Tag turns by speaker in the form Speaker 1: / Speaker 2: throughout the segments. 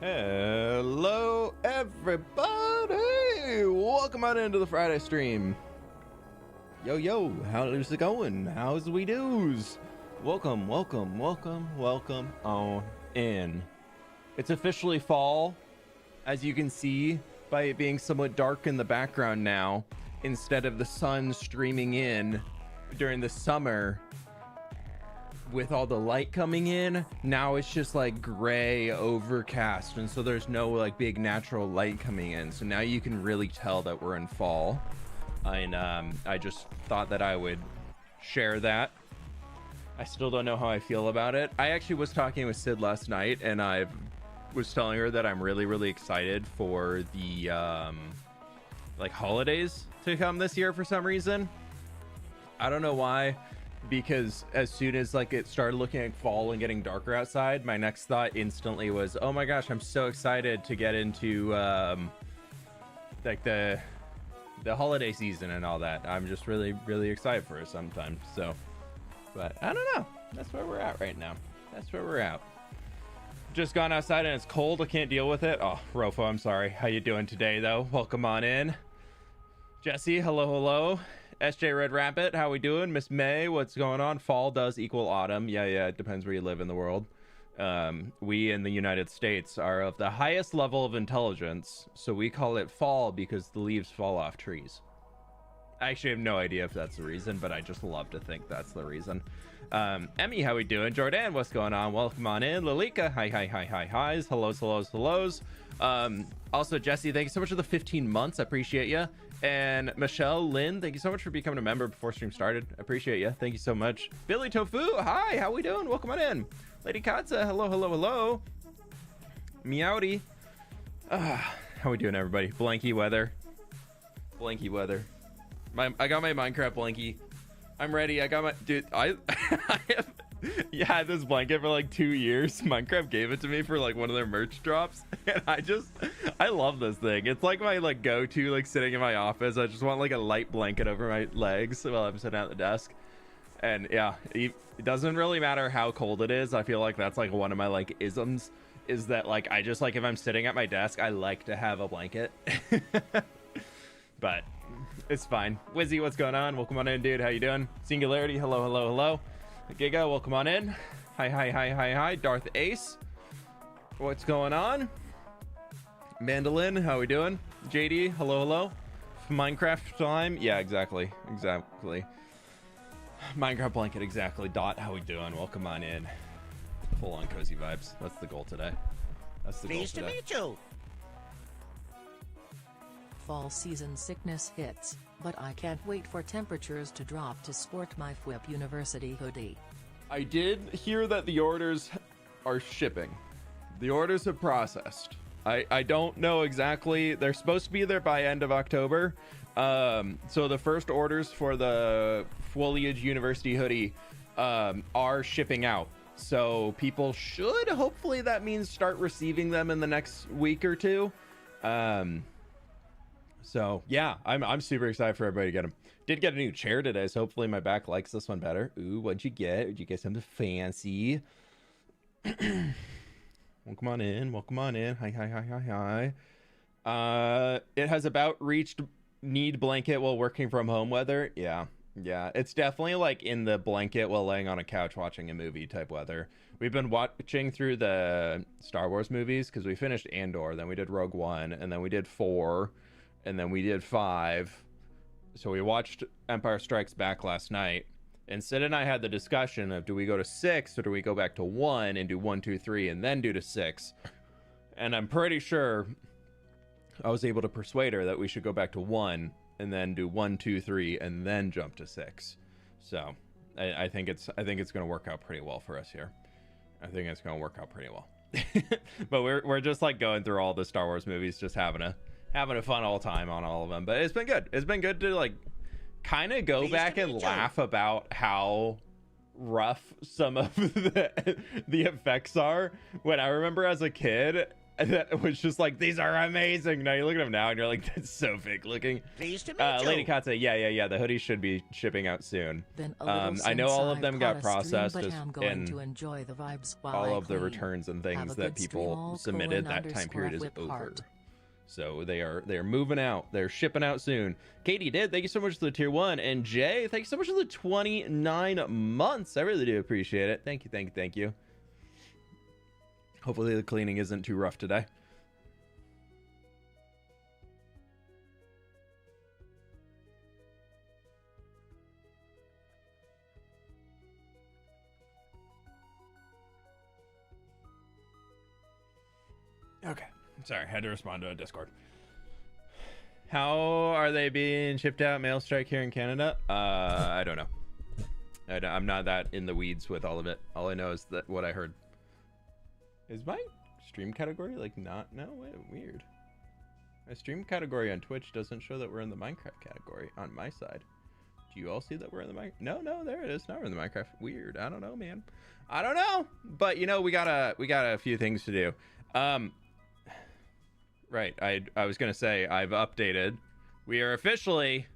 Speaker 1: Hello everybody, welcome on into the Friday stream. Yo, how's it going? How's we do's? Welcome on in. It's officially fall, as you can see by it being somewhat dark in the background now, instead of the sun streaming in during the summer with all the light coming in. Now it's just like gray overcast, and so there's no like big natural light coming in, so now you can really tell that we're in fall. And I just thought that I would share that. I still don't know how I feel about it. I actually was talking with Sid last night, and I was telling her that I'm really excited for the like holidays to come this year for some reason. I don't know why, because as soon as like it started looking like fall and getting darker outside, my next thought instantly was, oh my gosh, I'm so excited to get into like the holiday season and all that. I'm just really excited for it sometimes. So, but I don't know, that's where we're at right now. That's where we're at. Just gone outside and it's cold. I can't deal with it. Oh, Rofo, I'm sorry. How you doing today though? Welcome on in. Jesse, hello. SJ Red Rabbit, how we doing? Miss May, what's going on? Fall does equal autumn. Yeah, it depends where you live in the world. We in the United States are of the highest level of intelligence, so we call it fall because the leaves fall off trees. I actually have no idea if that's the reason, but I just love to think that's the reason. Emmy, how we doing? Jordan, what's going on? Welcome on in. Lalika, hi's. Hellos. Also, Jesse, thank you so much for the 15 months. I appreciate you. And Michelle Lynn, thank you so much for becoming a member before stream started. I appreciate you. Thank you so much. Billy Tofu, hi, how we doing? Welcome on in. Lady Katza, hello. Meowdy. How we doing, everybody? Blanky weather. I got my Minecraft blankie. I'm ready. I got my dude. I have had this blanket for like 2 years. Minecraft gave it to me for like one of their merch drops, and I love this thing. It's like my like go-to, like sitting in my office. I just want like a light blanket over my legs while I'm sitting at the desk. And yeah, it doesn't really matter how cold it is. I feel like that's like one of my like isms, is that like I just like if I'm sitting at my desk, I like to have a blanket. But it's fine. Wizzy, what's going on? Welcome on in, dude. How you doing? Singularity, hello. Giga, welcome on in. Hi. Darth Ace, what's going on? Mandolin, how we doing? JD, hello. Minecraft time. Yeah, exactly. Minecraft blanket, exactly. Dot, how we doing? Welcome on in. Full on cozy vibes. That's the goal today.
Speaker 2: Pleased to meet you.
Speaker 3: Fall season sickness hits, but I can't wait for temperatures to drop to sport my fWhip University hoodie.
Speaker 1: I did hear that the orders are shipping. The orders have processed. I don't know exactly. They're supposed to be there by end of October. So the first orders for the Foliage University hoodie are shipping out. So people should, hopefully that means, start receiving them in the next week or two. So yeah, I'm super excited for everybody to get them. Did get a new chair today, so hopefully my back likes this one better. Ooh, what'd you get? Did you get something fancy? Welcome on in. Hi. It has about reached need blanket while working from home weather. Yeah, it's definitely like in the blanket while laying on a couch watching a movie type weather. We've been watching through the Star Wars movies because we finished Andor, then we did Rogue One, and then we did 4, and then we did 5. So we watched Empire Strikes Back last night, and Sid and I had the discussion of, do we go to 6 or do we go back to 1 and do 1, 2, 3 and then do to 6? And I'm pretty sure I was able to persuade her that we should go back to 1 and then do 1, 2, 3 and then jump to 6. So I think it's going to work out pretty well for us here. But we're just like going through all the Star Wars movies, just having a fun all time on all of them. But it's been good to like kind of go back and laugh about how rough some of the effects are. When I remember as a kid, And that was just like, these are amazing. Now you look at them now and you're like, that's so fake looking.
Speaker 2: Pleased to meet you.
Speaker 1: Lady Katza, yeah. The hoodies should be shipping out soon.
Speaker 3: Been a little
Speaker 1: I know all of
Speaker 3: since
Speaker 1: them
Speaker 3: I've
Speaker 1: got
Speaker 3: caught a stream,
Speaker 1: processed
Speaker 3: but
Speaker 1: as
Speaker 3: I'm going
Speaker 1: in
Speaker 3: to enjoy the vibes while
Speaker 1: all
Speaker 3: I
Speaker 1: of the
Speaker 3: clean.
Speaker 1: returns and
Speaker 3: Have
Speaker 1: things
Speaker 3: a
Speaker 1: that
Speaker 3: good
Speaker 1: people
Speaker 3: stream,
Speaker 1: submitted. That time period is
Speaker 3: _whip
Speaker 1: over.
Speaker 3: heart.
Speaker 1: So they are moving out. They're shipping out soon. Katie did. Thank you so much for the tier 1. And Jay, thank you so much for the 29 months. I really do appreciate it. Thank you. Hopefully the cleaning isn't too rough today. Okay. Sorry, had to respond to a Discord. How are they being shipped out? Mail strike here in Canada? I don't know. I'm not that in the weeds with all of it. All I know is that what I heard. Is my stream category like not? No, wait, weird. My stream category on Twitch doesn't show that we're in the Minecraft category on my side. Do you all see that we're in the Minecraft? No, there it is. Now we're in the Minecraft. Weird. I don't know, man. I don't know. But you know, we got a few things to do. Right, I was gonna say I've updated. We are officially.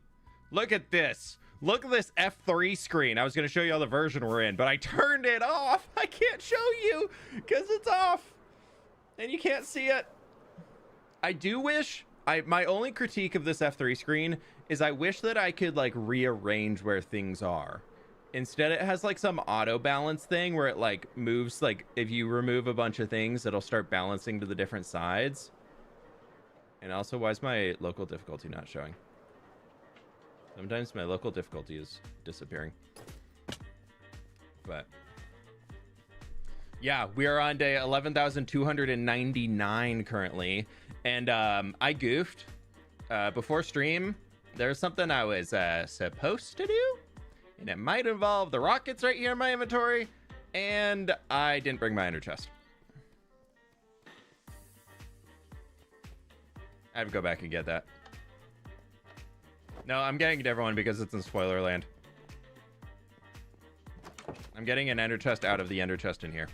Speaker 1: Look at this. Look at this F3 screen. I was gonna show you all the version we're in, but I turned it off. I can't show you because it's off, and you can't see it. I do wish. My only critique of this F3 screen is I wish that I could like rearrange where things are. Instead, it has like some auto balance thing where it like moves. Like if you remove a bunch of things, it'll start balancing to the different sides. And also, why is my local difficulty not showing? Sometimes my local difficulty is disappearing. But yeah, we are on day 11,299 currently. And I goofed before stream. There's something I was supposed to do. And it might involve the rockets right here in my inventory. And I didn't bring my ender chest. I have to go back and get that. No, I'm getting it, everyone, because it's in spoiler land. I'm getting an ender chest out of the ender chest in here.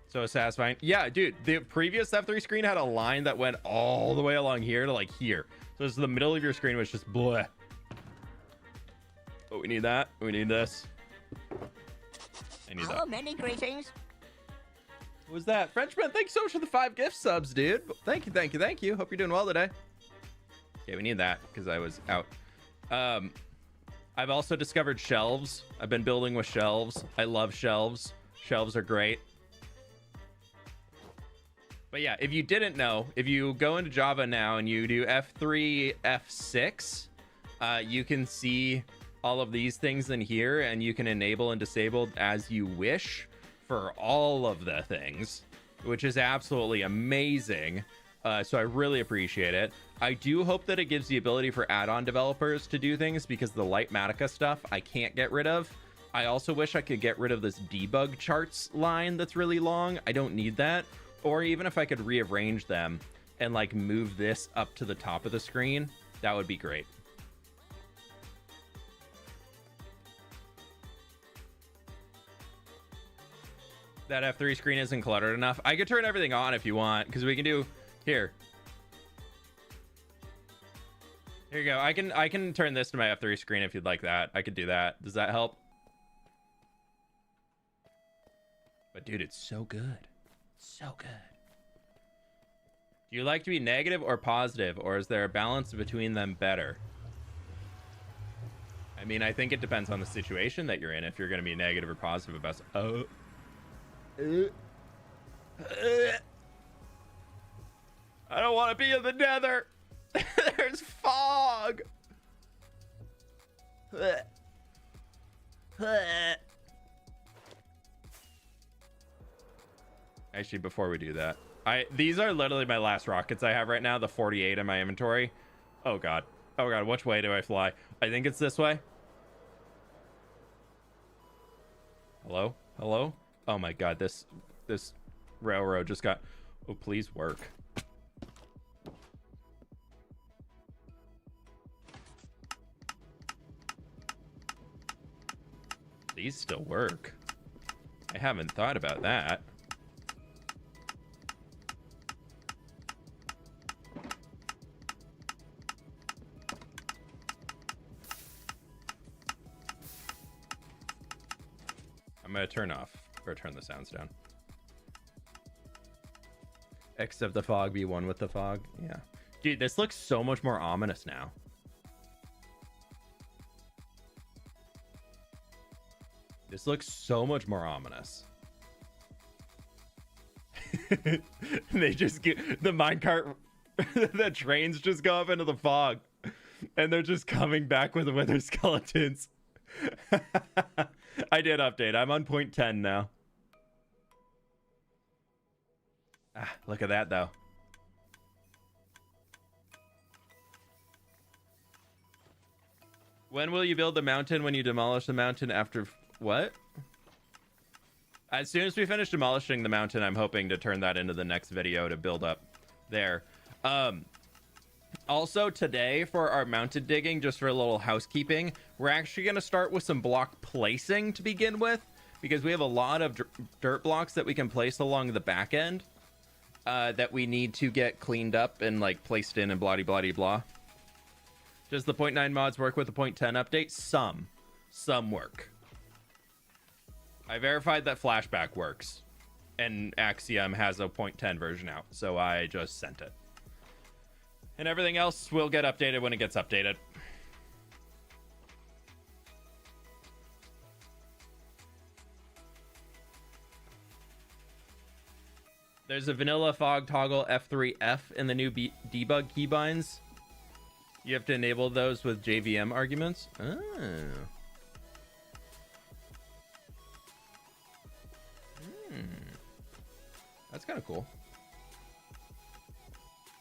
Speaker 1: So satisfying. Yeah, dude, the previous F3 screen had a line that went all the way along here to like here. So this is the middle of your screen was just bleh. Oh, we need that. We need this. I need that.
Speaker 2: Many greetings.
Speaker 1: What was that? Frenchman, thank you so much for the 5 gift subs, dude. Thank you. Hope you're doing well today. Okay, we need that because I was out. I've also discovered shelves. I've been building with shelves. I love shelves. Shelves are great. But yeah, if you didn't know, if you go into Java now and you do F3, F6, you can see all of these things in here and you can enable and disable as you wish for all of the things, which is absolutely amazing. So I really appreciate it. I do hope that it gives the ability for add-on developers to do things because the Litematica stuff I can't get rid of. I also wish I could get rid of this debug charts line that's really long. I don't need that. Or even if I could rearrange them and like move this up to the top of the screen, that would be great. That F3 screen isn't cluttered enough. I could turn everything on if you want, because we can do here. Here you go. I can turn this to my F3 screen if you'd like that. I could do that. Does that help? But dude, it's so good. So good. Do you like to be negative or positive, or is there a balance between them better? I mean, I think it depends on the situation that you're in, if you're going to be negative or positive about I don't want to be in the Nether. There's fog. Actually, before we do that, these are literally my last rockets I have right now, the 48 in my inventory. Oh god, which way do I fly? I think it's this way. Hello? Oh my god, this railroad just got... Oh, please work. These still work. I haven't thought about that. gonna turn the sounds down. Except the fog be one with the fog. Yeah. Dude, this looks so much more ominous now. This looks so much more ominous. They just get the minecart, the trains just go up into the fog, and they're just coming back with wither skeletons. I did update. I'm on 0.10 now. Ah, look at that though. When will you build the mountain? When you demolish the mountain after what? As soon as we finish demolishing the mountain, I'm hoping to turn that into the next video to build up there. Also today for our mountain digging, just for a little housekeeping, we're actually going to start with some block placing to begin with, because we have a lot of dirt blocks that we can place along the back end that we need to get cleaned up and like placed in and blah blah blah. Does the 0.9 mods work with the 0.10 update? Some work. I verified that Flashback works, and Axiom has a 0.10 version out, so I just sent it. And everything else will get updated when it gets updated. There's a vanilla fog toggle F3F in the new debug keybinds. You have to enable those with JVM arguments. Oh. That's kind of cool.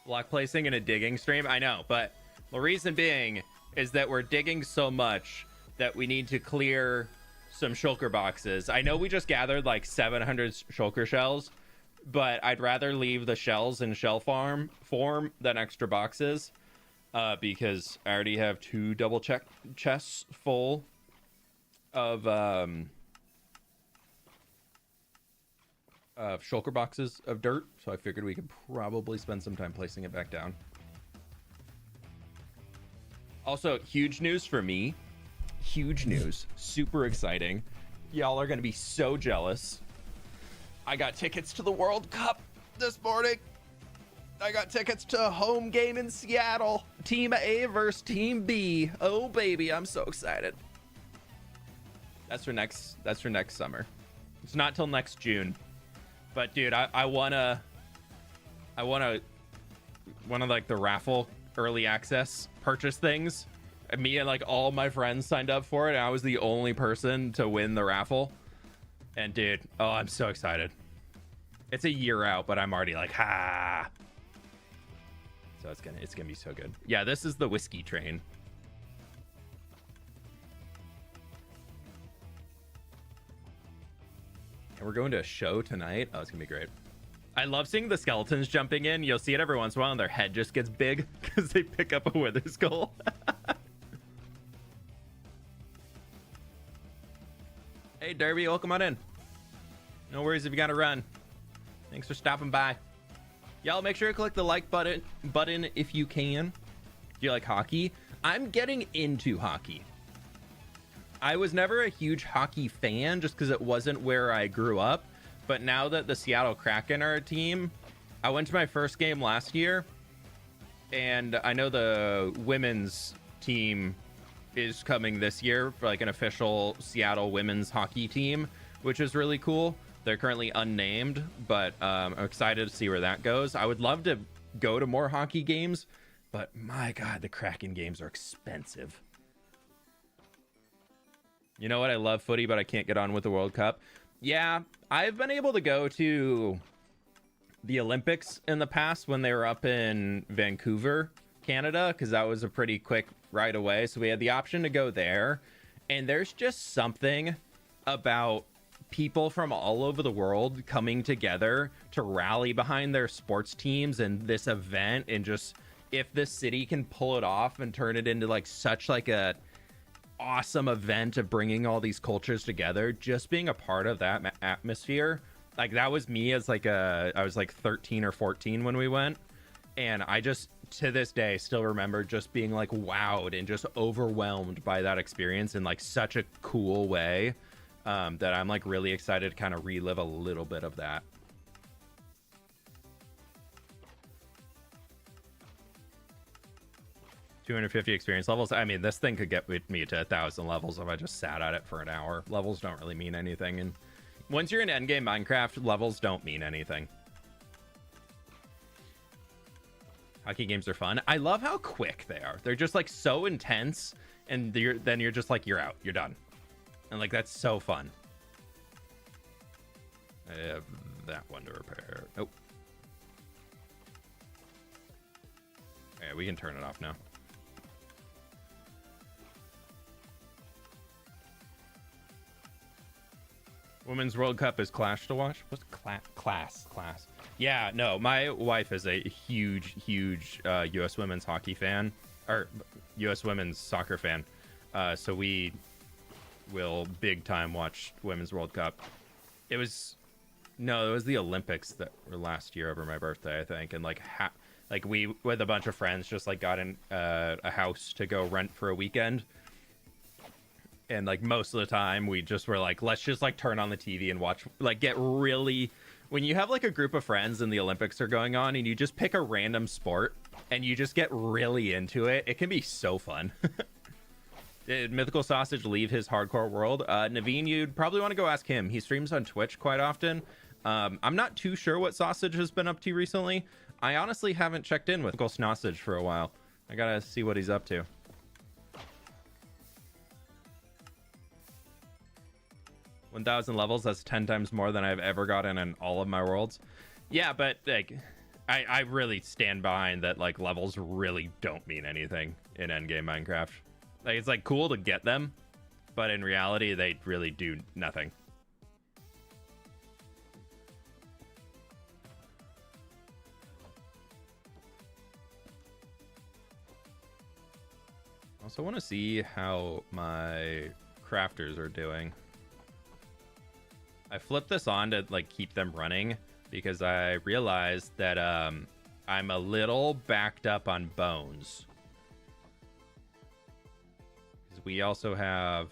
Speaker 1: Block placing in a digging stream. I know, but the reason being is that we're digging so much that we need to clear some shulker boxes. I know we just gathered like 700 shulker shells, but I'd rather leave the shells in shell form than extra boxes, because I already have 2 double chests full of shulker boxes of dirt, so I figured we could probably spend some time placing it back down. Also, huge news for me. Huge news. Super exciting. Y'all are going to be so jealous. I got tickets to the World Cup this morning. I got tickets to a home game in Seattle. Team A versus Team B. Oh, baby, I'm so excited. That's for next summer. It's not till next June. But dude, I wanna like the raffle early access purchase things. And me and like all my friends signed up for it, and I was the only person to win the raffle. And dude, oh, I'm so excited. It's a year out, but I'm already like, ha. So it's gonna be so good. Yeah, this is the whiskey train. And we're going to a show tonight. Oh, it's gonna be great. I love seeing the skeletons jumping in. You'll see it every once in a while and their head just gets big because they pick up a wither skull. Hey Derby, welcome on in. No worries if you gotta run. Thanks for stopping by. Y'all make sure to click the like button if you can. Do you like hockey? I'm getting into hockey. I was never a huge hockey fan just because it wasn't where I grew up. But now that the Seattle Kraken are a team, I went to my first game last year. And I know the women's team is coming this year for like an official Seattle women's hockey team, which is really cool. They're currently unnamed, but I'm excited to see where that goes. I would love to go to more hockey games, but my God, the Kraken games are expensive. You know what? I love footy, but I can't get on with the World Cup. Yeah, I've been able to go to the Olympics in the past when they were up in Vancouver, Canada, because that was a pretty quick ride away. So we had the option to go there. And there's just something about people from all over the world coming together to rally behind their sports teams and this event. And just if this city can pull it off and turn it into like such like a awesome event of bringing all these cultures together, just being a part of that atmosphere, like that was me as like I was like 13 or 14 when we went, and I just to this day still remember just being like wowed and just overwhelmed by that experience in like such a cool way. that I'm like really excited to kind of relive a little bit of that. $250 experience levels. I mean, this thing could get me to 1,000 levels if I just sat at it for an hour. Levels don't really mean anything, and once you're in endgame Minecraft, levels don't mean anything. Hockey games are fun. I love how quick they are. They're just like so intense, and then you're just like, you're out, you're done, and like that's so fun. I have that one to repair. Nope. Yeah, we can turn it off now. Women's World Cup is Clash to watch? What's class? Yeah, no, my wife is a huge U.S. women's hockey fan, or U.S. women's soccer fan. So we will big time watch Women's World Cup. It was the Olympics that were last year over my birthday, I think, and like we with a bunch of friends just like got in a house to go rent for a weekend. And like most of the time we just were like, let's just like turn on the TV and watch, like get really, when you have like a group of friends and the Olympics are going on and you just pick a random sport and you just get really into it, it can be so fun. Did Mythical Sausage leave his hardcore world? Naveen, you'd probably want to go ask him. He streams on Twitch quite often. I'm not too sure what Sausage has been up to recently. I honestly haven't checked in with Mythical Sausage for a while. I gotta see what he's up to. 1,000 levels, that's 10 times more than I've ever gotten in all of my worlds. Yeah, but like I really stand behind that. Like levels really don't mean anything in endgame Minecraft. Like it's like cool to get them, but in reality they really do nothing. Also want to see how my crafters are doing. I flipped this on to like keep them running because I realized that I'm a little backed up on bones. Because we also have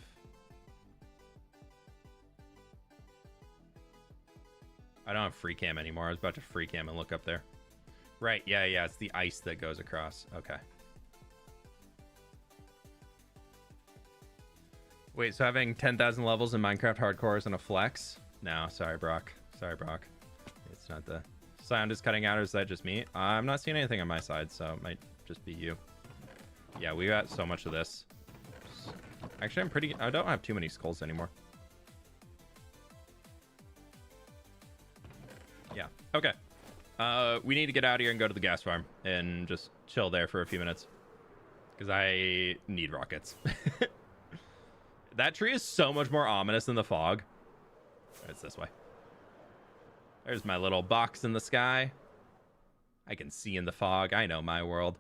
Speaker 1: I don't have free cam anymore. I was about to free cam and look up there. Right, yeah, it's the ice that goes across. Okay. Wait, so having 10,000 levels in Minecraft Hardcore isn't a flex? No, sorry, Brock. It's not the sound is cutting out, or is that just me? I'm not seeing anything on my side, so it might just be you. Yeah, we got so much of this. Actually, I don't have too many skulls anymore. Yeah, okay. We need to get out of here and go to the gas farm and just chill there for a few minutes. Because I need rockets. That tree is so much more ominous than the fog. It's this way. There's my little box in the sky. I can see in the fog. I know my world.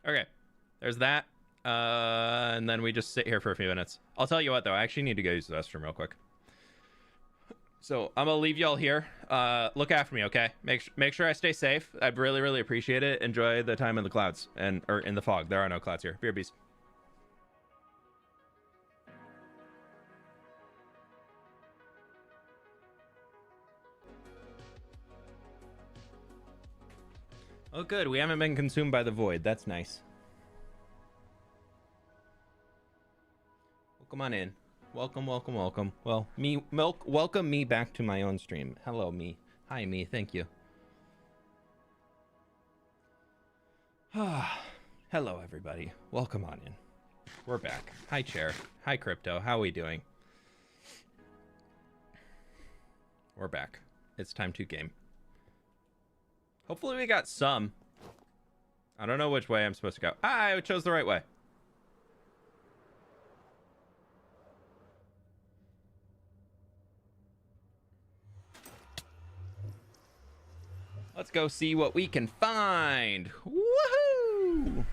Speaker 1: Okay, there's that. And then we just sit here for a few minutes. I'll tell you what, though. I actually need to go use the restroom real quick. So I'm gonna leave y'all here. Look after me, okay? Make sure I stay safe. I'd really appreciate it. Enjoy the time in the clouds or in the fog. There are no clouds here. BRBs. Oh, good. We haven't been consumed by the void. That's nice. Well, come on in. Welcome. Well, welcome me back to my own stream. Hello, me. Hi, me. Thank you. Hello, everybody. Welcome on in. We're back. Hi, Chair. Hi, Crypto. How are we doing? We're back. It's time to game. Hopefully we got some. I don't know which way I'm supposed to go. I chose the right way. Let's go see what we can find. Woohoo!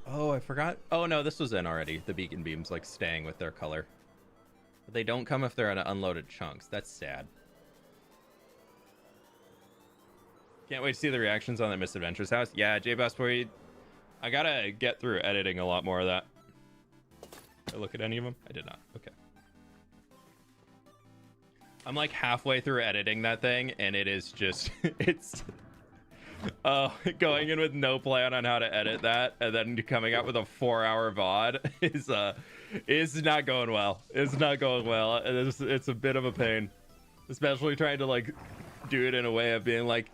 Speaker 1: Oh, I forgot. Oh, no, this was in already. The beacon beams, like, staying with their color. But they don't come if they're in unloaded chunks. That's sad. Can't wait to see the reactions on that Misadventures house. Yeah, J-Boss Boy, I gotta get through editing a lot more of that. Did I look at any of them? I did not. Okay. I'm like halfway through editing that thing, and it is just, it's, going in with no plan on how to edit that, and then coming out with a 4-hour VOD is not going well. It's not going well. It's a bit of a pain, especially trying to like do it in a way of being like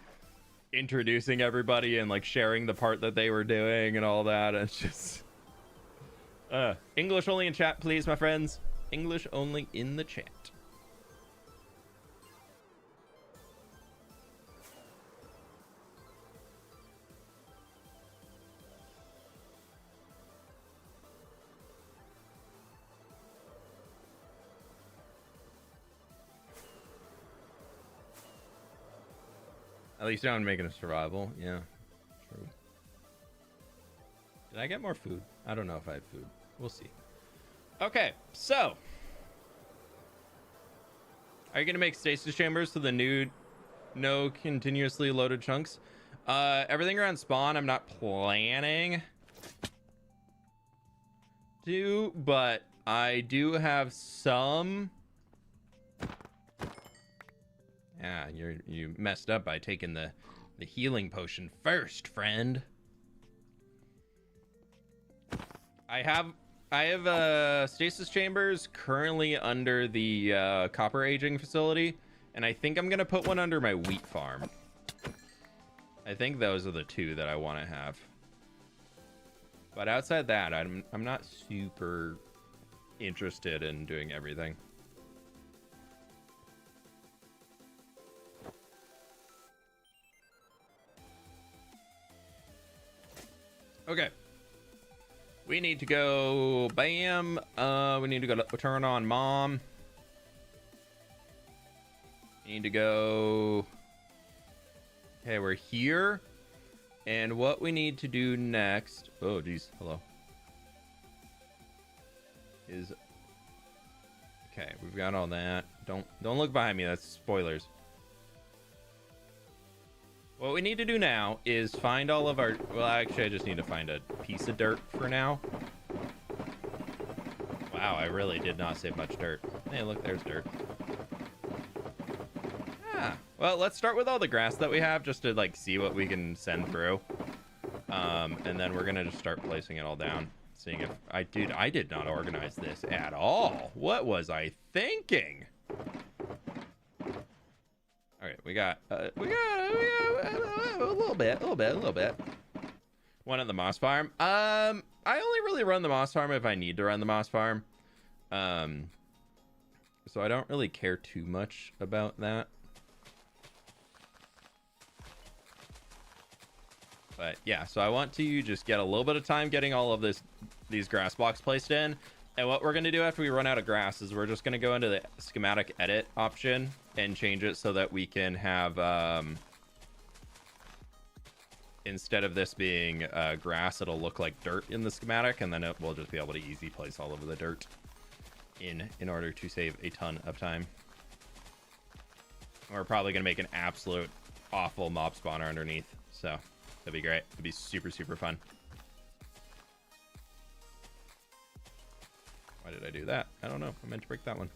Speaker 1: introducing everybody and like sharing the part that they were doing and all that. It's just, English only in chat, please, my friends. English only in the chat. At least I'm making a survival. Yeah, true. Did I get more food? I don't know if I have food. We'll see. Okay, so are you gonna make stasis chambers to the new no continuously loaded chunks? Everything around spawn I'm not planning to, but I do have some. Yeah, you messed up by taking the healing potion first, friend. I have stasis chambers currently under the copper aging facility, and I think I'm gonna put one under my wheat farm. I think those are the two that I want to have. But outside that, I'm not super interested in doing everything. Okay. We need to go bam. We need to go turn on mom. Need to go. Okay, we're here. And what we need to do next. Oh, geez. Hello. Is. Okay, we've got all that. Don't look behind me. That's spoilers. What we need to do now is find all of our... Well, actually, I just need to find a piece of dirt for now. Wow, I really did not save much dirt. Hey, look, there's dirt. Ah, well, let's start with all the grass that we have just to, like, see what we can send through. And then we're going to just start placing it all down. Seeing if... I did not organize this at all. What was I thinking? Okay, we got a little bit. One at the moss farm. I only really run the moss farm if I need to run the moss farm. So I don't really care too much about that. But yeah, so I want to just get a little bit of time getting all of these grass blocks placed in. And what we're going to do after we run out of grass is we're just going to go into the schematic edit option and change it so that we can have, instead of this being grass, it'll look like dirt in the schematic, and then we'll just be able to easy place all of the dirt in order to save a ton of time. We're probably going to make an absolute awful mob spawner underneath, so that'd be great. It'd be super, super fun. Why did I do that? I don't know. I meant to break that one.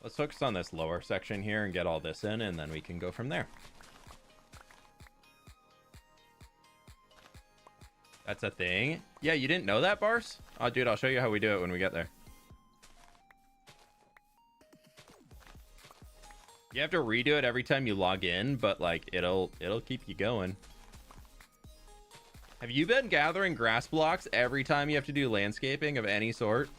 Speaker 1: Let's focus on this lower section here and get all this in, and then we can go from there. That's a thing? Yeah, you didn't know that, Bars? Oh, dude, I'll show you how we do it when we get there. You have to redo it every time you log in, but like it'll keep you going. Have you been gathering grass blocks every time you have to do landscaping of any sort?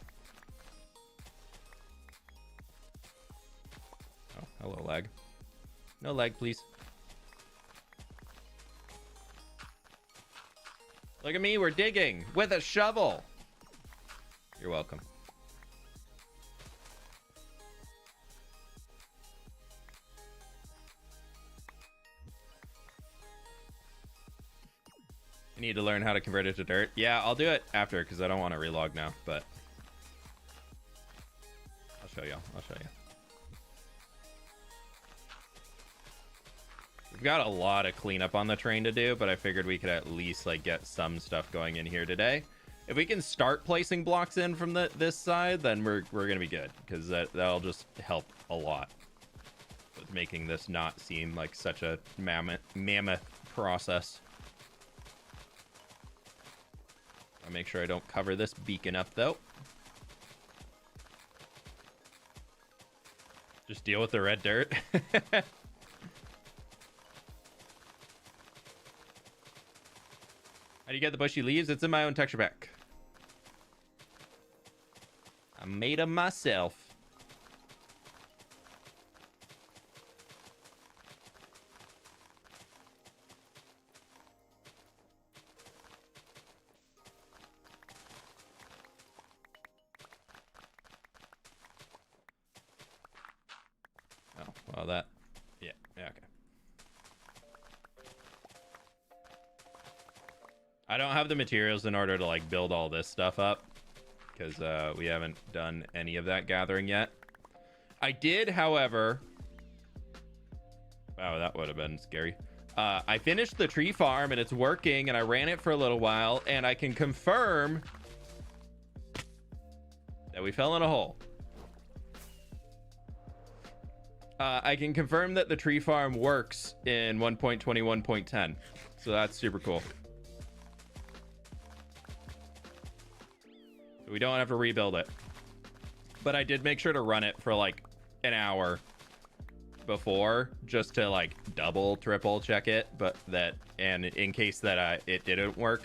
Speaker 1: Oh, hello, lag. No lag, please. Look at me, we're digging with a shovel. You're welcome. Need to learn how to convert it to dirt. Yeah, I'll do it after because I don't want to relog now, but I'll show you. We've got a lot of cleanup on the train to do, but I figured we could at least like get some stuff going in here today. If we can start placing blocks in from this side, then we're gonna be good, because that'll just help a lot with making this not seem like such a mammoth process. I'll make sure I don't cover this beacon up though. Just deal with the red dirt. How do you get the bushy leaves? It's in my own texture pack. I made them myself. Oh, well that, yeah, okay. I don't have the materials in order to like build all this stuff up, because we haven't done any of that gathering yet. I did, however, wow, that would have been scary. I finished the tree farm and it's working, and I ran it for a little while, and I can confirm that we fell in a hole. I can confirm that the tree farm works in 1.21.10, so that's super cool. We don't have to rebuild it, but I did make sure to run it for like an hour before, just to like double triple check it, but that, and in case that it didn't work,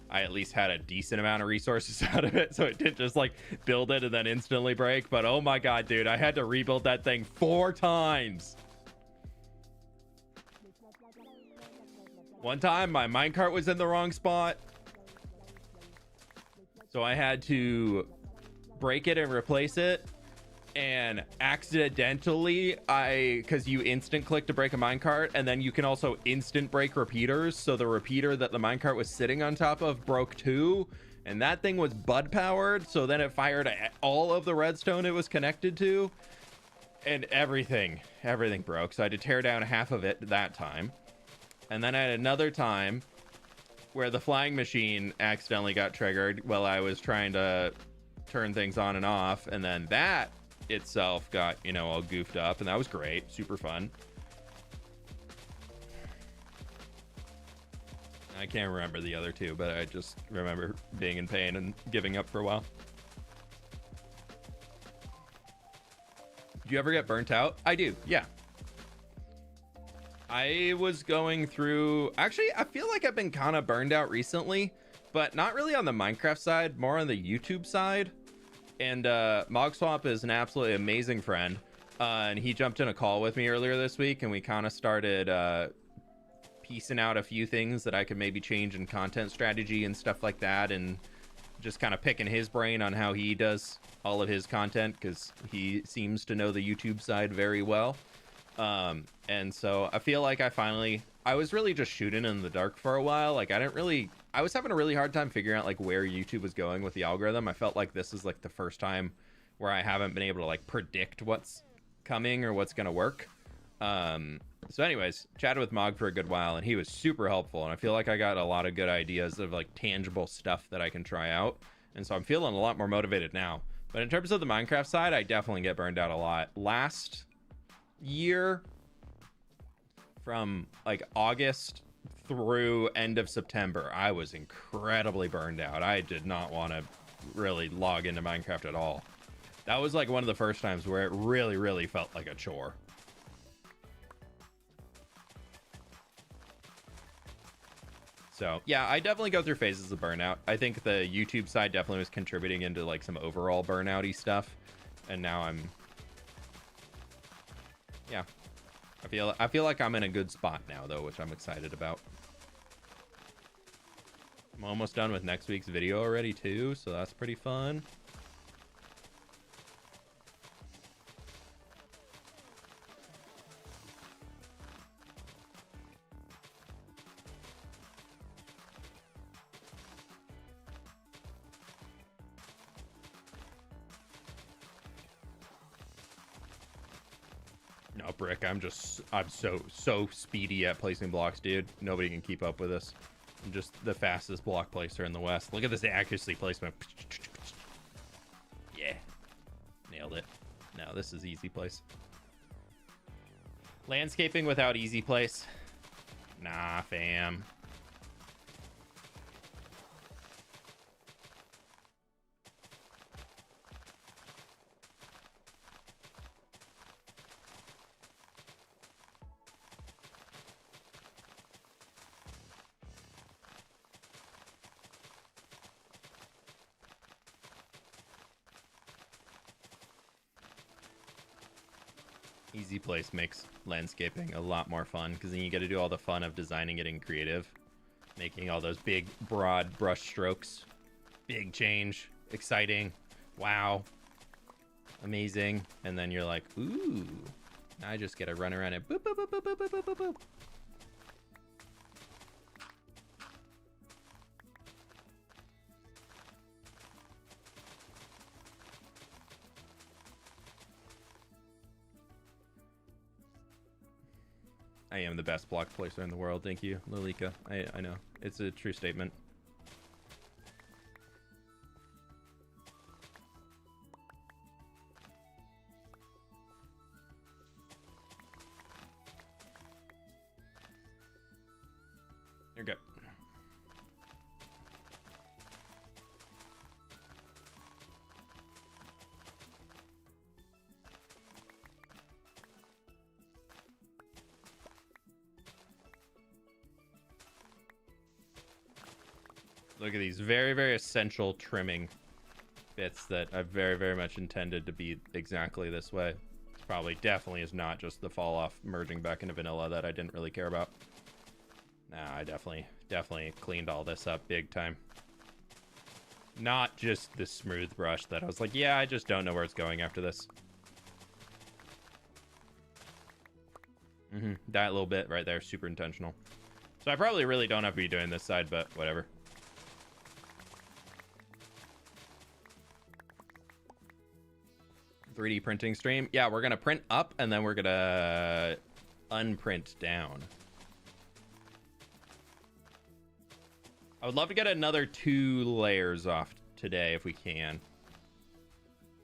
Speaker 1: I at least had a decent amount of resources out of it, so it didn't just like build it and then instantly break. But oh my god, dude, I had to rebuild that thing 4 times. One time my minecart was in the wrong spot, so I had to break it and replace it. And accidentally, because you instant click to break a minecart, and then you can also instant break repeaters. So the repeater that the minecart was sitting on top of broke too. And that thing was bud powered. So then it fired all of the redstone it was connected to. And everything broke. So I had to tear down half of it that time. And then I had another time where the flying machine accidentally got triggered while I was trying to turn things on and off, and then that itself got, you know, all goofed up, and that was great, super fun. I can't remember the other two, but I just remember being in pain and giving up for a while. Do you ever get burnt out? I do, yeah. I was going through, actually I feel like I've been kind of burned out recently, but not really on the Minecraft side, more on the YouTube side. And Mogswamp is an absolutely amazing friend, and he jumped in a call with me earlier this week, and we kind of started piecing out a few things that I could maybe change in content strategy and stuff like that, and just kind of picking his brain on how he does all of his content, because he seems to know the YouTube side very well. And so I feel like I was really just shooting in the dark for a while. Like I was having a really hard time figuring out like where YouTube was going with the algorithm. I felt like this is like the first time where I haven't been able to like predict what's coming or what's going to work. So anyways, chatted with Mog for a good while, and he was super helpful. And I feel like I got a lot of good ideas of like tangible stuff that I can try out. And so I'm feeling a lot more motivated now. But in terms of the Minecraft side, I definitely get burned out a lot. Last year, from like August through end of September, I was incredibly burned out. I did not want to really log into Minecraft at all. That was like one of the first times where it really felt like a chore. So yeah, I definitely go through phases of burnout. I think the YouTube side definitely was contributing into like some overall burnouty stuff, and now I'm, yeah, I feel like I'm in a good spot now though, which I'm excited about. I'm almost done with next week's video already too, so that's pretty fun. No, Brick, I'm so speedy at placing blocks, dude. Nobody can keep up with us. I'm just the fastest block placer in the West. Look at this accuracy placement. Yeah. Nailed it. No, this is easy place. Landscaping without easy place? Nah, fam. Easy place makes landscaping a lot more fun because then you get to do all the fun of designing it in creative, making all those big, broad brush strokes. Big change, exciting, wow, amazing. And then you're like, ooh, now I just get to run around and boop, boop, boop, boop, boop, boop, boop, boop. I am the best block placer in the world. Thank you, Lilika. I know. It's a true statement. You're good. Look at these very, very essential trimming bits that I very, very much intended to be exactly this way. It's probably definitely is not just the fall off merging back into vanilla that I didn't really care about. Nah, I definitely cleaned all this up big time. Not just the smooth brush that I was like, yeah, I just don't know where it's going after this. That little bit right there, super intentional. So I probably really don't have to be doing this side, but whatever. 3D printing stream. Yeah, we're gonna print up and then we're gonna unprint down. I would love to get another 2 layers off today if we can.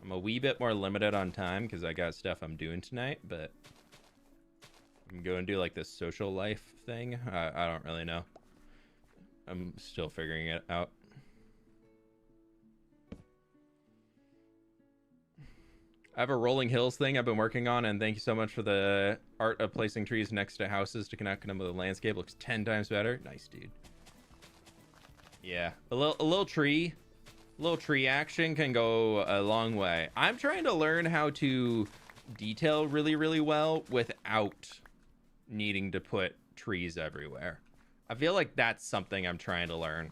Speaker 1: I'm a wee bit more limited on time because I got stuff I'm doing tonight, but I'm going to do like this social life thing. I don't really know. I'm still figuring it out. I have a rolling hills thing I've been working on, and thank you so much for the art of placing trees next to houses to connect them with the landscape. Looks 10 times better. Nice, dude. Yeah, a little tree action can go a long way. I'm trying to learn how to detail really, really well without needing to put trees everywhere. I feel like that's something I'm trying to learn.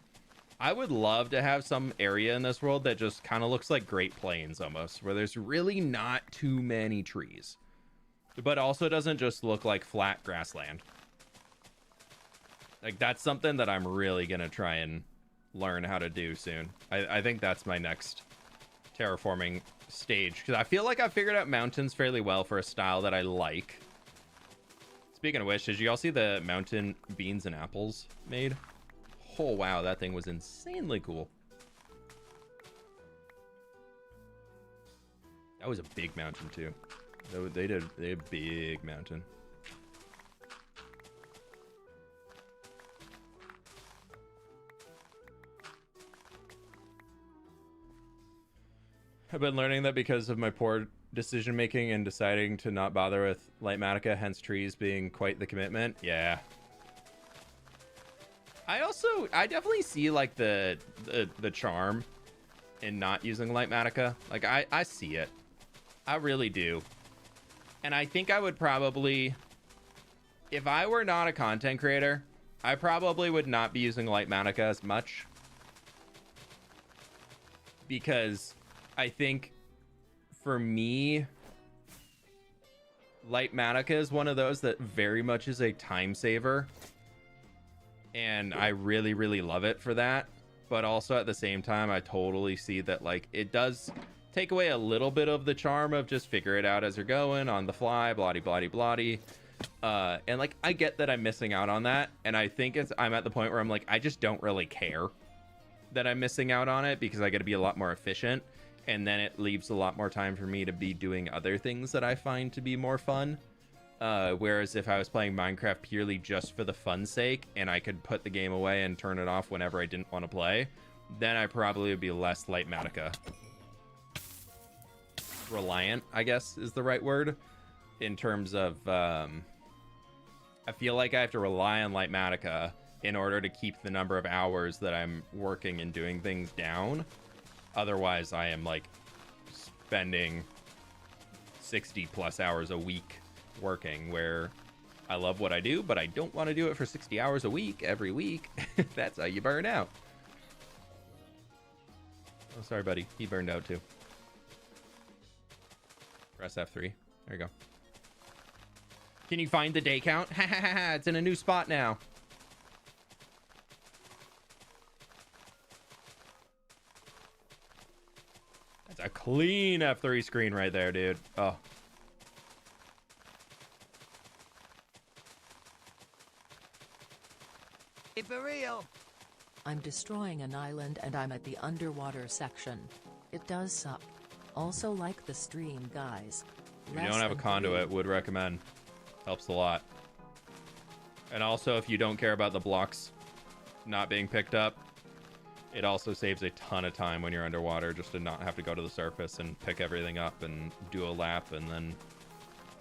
Speaker 1: I would love to have some area in this world that just kind of looks like Great Plains almost, where there's really not too many trees, but also doesn't just look like flat grassland. Like, that's something that I'm really going to try and learn how to do soon. I think that's my next terraforming stage, because I feel like I figured out mountains fairly well for a style that I like. Speaking of which, did you all see the mountain beans and apples made? Oh wow, that thing was insanely cool. That was a big mountain too. They did a big mountain. I've been learning that because of my poor decision making and deciding to not bother with Litematica, hence trees being quite the commitment. Yeah. I definitely see like the charm in not using Litematica. Like I see it. I really do. And I think I would probably, if I were not a content creator, I probably would not be using Litematica as much. Because I think for me, Litematica is one of those that very much is a time saver. And I really, really love it for that. But also at the same time, I totally see that like it does take away a little bit of the charm of just figure it out as you're going on the fly, bloody, bloody, bloody. And like, I get that I'm missing out on that. And I think I'm at the point where I'm like, I just don't really care that I'm missing out on it because I got to be a lot more efficient. And then it leaves a lot more time for me to be doing other things that I find to be more fun. Whereas if I was playing Minecraft purely just for the fun's sake and I could put the game away and turn it off whenever I didn't want to play, then I probably would be less Litematica reliant, I guess is the right word, in terms of I feel like I have to rely on Litematica in order to keep the number of hours that I'm working and doing things down. Otherwise, I am like spending 60 plus hours a week working, where I love what I do, but I don't want to do it for 60 hours a week every week. That's how you burn out. Oh, sorry, buddy. He burned out too. Press F3. There you go. Can you find the day count? Ha ha ha ha. It's in a new spot now. That's a clean F3 screen right there, dude. Oh.
Speaker 2: For real.
Speaker 3: I'm destroying an island and I'm at the underwater section. It does suck. Also like the stream, guys.
Speaker 1: If you don't have a conduit, would recommend. Helps a lot. And also, if you don't care about the blocks not being picked up, it also saves a ton of time when you're underwater, just to not have to go to the surface and pick everything up and do a lap and then...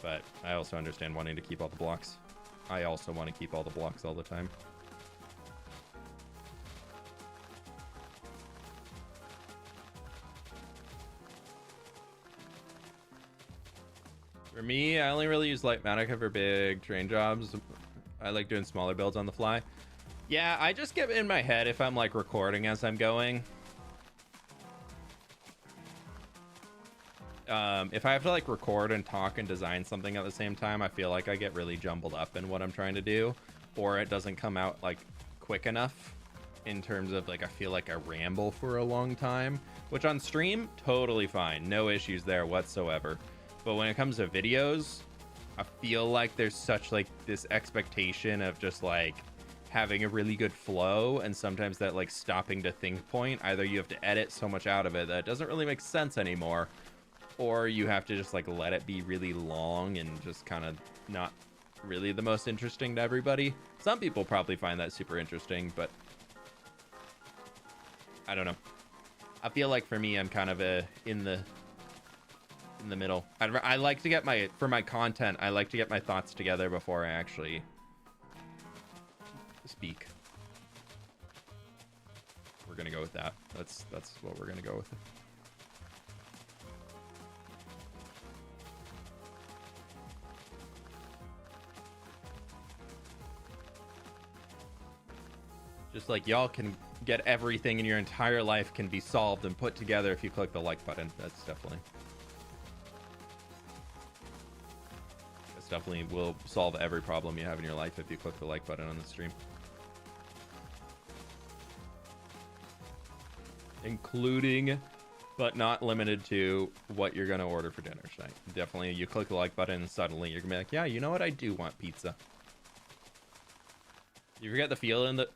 Speaker 1: But I also understand wanting to keep all the blocks. I also want to keep all the blocks all the time. For me, I only really use Litematica for big terrain jobs. I like doing smaller builds on the fly. Yeah, I just get in my head if I'm like recording as I'm going. If I have to like record and talk and design something at the same time, I feel like I get really jumbled up in what I'm trying to do, or it doesn't come out like quick enough in terms of like, I feel like I ramble for a long time, which on stream, totally fine. No issues there whatsoever. But when it comes to videos, I feel like there's such like this expectation of just like having a really good flow, and sometimes that like stopping to think point, either you have to edit so much out of it that it doesn't really make sense anymore, or you have to just like let it be really long and just kind of not really the most interesting to everybody. Some people probably find that super interesting, but I don't know. I feel like for me, I'm kind of in the middle. I like to get for my content, I like to get my thoughts together before I actually speak. We're gonna go with that. That's what we're gonna go with. Just like y'all can get everything in your entire life can be solved and put together if you click the like button. That's definitely will solve every problem you have in your life if you click the like button on the stream. Including, but not limited to, what you're going to order for dinner tonight. Definitely, you click the like button and suddenly you're going to be like, yeah, you know what? I do want pizza. You forget the field in the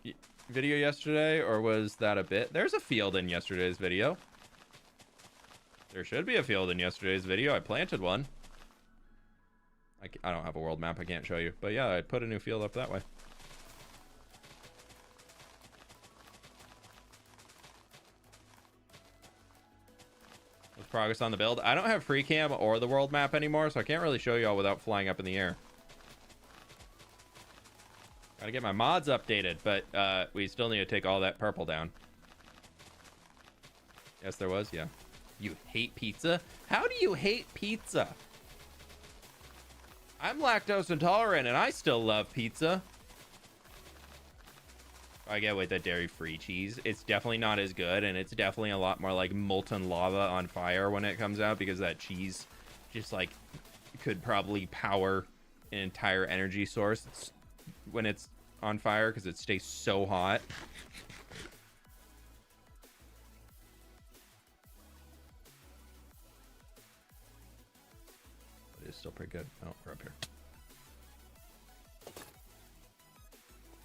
Speaker 1: video yesterday, or was that a bit? There's a field in yesterday's video. There should be a field in yesterday's video. I planted one. I don't have a world map. I can't show you. But yeah, I put a new field up that way. With progress on the build. I don't have free cam or the world map anymore, so I can't really show y'all without flying up in the air. Gotta get my mods updated, but we still need to take all that purple down. Yes, there was. Yeah. You hate pizza? How do you hate pizza? I'm lactose intolerant and I still love pizza. I get with the dairy-free cheese. It's definitely not as good, and it's definitely a lot more like molten lava on fire when it comes out, because that cheese just like could probably power an entire energy source when it's on fire, because it stays so hot. is still pretty good. Oh, we're up here.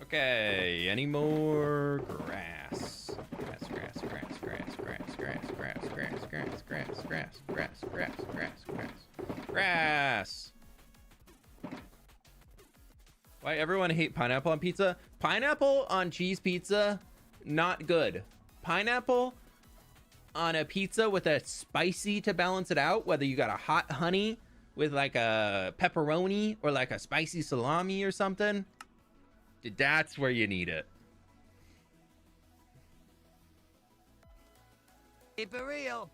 Speaker 1: Okay, any more grass? Grass. Why everyone hate pineapple on pizza? Pineapple on cheese pizza, not good. Pineapple on a pizza with a spicy to balance it out, whether you got a hot honey with like a pepperoni or like a spicy salami or something, that's where you need it.
Speaker 2: Keep it real.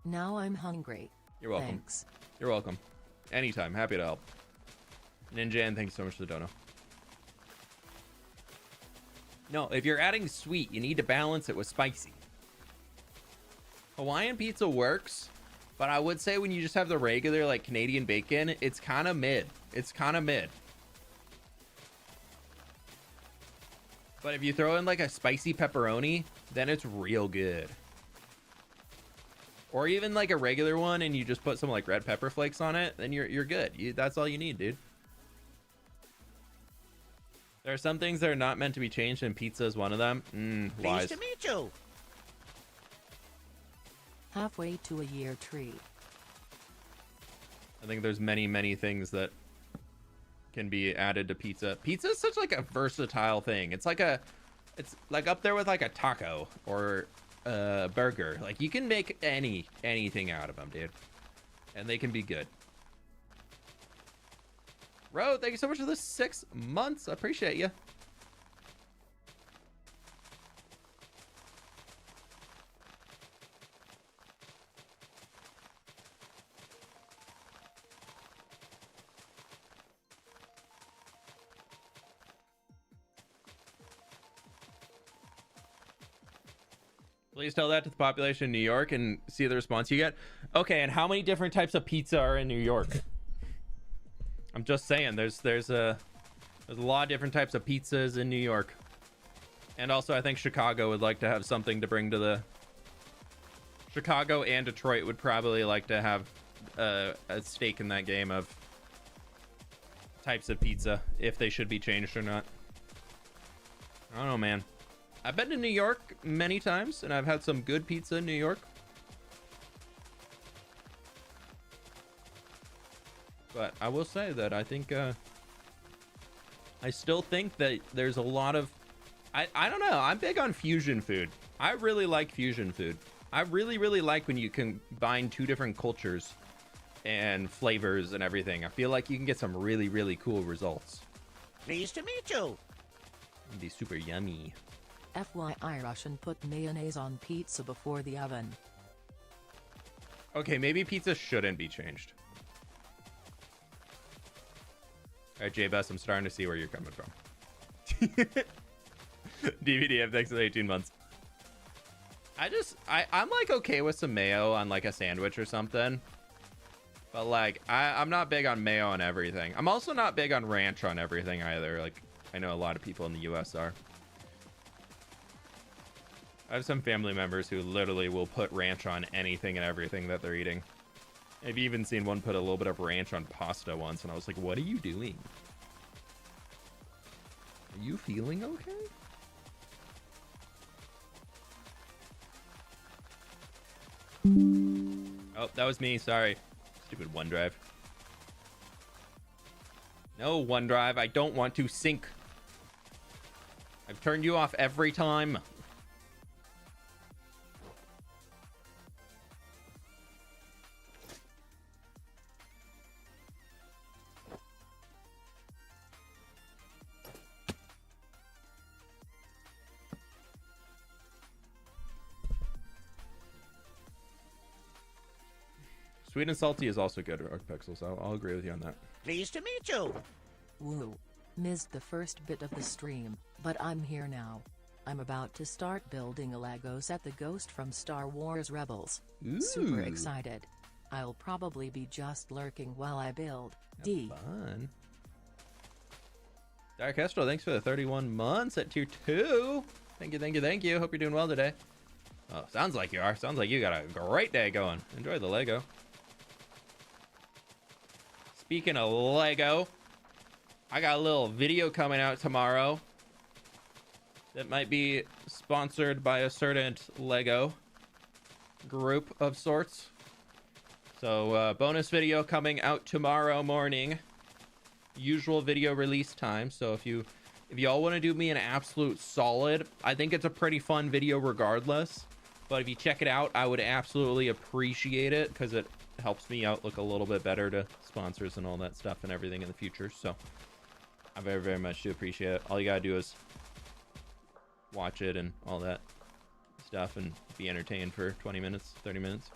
Speaker 3: Now I'm hungry.
Speaker 1: You're welcome.
Speaker 3: Thanks.
Speaker 1: You're welcome. Anytime. Happy to help. Ninja, and thanks so much for the dono. No, if you're adding sweet, you need to balance it with spicy. Hawaiian pizza works, but I would say when you just have the regular like Canadian bacon, it's kind of mid. It's kind of mid. But if you throw in like a spicy pepperoni, then it's real good. Or even like a regular one and you just put some like red pepper flakes on it, then you're good. That's all you need, dude. There are some things that are not meant to be changed, and pizza is one of them. Lies.
Speaker 2: Pleased to meet you.
Speaker 3: Halfway to a year tree.
Speaker 1: I think there's many things that can be added to pizza. Pizza is such like a versatile thing. It's like up there with like a taco or a burger. Like you can make anything out of them, dude, and they can be good. Ro, thank you so much for the 6 months. I appreciate you. Please tell that to the population in New York and see the response you get. Okay, and how many different types of pizza are in New York? I'm just saying, there's a lot of different types of pizzas in New York. And also, I think Chicago would like to have something to bring to the... Chicago and Detroit would probably like to have a stake in that game of types of pizza, if they should be changed or not. I don't know, man. I've been to New York many times, and I've had some good pizza in New York. But I will say that I think, I still think that there's a lot of, I don't know, I'm big on fusion food. I really like fusion food. I really like when you combine two different cultures and flavors and everything. I feel like you can get some really cool results.
Speaker 2: Pleased to meet you.
Speaker 1: It'd be super yummy.
Speaker 3: FYI, Russian put mayonnaise on pizza before the oven.
Speaker 1: Okay, maybe pizza shouldn't be changed. All right, J-Best, I'm starting to see where you're coming from. DVD, thanks for the 18 months. I'm like okay with some mayo on like a sandwich or something. But like, I'm not big on mayo on everything. I'm also not big on ranch on everything either. Like, I know a lot of people in the US are. I have some family members who literally will put ranch on anything and everything that they're eating. I've even seen one put a little bit of ranch on pasta once, and I was like, what are you doing? Are you feeling okay? Oh, that was me. Sorry. Stupid OneDrive. No, OneDrive. I don't want to sync. I've turned you off every time. Sweet and salty is also good, Arcpixels. I'll agree with you on that.
Speaker 2: Pleased to meet you.
Speaker 3: Woo. Missed the first bit of the stream, but I'm here now. I'm about to start building a Lego set, the Ghost from Star Wars Rebels.
Speaker 1: Ooh.
Speaker 3: Super excited. I'll probably be just lurking while I build. D.
Speaker 1: Fun. Dark Estro, thanks for the 31 months at tier 2. Thank you. Hope you're doing well today. Oh, sounds like you are. Sounds like you got a great day going. Enjoy the Lego. Speaking of Lego, I got a little video coming out tomorrow that might be sponsored by a certain Lego group of sorts. So bonus video coming out tomorrow morning, usual video release time. So if y'all want to do me an absolute solid, I think it's a pretty fun video regardless, but if you check it out, I would absolutely appreciate it, because it helps me out look a little bit better to sponsors and all that stuff and everything in the future. So I very, very much do appreciate it. All you gotta do is watch it and all that stuff and be entertained for 20 minutes, 30 minutes.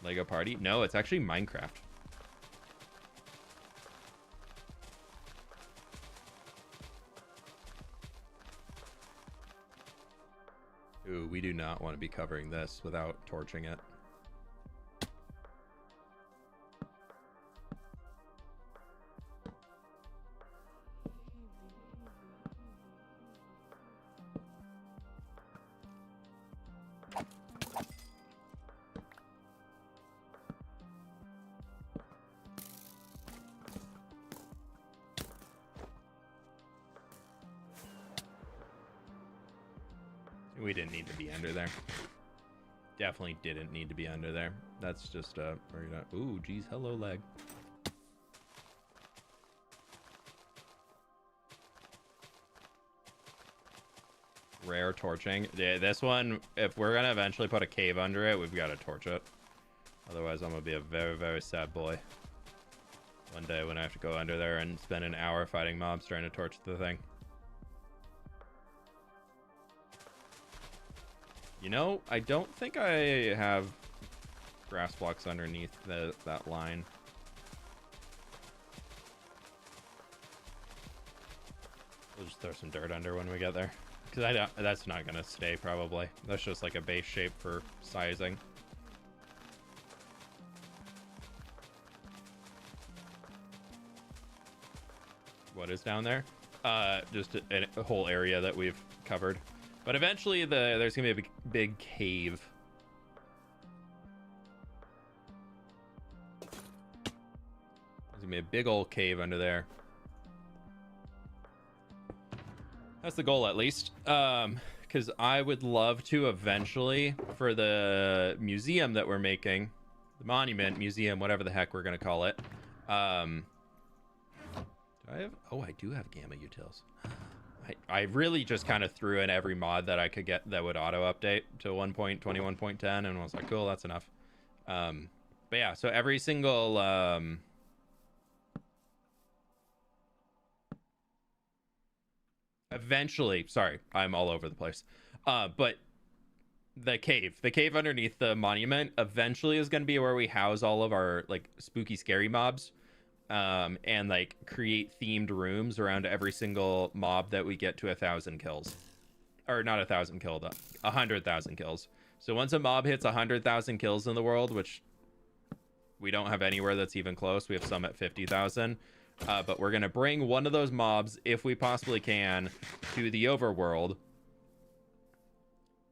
Speaker 1: Lego Party? No, it's actually Minecraft. Ooh, we do not want to be covering this without torching it. We didn't need to be under there. Definitely didn't need to be under there. That's just ooh, geez, hello leg. Rare torching. Yeah, this one, if we're gonna eventually put a cave under it, we've got to torch it. Otherwise, I'm gonna be a very, very sad boy one day when I have to go under there and spend an hour fighting mobs trying to torch the thing. You know, I don't think I have grass blocks underneath that line. We'll just throw some dirt under when we get there, because that's not gonna stay probably. That's just like a base shape for sizing. What is down there? Just a whole area that we've covered. But eventually there's gonna be a big cave. There's gonna be a big old cave under there. That's the goal, at least. Because I would love to eventually, for the museum that we're making, the monument, museum, whatever the heck we're gonna call it. Do I have? Oh, I do have gamma utils. I really just kind of threw in every mod that I could get that would auto update to 1.21.10, and I was like, cool, that's enough. But yeah, so every single eventually, sorry, I'm all over the place. But the cave underneath the monument eventually is going to be where we house all of our like spooky, scary mobs. And like create themed rooms around every single mob that we get to 1,000 kills, or not 1,000 killed, 100,000 kills. So once a mob hits 100,000 kills in the world, which we don't have anywhere that's even close, we have some at 50,000. But we're gonna bring one of those mobs, if we possibly can, to the overworld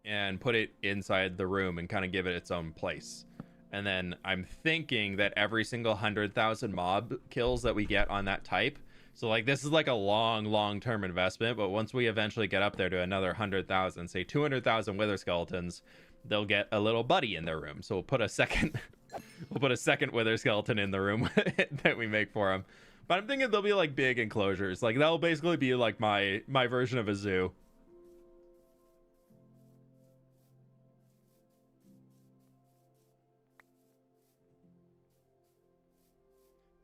Speaker 1: and put it inside the room and kind of give it its own place. And then I'm thinking that every single 100,000 mob kills that we get on that type, so like this is like a long-term investment, but once we eventually get up there to another 100,000, say 200,000 wither skeletons, they'll get a little buddy in their room. So we'll put a second wither skeleton in the room that we make for them. But I'm thinking they'll be like big enclosures. Like that'll basically be like my version of a zoo.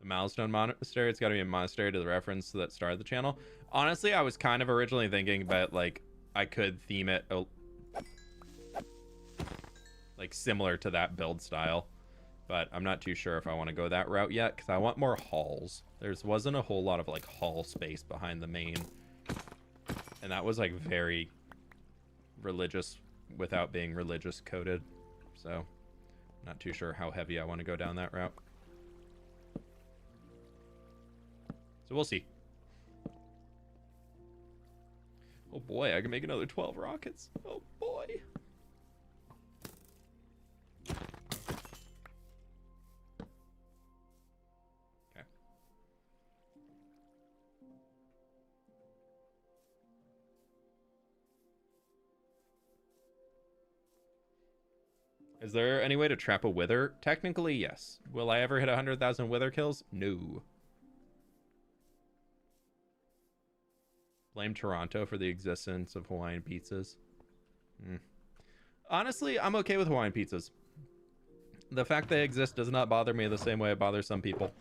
Speaker 1: The Milestone Monastery, it's got to be a monastery to the reference that started the channel. Honestly, I was kind of originally thinking that like I could theme it like similar to that build style, but I'm not too sure if I want to go that route yet, because I want more halls. Wasn't a whole lot of like hall space behind the main, and that was like very religious without being religious coded, so not too sure how heavy I want to go down that route. So we'll see. Oh boy, I can make another 12 rockets. Oh boy. Is there any way to trap a wither? Technically, yes. Will I ever hit 100,000 wither kills? No. Blame Toronto for the existence of Hawaiian pizzas. Honestly, I'm okay with Hawaiian pizzas. The fact they exist does not bother me the same way it bothers some people.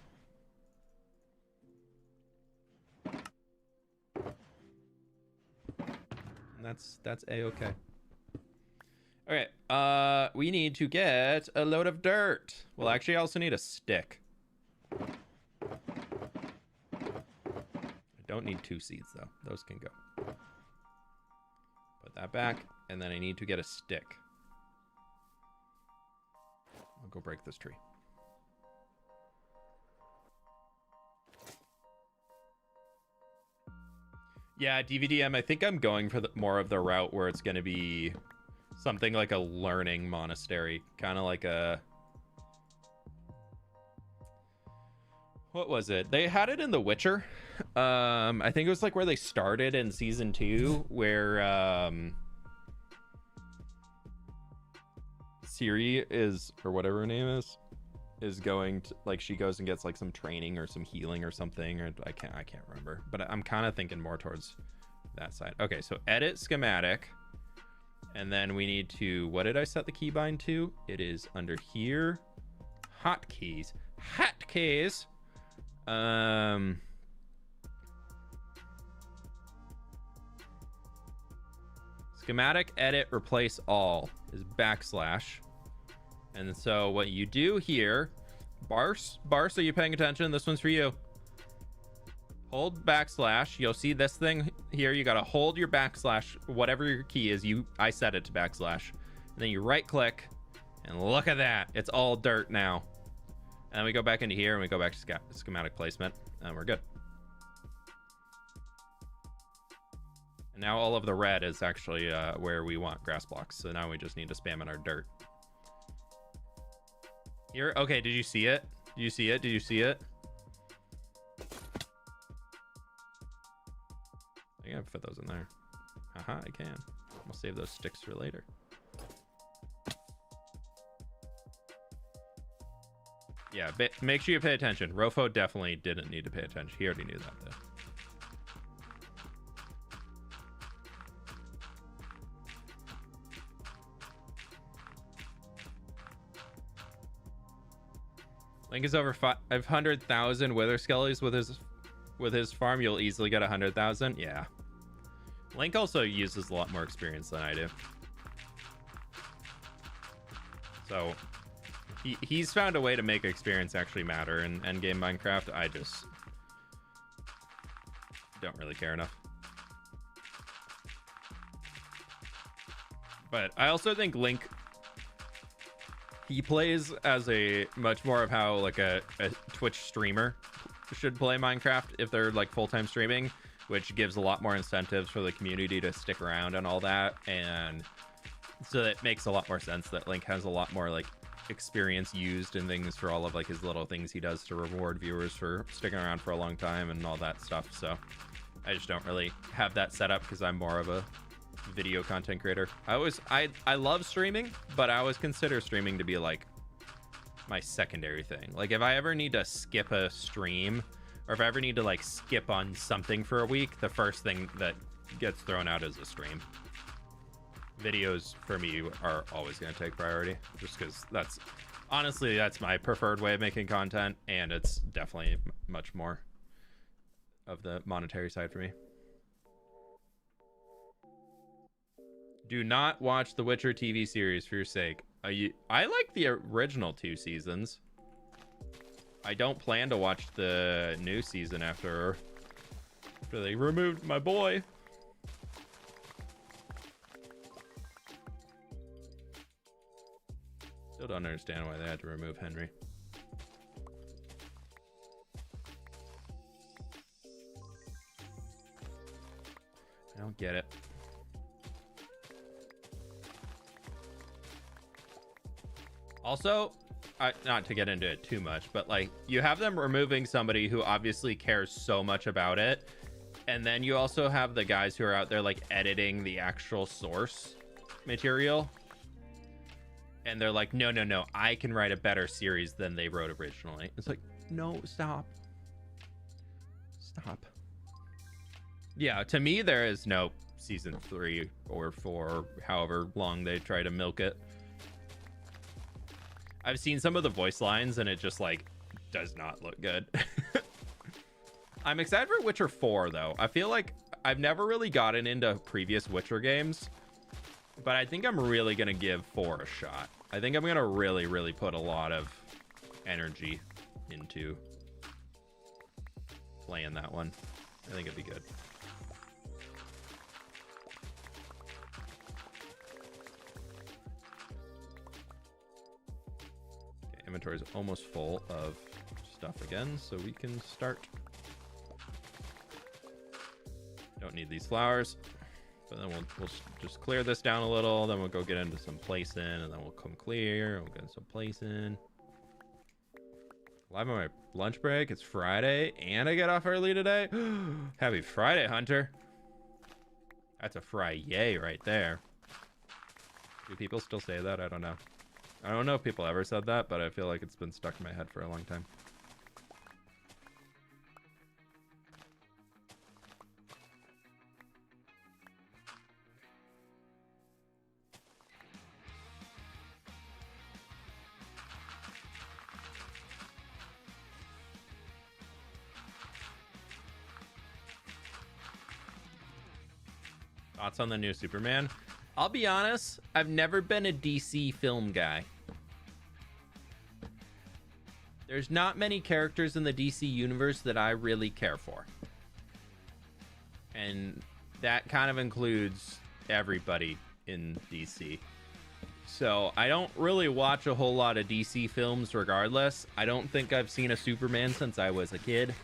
Speaker 1: And that's a-okay. Okay, we need to get a load of dirt. Well, actually, I also need a stick. I don't need 2 seeds, though. Those can go. Put that back, and then I need to get a stick. I'll go break this tree. Yeah, DVDM, I think I'm going for more of the route where it's going to be something like a learning monastery. Kind of like a... What was it? They had it in The Witcher. I think it was like where they started in season 2, where Ciri is, or whatever her name is going to, like, she goes and gets like some training or some healing or something, or I can't remember, but I'm kind of thinking more towards that side. Okay, so edit schematic, and then we need to, what did I set the keybind to? It is under here, hotkeys. Schematic edit replace all is backslash. And so what you do here, Bars, are you paying attention? This one's for you. Hold backslash. You'll see this thing here. You got to hold your backslash, whatever your key is. I set it to backslash. And then you right click and look at that. It's all dirt now. And we go back into here and we go back to schematic placement and we're good. And now all of the red is actually where we want grass blocks. So now we just need to spam in our dirt. Here, okay, did you see it? Did you see it? Did you see it? I can fit those in there. Haha, I can. I'll save those sticks for later. Yeah, make sure you pay attention. Rofo definitely didn't need to pay attention. He already knew that, though. Link is over 500,000 wither skellies with his farm. You'll easily get 100,000. Yeah. Link also uses a lot more experience than I do. So he's found a way to make experience actually matter in endgame Minecraft. I just don't really care enough. But I also think Link, he plays as a much more of how like a Twitch streamer should play Minecraft if they're like full-time streaming, which gives a lot more incentives for the community to stick around and all that. And so it makes a lot more sense that Link has a lot more like experience used in things for all of like his little things he does to reward viewers for sticking around for a long time and all that stuff. So I just don't really have that set up because I'm more of a video content creator. I love streaming, but I always consider streaming to be like my secondary thing. Like if I ever need to skip a stream, or if I ever need to like skip on something for a week, the first thing that gets thrown out is a stream. Videos for me are always going to take priority, just because that's my preferred way of making content, and it's definitely much more of the monetary side for me. Do not watch the Witcher TV series for your sake. I like the original 2 seasons. I don't plan to watch the new season after they removed my boy. Still don't understand why they had to remove Henry. I don't get it. Also, not to get into it too much, but like you have them removing somebody who obviously cares so much about it, and then you also have the guys who are out there like editing the actual source material, And they're like, no, no, no, I can write a better series than they wrote originally. It's like, no, stop. Stop. Yeah, to me, there is no season 3 or 4, however long they try to milk it. I've seen some of the voice lines and it just like does not look good. I'm excited for Witcher 4 though. I feel like I've never really gotten into previous Witcher games, but I think I'm really gonna give 4 a shot. I think I'm gonna really put a lot of energy into playing that one. I think it'd be good. Okay, inventory is almost full of stuff again, so we can start. Don't need these flowers, but then we'll just clear this down a little. Then we'll go get into some place in, and then we'll come clear. And we'll get some place in. Live on my lunch break. It's Friday, and I get off early today. Happy Friday, Hunter. That's a Friday right there. Do people still say that? I don't know. I don't know if people ever said that, but I feel like it's been stuck in my head for a long time. Thoughts on the new Superman? I'll be honest, I've never been a DC film guy. There's not many characters in the DC universe that I really care for. And that kind of includes everybody in DC. So I don't really watch a whole lot of DC films regardless. I don't think I've seen a Superman since I was a kid.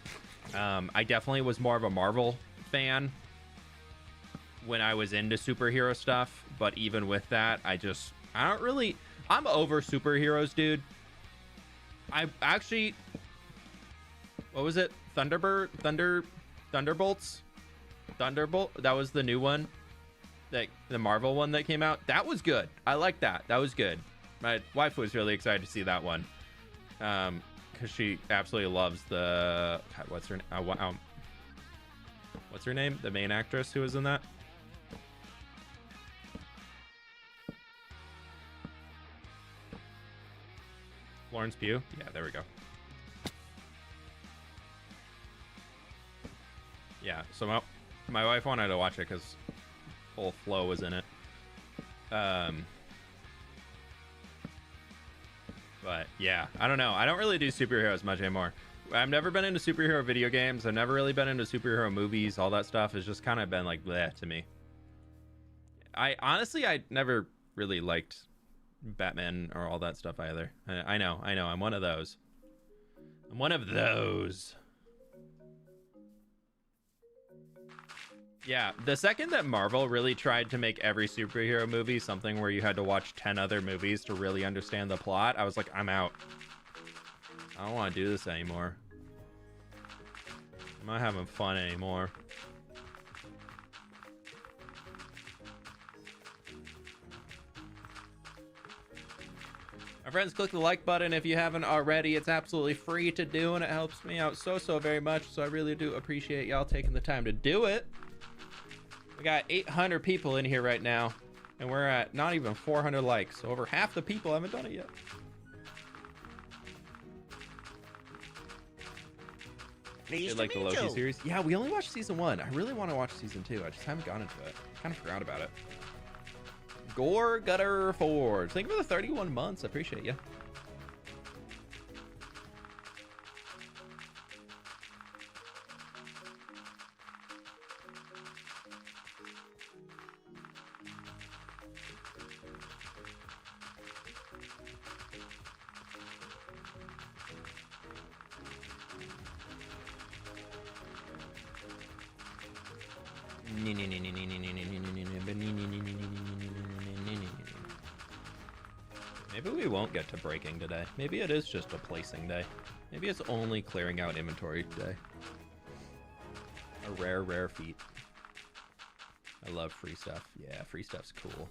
Speaker 1: I definitely was more of a Marvel fan when I was into superhero stuff, but even with that, I'm over superheroes, dude. I actually, what was it? Thunderbolt? Thunderbolt? That was the new one, like the Marvel one that came out. That was good. I like that. That was good. My wife was really excited to see that one, because she absolutely loves the, what's her name? The main actress who was in that. Florence Pugh? Yeah, there we go. Yeah, so my wife wanted to watch it because whole Flo was in it. But yeah, I don't know. I don't really do superheroes much anymore. I've never been into superhero video games. I've never really been into superhero movies. All that stuff has just kind of been like bleh to me. I never really liked Batman or all that stuff either. I know. I'm one of those. Yeah, the second that Marvel really tried to make every superhero movie something where you had to watch 10 other movies to really understand the plot, I was like, I'm out. I don't want to do this anymore. I'm not having fun anymore. My friends, click the like button if you haven't already. It's absolutely free to do, and it helps me out so very much. So I really do appreciate y'all taking the time to do it. We got 800 people in here right now, and we're at not even 400 likes. So over half the people haven't done it yet.
Speaker 2: Pleased
Speaker 1: like
Speaker 2: to
Speaker 1: the
Speaker 2: meet
Speaker 1: Loki
Speaker 2: you.
Speaker 1: series. Yeah, we only watched season 1. I really want to watch season 2. I just haven't gone into it. Kind of forgot about it. Gore Gutter Forge. Thank you for the 31 months. I appreciate you. Maybe we won't get to breaking today. Maybe it is just a placing day. Maybe it's only clearing out inventory today. A rare feat. I love free stuff. Yeah, free stuff's cool.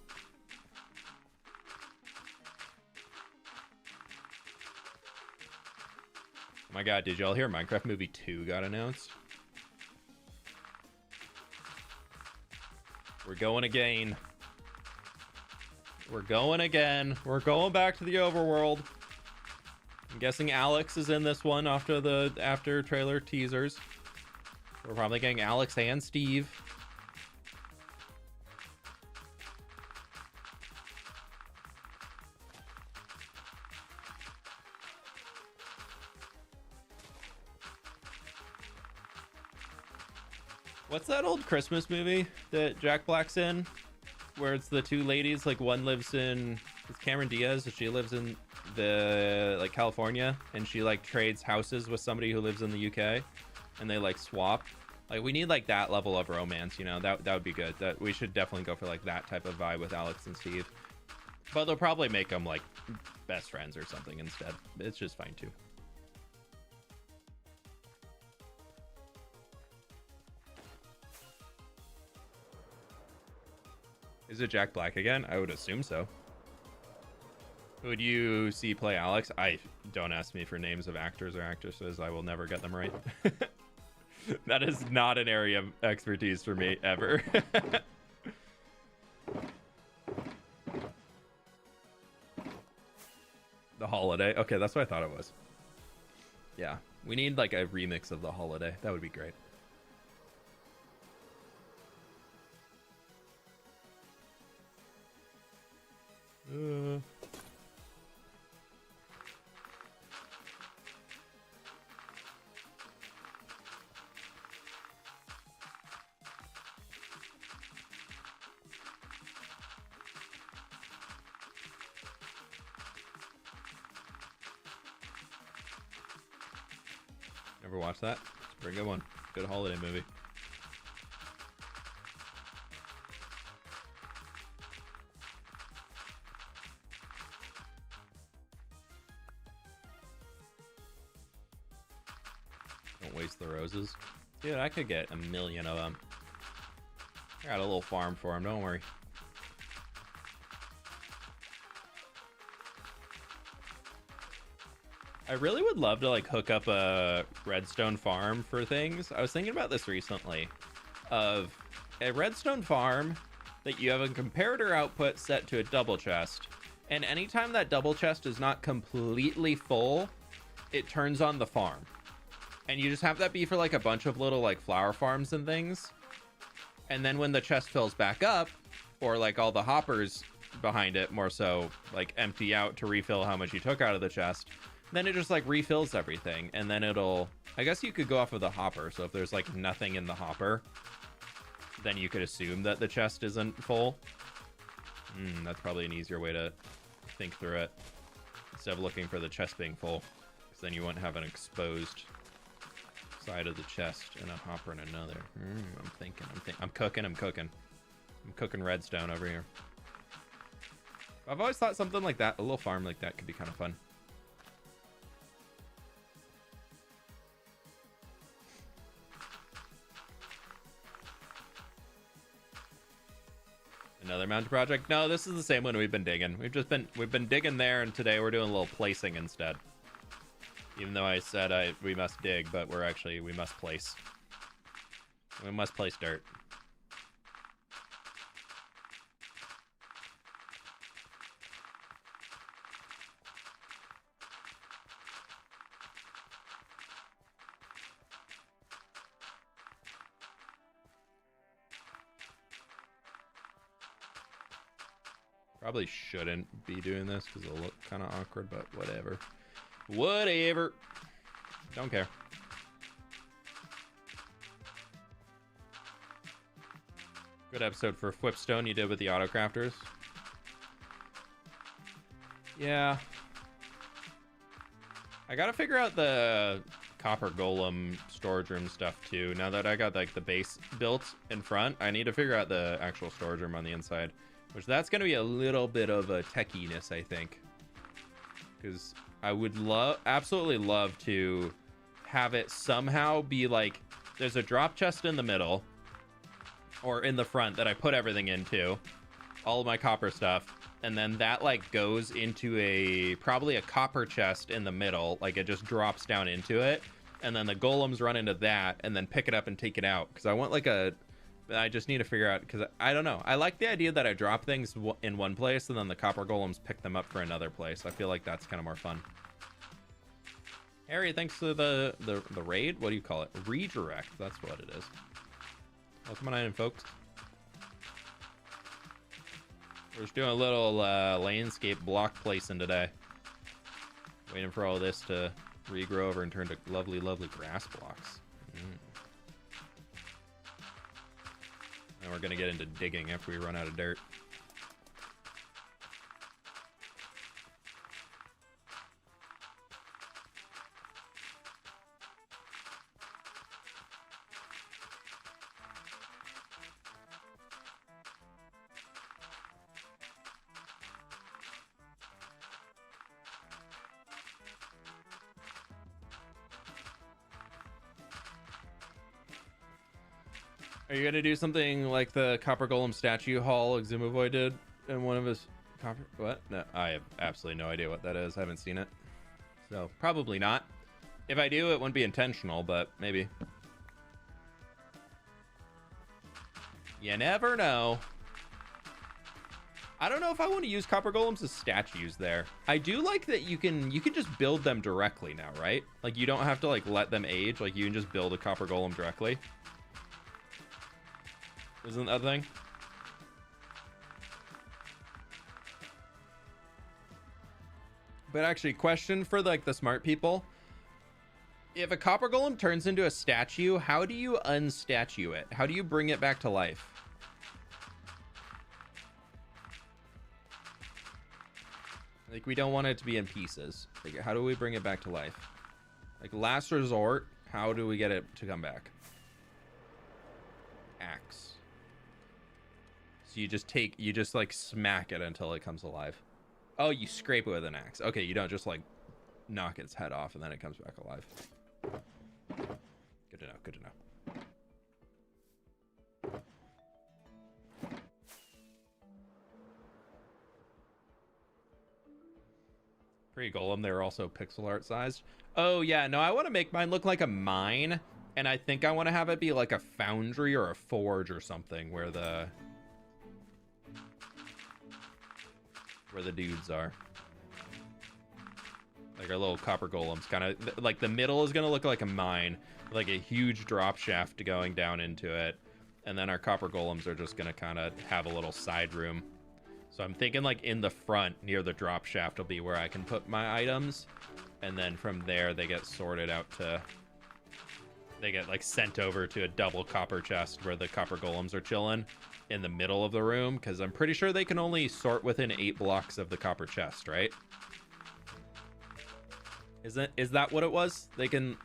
Speaker 1: My God, did y'all hear Minecraft Movie 2 got announced? We're going again. We're going again. We're going back to the overworld. I'm guessing Alex is in this one after trailer teasers. We're probably getting Alex and Steve. What's that old Christmas movie that Jack Black's in? Where it's the two ladies, like one lives in, it's Cameron Diaz, and she lives in the, like, California, and she, like, trades houses with somebody who lives in the UK, and they, like, swap. Like, we need, like, that level of romance, you know? That would be good. That we should definitely go for, like, that type of vibe with Alex and Steve. But they'll probably make them, like, best friends or something instead. It's just fine, too. Is it Jack Black again? I would assume so. Who would you see play Alex? Don't ask me for names of actors or actresses. I will never get them right. That is not an area of expertise for me ever. The Holiday. Okay, that's what I thought it was. Yeah, we need like a remix of The Holiday. That would be great. Never watched that. It's a pretty good one. Good holiday movie. Don't waste the roses. Dude, I could get a million of them. I got a little farm for them, don't worry. I really would love to like hook up a redstone farm for things. I was thinking about this recently, of a redstone farm that you have a comparator output set to a double chest, and anytime that double chest is not completely full, it turns on the farm. And you just have that be for like a bunch of little like flower farms and things. And then when the chest fills back up, or like all the hoppers behind it more so like empty out to refill how much you took out of the chest, then it just like refills everything. And then it'll, I guess you could go off of the hopper. So if there's like nothing in the hopper, then you could assume that the chest isn't full. That's probably an easier way to think through it, instead of looking for the chest being full, because then you wouldn't have an exposed side of the chest and a hopper in another. I'm cooking redstone over here. I've always thought something like that, a little farm like that, could be kind of fun. Another mountain project? No, this is the same one we've been digging. We've been digging there, and today we're doing a little placing instead. Even though I said we must dig, but we must place. We must place dirt. Probably shouldn't be doing this because it'll look kind of awkward, but whatever. Whatever. Don't care. Good episode for fWhipstone you did with the autocrafters. Yeah. I gotta figure out the copper golem storage room stuff too. Now that I got like the base built in front, I need to figure out the actual storage room on the inside. Which that's going to be a little bit of a techiness, I think. Because I would absolutely love to have it somehow be like, there's a drop chest in the middle, or in the front that I put everything into, all of my copper stuff. and then that like goes into probably a copper chest in the middle, like it just drops down into it, and then the golems run into that and then pick it up and take it out. Because I want like I just need to figure out, because I don't know, I like the idea that I drop things in one place and then the copper golems pick them up for another place. I feel like that's kind of more fun. Harry, thanks for the raid. What do you call it? Redirect. That's what it is. Welcome on in, folks. We're just doing a little landscape block placing today. Waiting for all this to regrow over and turn to lovely, lovely grass blocks. And we're gonna get into digging after we run out of dirt. Are you gonna do something like the Copper Golem statue haul Exumavoy did in one of his copper? What? No, I have absolutely no idea what that is. I haven't seen it, so probably not. If I do, it wouldn't be intentional, but maybe. You never know. I don't know if I want to use Copper Golems as statues there. I do like that you can just build them directly now, right? Like you don't have to like let them age. Like you can just build a Copper Golem directly. Isn't that a thing? But actually, question for like the smart people. If a Copper Golem turns into a statue, how do you unstatue it? How do you bring it back to life? Like, we don't want it to be in pieces. Like, how do we bring it back to life? Like, last resort, how do we get it to come back? Axe. So you just like smack it until it comes alive. Oh, you scrape it with an axe. Okay, you don't just like knock its head off and then it comes back alive. Good to know, good to know. Pretty Golem, they're also pixel art sized. Oh yeah, no, I want to make mine look like a mine, and I think I want to have it be like a foundry or a forge or something where the dudes are. Like our little copper golems, kind of like the middle is gonna look like a mine, like a huge drop shaft going down into it, and then our copper golems are just gonna kind of have a little side room. So I'm thinking like in the front near the drop shaft will be where I can put my items, and then from there they get sorted out to, they get like sent over to a double copper chest where the copper golems are chilling in the middle of the room, because I'm pretty sure they can only sort within 8 blocks of the copper chest, right? Is that what it was?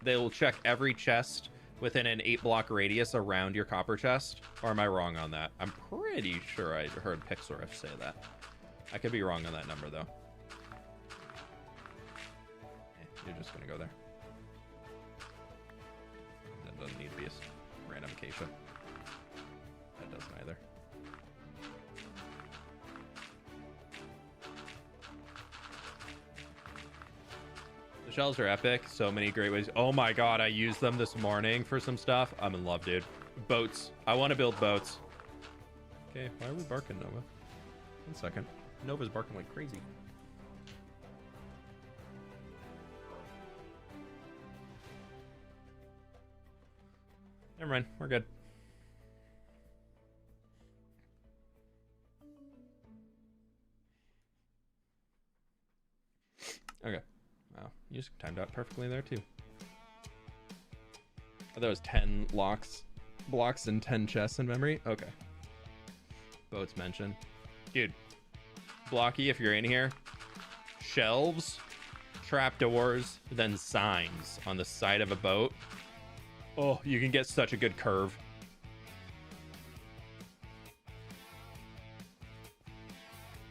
Speaker 1: They'll check every chest within an 8-block radius around your copper chest, or am I wrong on that? I'm pretty sure I heard Pixelriff say that. I could be wrong on that number though. You're just gonna go there. That doesn't need to be a random location. That doesn't either. The shells are epic. So many great ways. Oh my god, I used them this morning for some stuff. I'm in love, dude. Boats. I want to build boats. Okay, why are we barking, Nova? 1 second. Nova's barking like crazy. Never mind, we're good. Okay. Wow, you just timed out perfectly there too. Are those 10 blocks and 10 chests in memory? Okay. Boats mentioned. Dude, Blocky, if you're in here, shelves, trapdoors, then signs on the side of a boat. Oh, you can get such a good curve.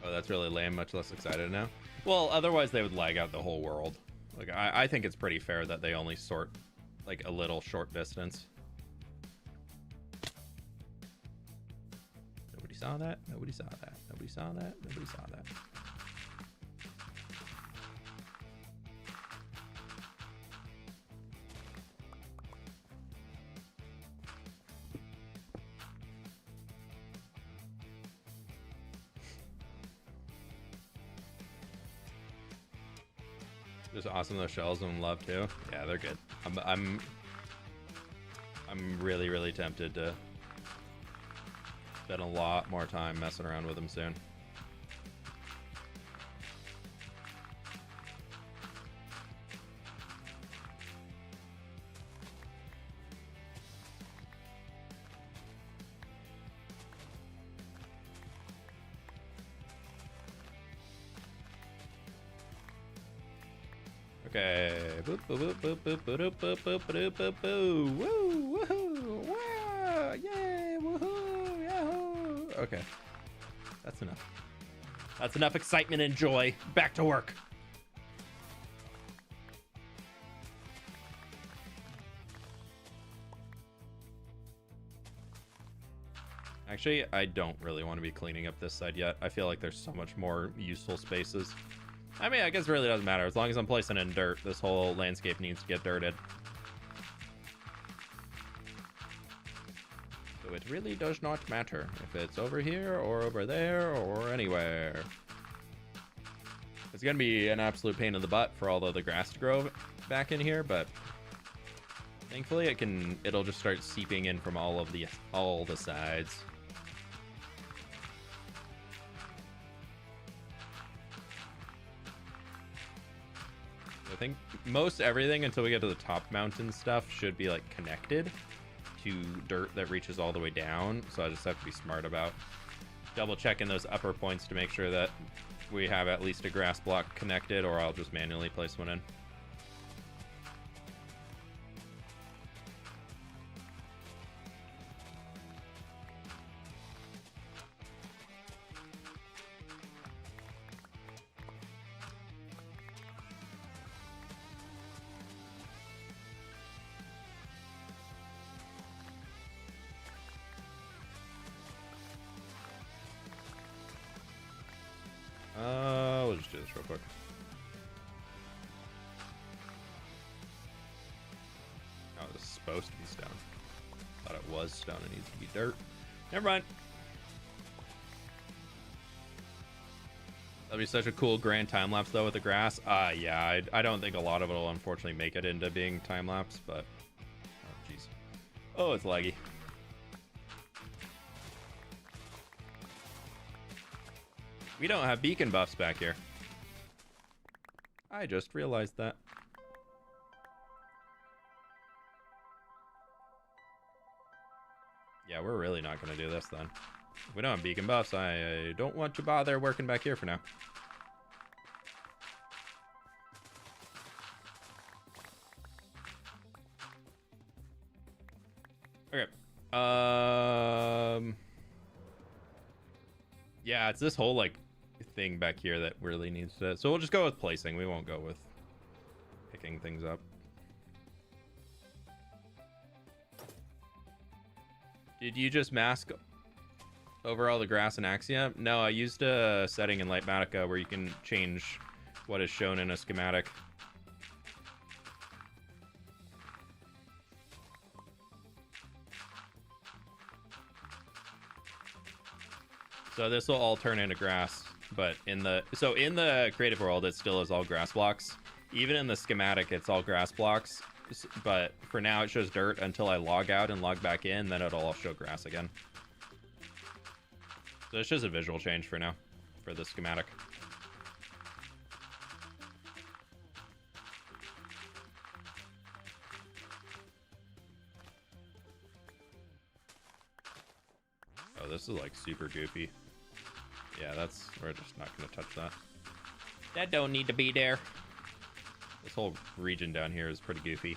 Speaker 1: Oh, that's really lame. Much less excited now. Well, otherwise they would lag out the whole world. Like, I think it's pretty fair that they only sort like a little short distance. Nobody saw saw that. Nobody saw that. Nobody saw that. Nobody saw that. Just awesome. Those shells I'm in love too. Yeah, they're good. I'm really, really tempted to spend a lot more time messing around with them soon. Okay. Boop, boop, boop, boop, boop, boop, boop, boop, boop, boop, boop. Woo, woohoo, wow, yay, woohoo, yahoo. Okay. That's enough. That's enough excitement and joy. Back to work. Actually, I don't really want to be cleaning up this side yet. I feel like there's so much more useful spaces. I mean, I guess it really doesn't matter. As long as I'm placing in dirt, this whole landscape needs to get dirted. So it really does not matter if it's over here or over there or anywhere. It's going to be an absolute pain in the butt for all of the grass to grow back in here, but thankfully it'll just start seeping in from all the sides. I think most everything until we get to the top mountain stuff should be like connected to dirt that reaches all the way down. So I just have to be smart about double checking those upper points to make sure that we have at least a grass block connected, or I'll just manually place one in. We'll just do this real quick. Oh, this is supposed to be stone. Thought it was stone. It needs to be dirt. Never mind. That'd be such a cool grand time lapse though with the grass. Yeah, I don't think a lot of it will unfortunately make it into being time lapse, but oh jeez. Oh, it's laggy. We don't have beacon buffs back here. I just realized that. Yeah, we're really not going to do this then. If we don't have beacon buffs, I don't want to bother working back here for now. Okay. Yeah, it's this whole like thing back here that really needs to, so we'll just go with placing. We won't go with picking things up. Did you just mask over all the grass in Axiom? No, I used a setting in Litematica where you can change what is shown in a schematic. So this will all turn into grass, but in the creative world, it still is all grass blocks. Even in the schematic, it's all grass blocks. But for now, it shows dirt until I log out and log back in. Then it'll all show grass again. So it's just a visual change for now, for the schematic. Oh, this is like super goofy. Yeah, we're just not going to touch that. That don't need to be there. This whole region down here is pretty goofy.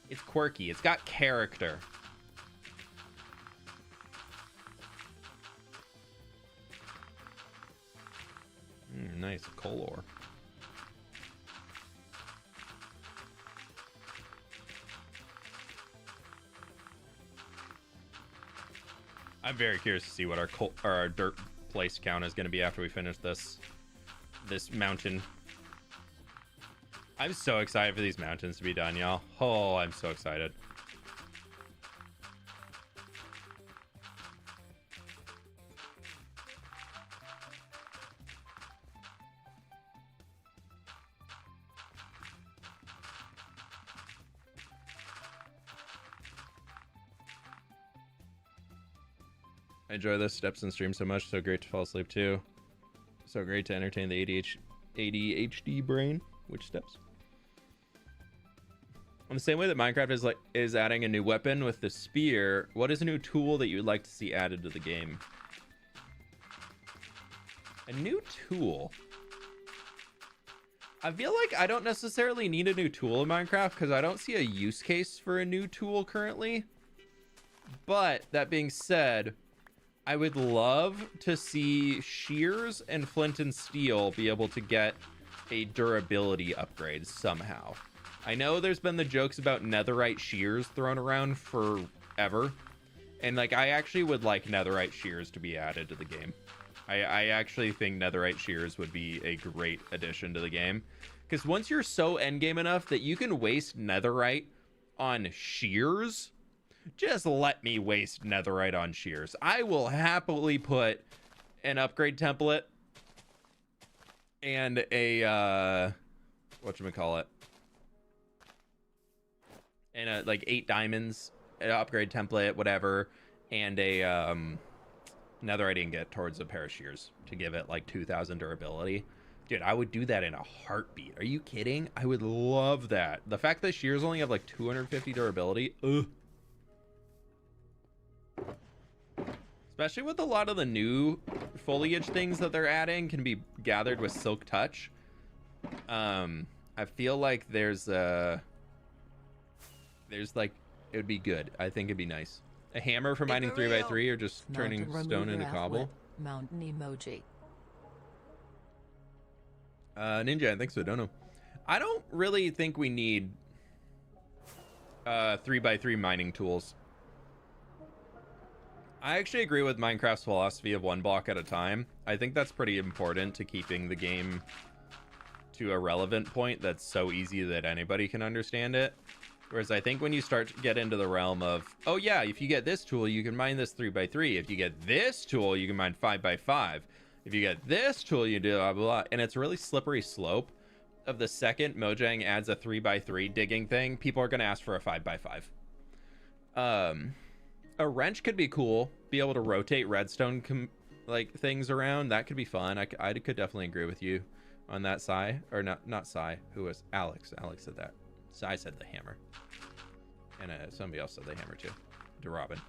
Speaker 1: It's quirky. It's got character. Nice coal ore. I'm very curious to see what our dirt place count is going to be after we finish this mountain. I'm so excited for these mountains to be done, y'all. Oh, I'm so excited. I enjoy those steps in stream so much. So great to fall asleep too. So great to entertain the ADHD brain. Which steps? In the same way that Minecraft is adding a new weapon with the spear, what is a new tool that you would like to see added to the game? A new tool. I feel like I don't necessarily need a new tool in Minecraft because I don't see a use case for a new tool currently. But that being said, I would love to see shears and flint and steel be able to get a durability upgrade somehow. I know there's been the jokes about netherite shears thrown around forever. And like, I actually would like netherite shears to be added to the game. I actually think netherite shears would be a great addition to the game. Because once you're so endgame enough that you can waste netherite on shears, just let me waste netherite on shears. I will happily put an upgrade template and a whatchamacallit, and a like 8 diamonds, an upgrade template, whatever, and a netherite ingot towards a pair of shears to give it like 2,000 durability. Dude, I would do that in a heartbeat. Are you kidding? I would love that. The fact that shears only have like 250 durability, ugh. Especially with a lot of the new foliage things that they're adding can be gathered with silk touch. I feel like there's like, it would be good. I think it'd be nice. A hammer for mining 3x3 or just turning stone into cobble.
Speaker 3: Mountain emoji.
Speaker 1: Ninja, thanks for the dono. I don't really think we need 3x3 mining tools. I actually agree with Minecraft's philosophy of 1 block at a time. I think that's pretty important to keeping the game to a relevant point that's so easy that anybody can understand it. Whereas I think when you start to get into the realm of, oh yeah, if you get this tool, you can mine this 3x3. If you get this tool, you can mine 5x5. If you get this tool, you do blah, blah, blah. And it's a really slippery slope of the second Mojang adds a 3x3 digging thing, people are going to ask for a 5x5. A wrench could be cool. Be able to rotate redstone like things around. That could be fun. I could definitely agree with you on that. Sai, or not Sai. Who was Alex? Alex said that. Sai said the hammer, and somebody else said the hammer too. To Robin.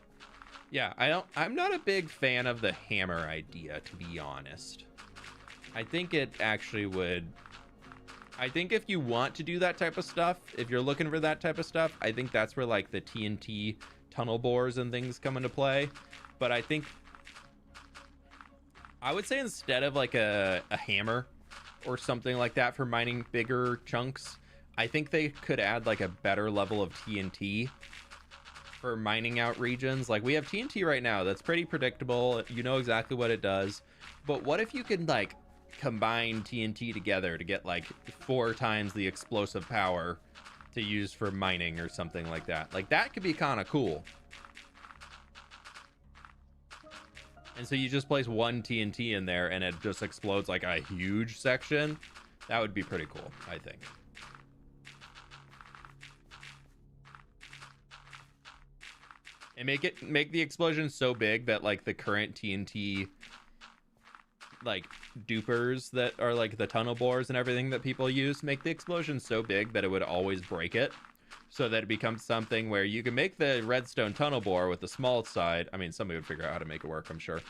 Speaker 1: Yeah, I'm not a big fan of the hammer idea, to be honest. I think it actually would. I think if you want to do that type of stuff, if you're looking for that type of stuff, I think that's where like the TNT tunnel bores and things come into play. But I think I would say instead of like a hammer or something like that for mining bigger chunks, I think they could add like a better level of TNT for mining out regions. Like we have TNT right now that's pretty predictable, you know exactly what it does. But what if you could like combine TNT together to get like 4 times the explosive power to use for mining or something like that? Like that could be kind of cool. And so you just place 1 TNT in there and it just explodes like a huge section. That would be pretty cool, I think. And make the explosion so big that like the current TNT like dupers that are like the tunnel bores and everything that people use, make the explosion so big that it would always break it, so that it becomes something where you can make the redstone tunnel bore with the small side. I mean, somebody would figure out how to make it work, I'm sure.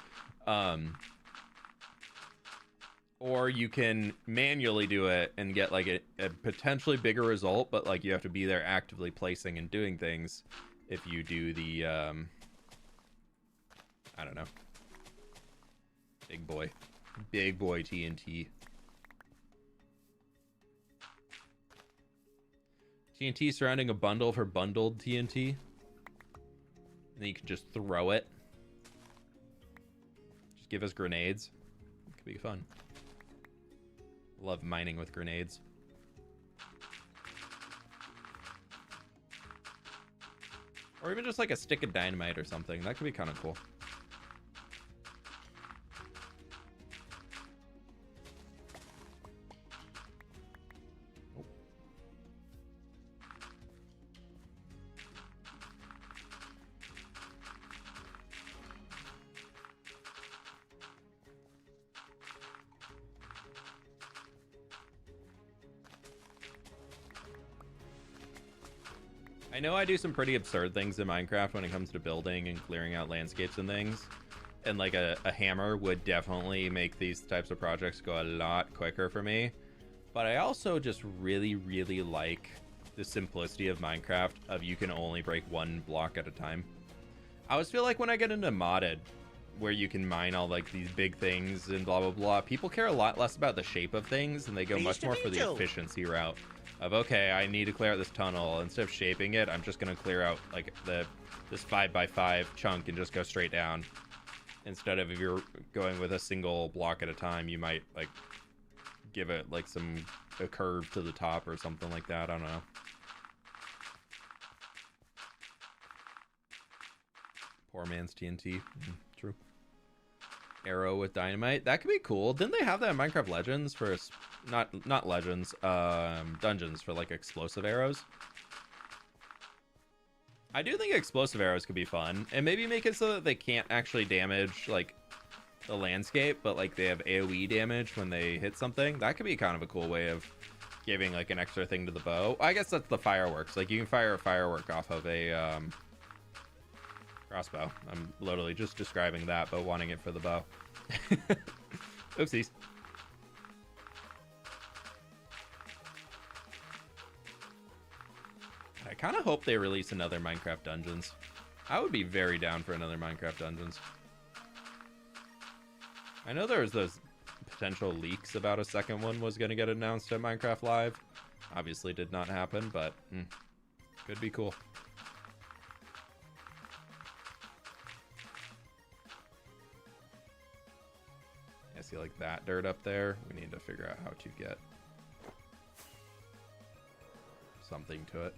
Speaker 1: Or you can manually do it and get like a potentially bigger result, but like you have to be there actively placing and doing things if you do the I don't know, big boy TNT. TNT surrounding a bundle for bundled TNT. And then you can just throw it. give us grenades. It could be fun. Love mining with grenades. Or even just like a stick of dynamite or something. That could be kind of cool. I know I do some pretty absurd things in Minecraft when it comes to building and clearing out landscapes and things. And like a hammer would definitely make these types of projects go a lot quicker for me. But I also just really, really like the simplicity of Minecraft of you can only break one block at a time. I always feel like when I get into modded, where you can mine all like these big things and blah, blah, blah, people care a lot less about the shape of things and they go much more for the efficiency route. Of, okay, I need to clear out this tunnel. Instead of shaping it, I'm just going to clear out like this 5x5 chunk and just go straight down. Instead of if you're going with a single block at a time, you might like give it like a curve to the top or something like that. I don't know. Poor man's TNT. True. Arrow with dynamite. That could be cool. Didn't they have that in Minecraft Legends for not Legends, Dungeons for like explosive arrows? I do think explosive arrows could be fun, and maybe make it so that they can't actually damage like the landscape, but like they have AoE damage when they hit something. That could be kind of a cool way of giving like an extra thing to the bow. I guess that's the fireworks. Like you can fire a firework off of a crossbow. I'm literally just describing that, but wanting it for the bow. Oopsies. I kind of hope they release another Minecraft Dungeons. I would be very down for another Minecraft Dungeons. I know there was those potential leaks about a second one was going to get announced at Minecraft Live. Obviously did not happen, but could be cool. I see like that dirt up there. We need to figure out how to get something to it.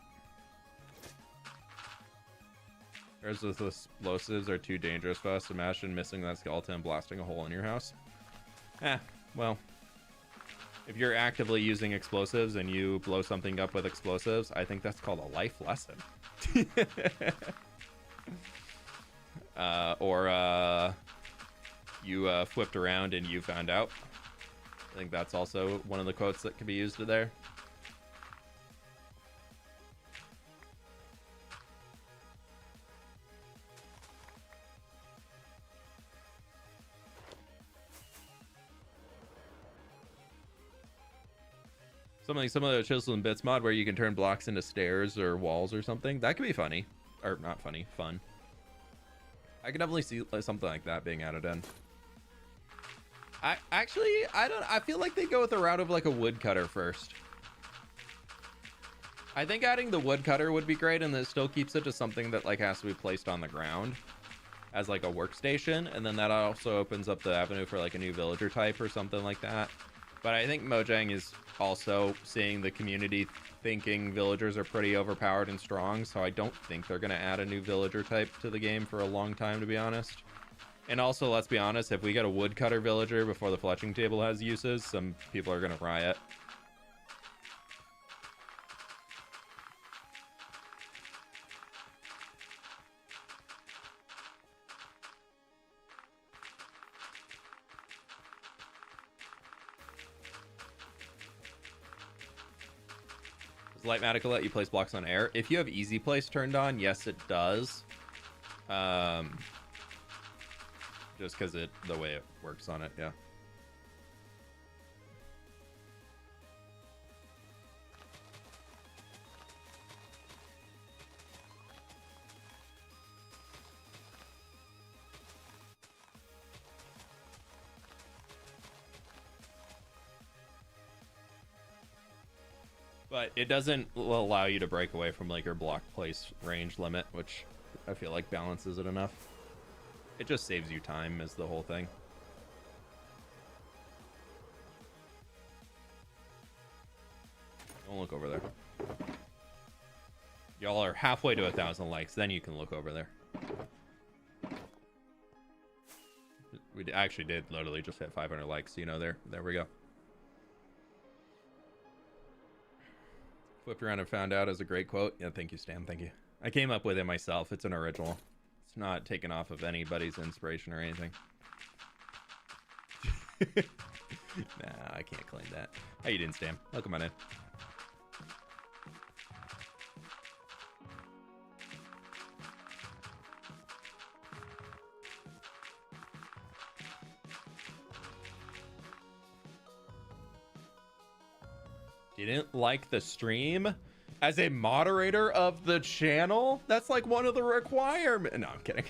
Speaker 1: Arrows with explosives are too dangerous for us. Imagine missing that skeleton and blasting a hole in your house. Well, if you're actively using explosives and you blow something up with explosives, I think that's called a life lesson. Or you flipped around and you found out. I think that's also one of the quotes that can be used there. Something like some of the Chisel and Bits mod where you can turn blocks into stairs or walls or something. That could be funny. Or not funny, fun. I could definitely see something like that being added in. I feel like they go with the route of like a woodcutter first. I think adding the woodcutter would be great, and it still keeps it to something that like has to be placed on the ground as like a workstation, and then that also opens up the avenue for like a new villager type or something like that. But I think Mojang is also seeing the community thinking villagers are pretty overpowered and strong, so I don't think they're going to add a new villager type to the game for a long time, to be honest. And also, let's be honest, if we get a woodcutter villager before the fletching table has uses, some people are going to riot. Does Litematica let you place blocks on air? If you have easy place turned on, yes, it does. Just because the way it works on it, yeah. But it doesn't allow you to break away from like your block place range limit, which I feel like balances it enough. It just saves you time is the whole thing. look over there. Y'all are halfway to 1,000 likes, then you can look over there. We actually did literally just hit 500 likes, you know, there we go. Flipped around and found out is a great quote. Yeah, thank you, Stan, thank you. I came up with it myself. It's an original. It's not taken off of anybody's inspiration or anything. Nah, I can't claim that. How you doing, Stan? Welcome on in. Didn't like the stream? As a moderator of the channel? That's like one of the requirements. No, I'm kidding.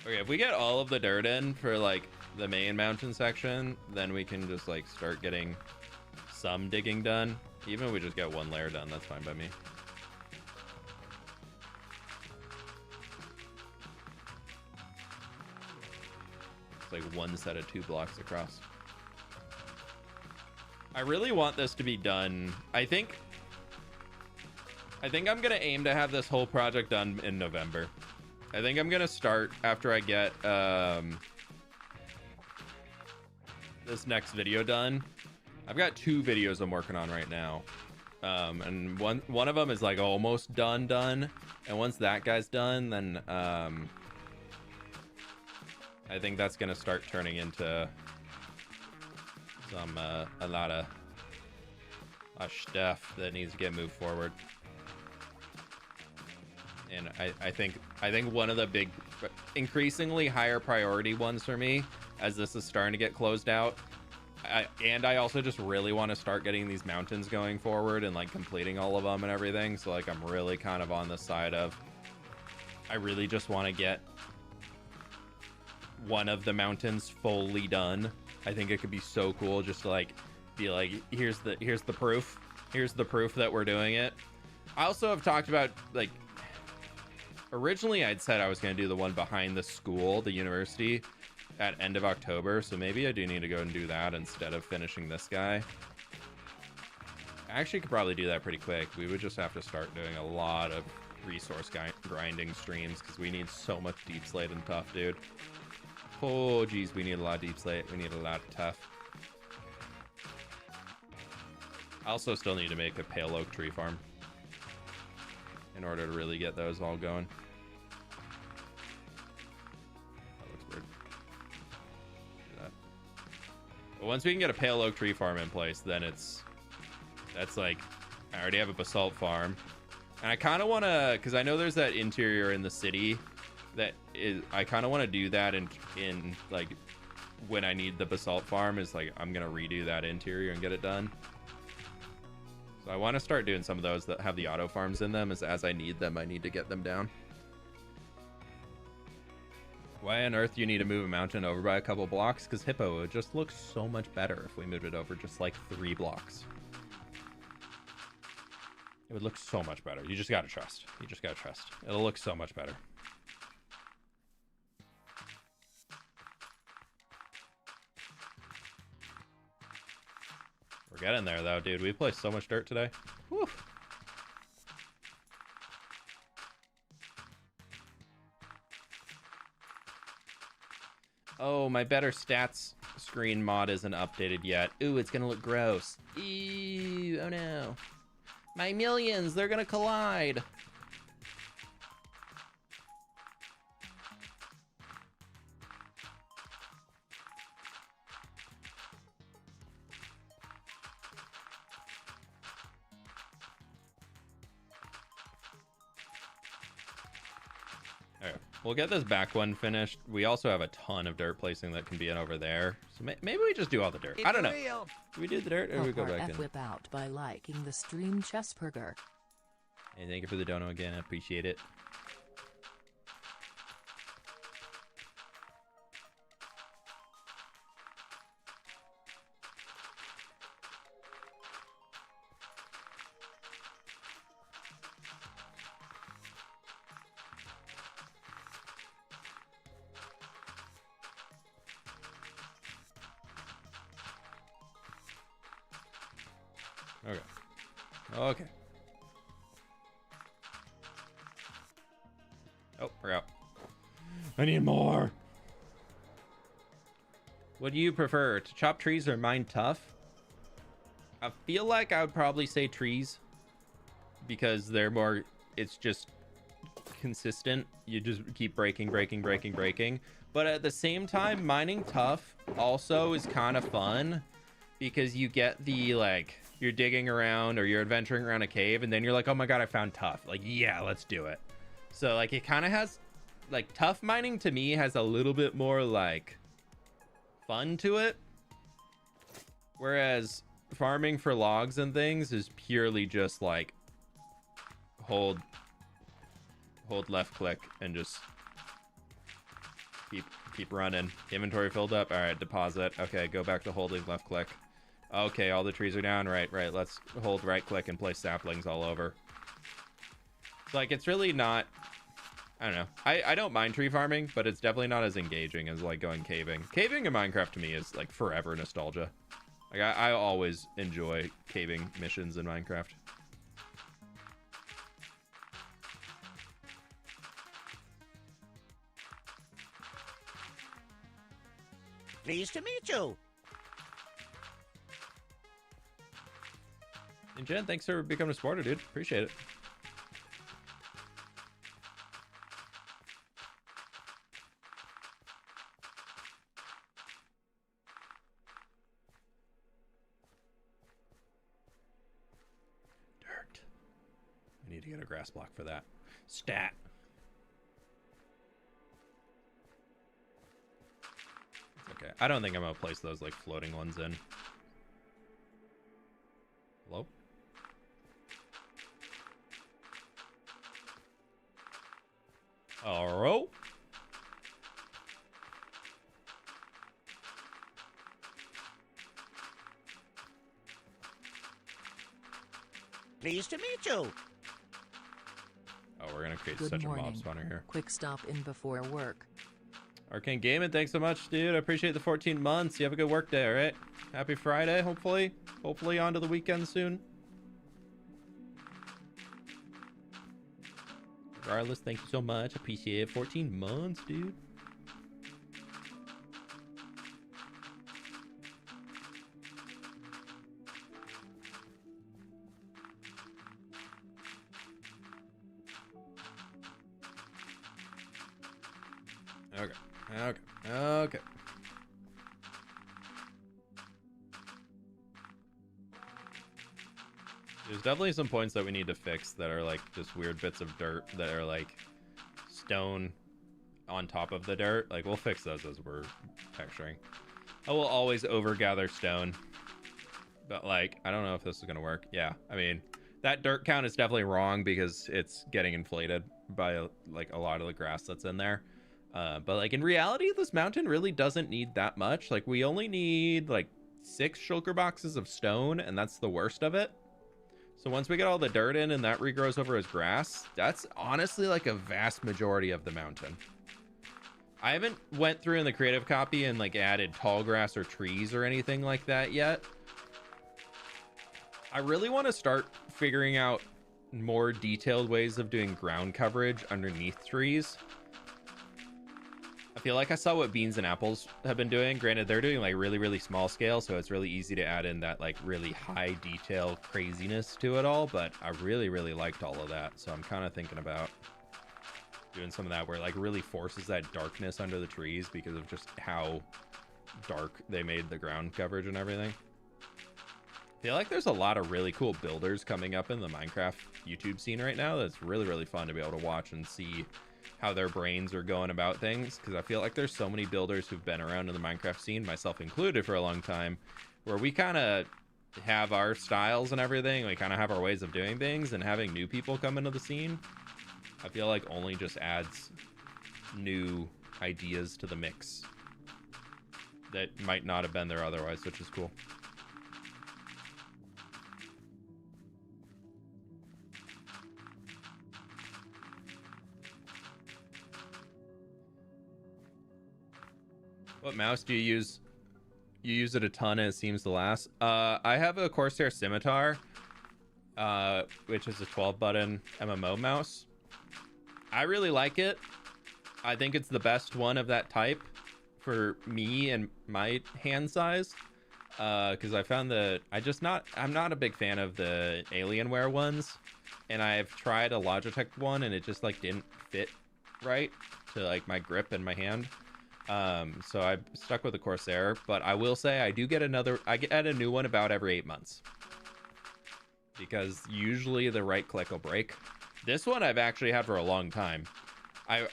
Speaker 1: Okay, if we get all of the dirt in for like the main mountain section, then we can just like start getting some digging done. Even if we just get one layer done, that's fine by me. It's like one set of 2 blocks across. I really want this to be done. I think I'm gonna aim to have this whole project done in November. I think I'm gonna start after I get this next video done. I've got 2 videos I'm working on right now, and one of them is like almost done, and once that guy's done, then I think that's gonna start turning into some a lot of stuff that needs to get moved forward. And I think one of the big, increasingly higher priority ones for me, as this is starting to get closed out, and I also just really want to start getting these mountains going forward and like completing all of them and everything. So like I'm really kind of on the side of, I really just want to get one of the mountains fully done. I think it could be so cool just to like be like, here's the proof. Here's the proof that we're doing it. I also have talked about, like, originally I'd said I was going to do the one behind the school, the university, at end of October, so maybe I do need to go and do that instead of finishing this guy. I actually could probably do that pretty quick. We would just have to start doing a lot of resource grinding streams because we need so much deep slate and tough, dude. Oh geez, we need a lot of deep slate. We need a lot of tough. I also still need to make a pale oak tree farm in order to really get those all going. That looks weird. Do that. But once we can get a pale oak tree farm in place, then that's like, I already have a basalt farm, and I kind of want to, because I know there's that interior in the city that is, I kind of want to do that in like when I need the basalt farm, is like I'm gonna redo that interior and get it done. So I want to start doing some of those that have the auto farms in them, as I need them, I need to get them down. Why on earth do you need to move a mountain over by a couple blocks? Because Hippo would just look so much better if we moved it over just like 3 blocks. It would look so much better. You just gotta trust. You just gotta trust. It'll look so much better. We're getting there though, dude. We placed so much dirt today. Whew. Oh, my better stats screen mod isn't updated yet. Ooh, it's gonna look gross. Ew, oh no. My millions, they're gonna collide. We'll get this back one finished. We also have a ton of dirt placing that can be in over there. So maybe we just do all the dirt. I don't know. Do we do the dirt or do we go back in?
Speaker 3: fWhip out by liking the stream, Chessburger.
Speaker 1: Hey, thank you for the dono again. I appreciate it. Okay. Okay. Oh, we're out. I need more. What do you prefer, to chop trees or mine tough? I feel like I would probably say trees because they're more, it's just consistent. You just keep breaking. But at the same time, mining tough also is kind of fun because you get the, like, you're digging around or you're adventuring around a cave and then you're like, oh my god, I found tough. Like, yeah, let's do it. So, like, it kind of has, like, tough mining to me has a little bit more, like, fun to it. Whereas farming for logs and things is purely just, like, hold left click and just keep running. Inventory filled up. All right, deposit. Okay, go back to holding left click. Okay, all the trees are down. Right. Let's hold right click and place saplings all over. It's like, it's really not, I don't know. I don't mind tree farming, but it's definitely not as engaging as, like, going caving. Caving in Minecraft to me is, like, forever nostalgia. Like, I always enjoy caving missions in Minecraft.
Speaker 2: Pleased to meet you.
Speaker 1: And Jen, thanks for becoming a supporter, dude. Appreciate it. Dirt. I need to get a grass block for that. Stat. Okay, I don't think I'm gonna place those, like, floating ones in. Hello? Alright.
Speaker 2: Pleased to meet you.
Speaker 1: Oh, we're gonna create
Speaker 3: Good
Speaker 1: such
Speaker 3: morning.
Speaker 1: a mob spawner here.
Speaker 3: Quick stop in before work.
Speaker 1: Arcane Gaming, thanks so much, dude. I appreciate the 14 months. You have a good work day, all right? Happy Friday, hopefully. Hopefully on to the weekend soon. Regardless, thank you so much. Appreciate it. 14 months, dude. Okay. There's definitely some points that we need to fix that are, like, just weird bits of dirt that are, like, stone on top of the dirt. Like, we'll fix those as we're texturing. I will always overgather stone. But, like, I don't know if this is going to work. Yeah, I mean, that dirt count is definitely wrong because it's getting inflated by, like, a lot of the grass that's in there. But, like, in reality, this mountain really doesn't need that much. Like, we only need, like, 6 shulker boxes of stone, and that's the worst of it. So once we get all the dirt in and that regrows over as grass, that's honestly, like, a vast majority of the mountain. I haven't went through in the creative copy and, like, added tall grass or trees or anything like that yet. I really want to start figuring out more detailed ways of doing ground coverage underneath trees. I feel like I saw what beans and apples have been doing. Granted, they're doing, like, really small scale, so it's really easy to add in that, like, really high detail craziness to it all, but I really liked all of that. So I'm kind of thinking about doing some of that where it, like, really forces that darkness under the trees because of just how dark they made the ground coverage and everything. I feel like there's a lot of really cool builders coming up in the Minecraft YouTube scene right now that's really fun to be able to watch and see how their brains are going about things, because I feel like there's so many builders who've been around in the Minecraft scene, myself included, for a long time, where we kind of have our styles and everything, we kind of have our ways of doing things, and having new people come into the scene, I feel like only just adds new ideas to the mix that might not have been there otherwise, which is cool. What mouse do you use? You use it a ton and it seems to last. I have a Corsair Scimitar, which is a 12-button MMO mouse. I really like it. I think it's the best one of that type for me and my hand size. Because I found I'm not a big fan of the Alienware ones, and I've tried a Logitech one and it just like didn't fit right to like my grip and my hand. So I stuck with the Corsair, but I will say I get a new one about every 8 months, because usually the right click will break. This one I've actually had for a long time.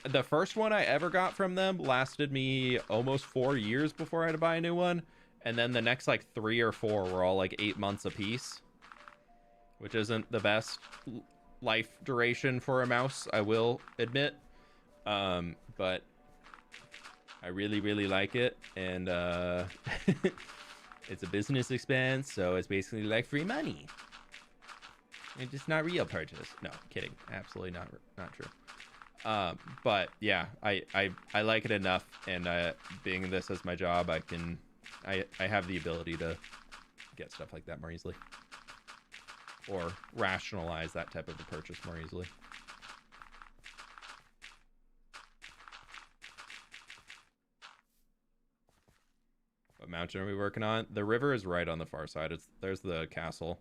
Speaker 1: The first one I ever got from them lasted me almost 4 years before I had to buy a new one. And then the next like 3 or 4 were all like 8 months a piece, which isn't the best life duration for a mouse, I will admit. But I really, really like it. And it's a business expense, so it's basically like free money. It's just not real purchase. No, kidding. Absolutely not true. But yeah, I like it enough, and being this as my job, I have the ability to get stuff like that more easily, or rationalize that type of a purchase more easily. What mountain are we working on? The river is right on the far side. There's the castle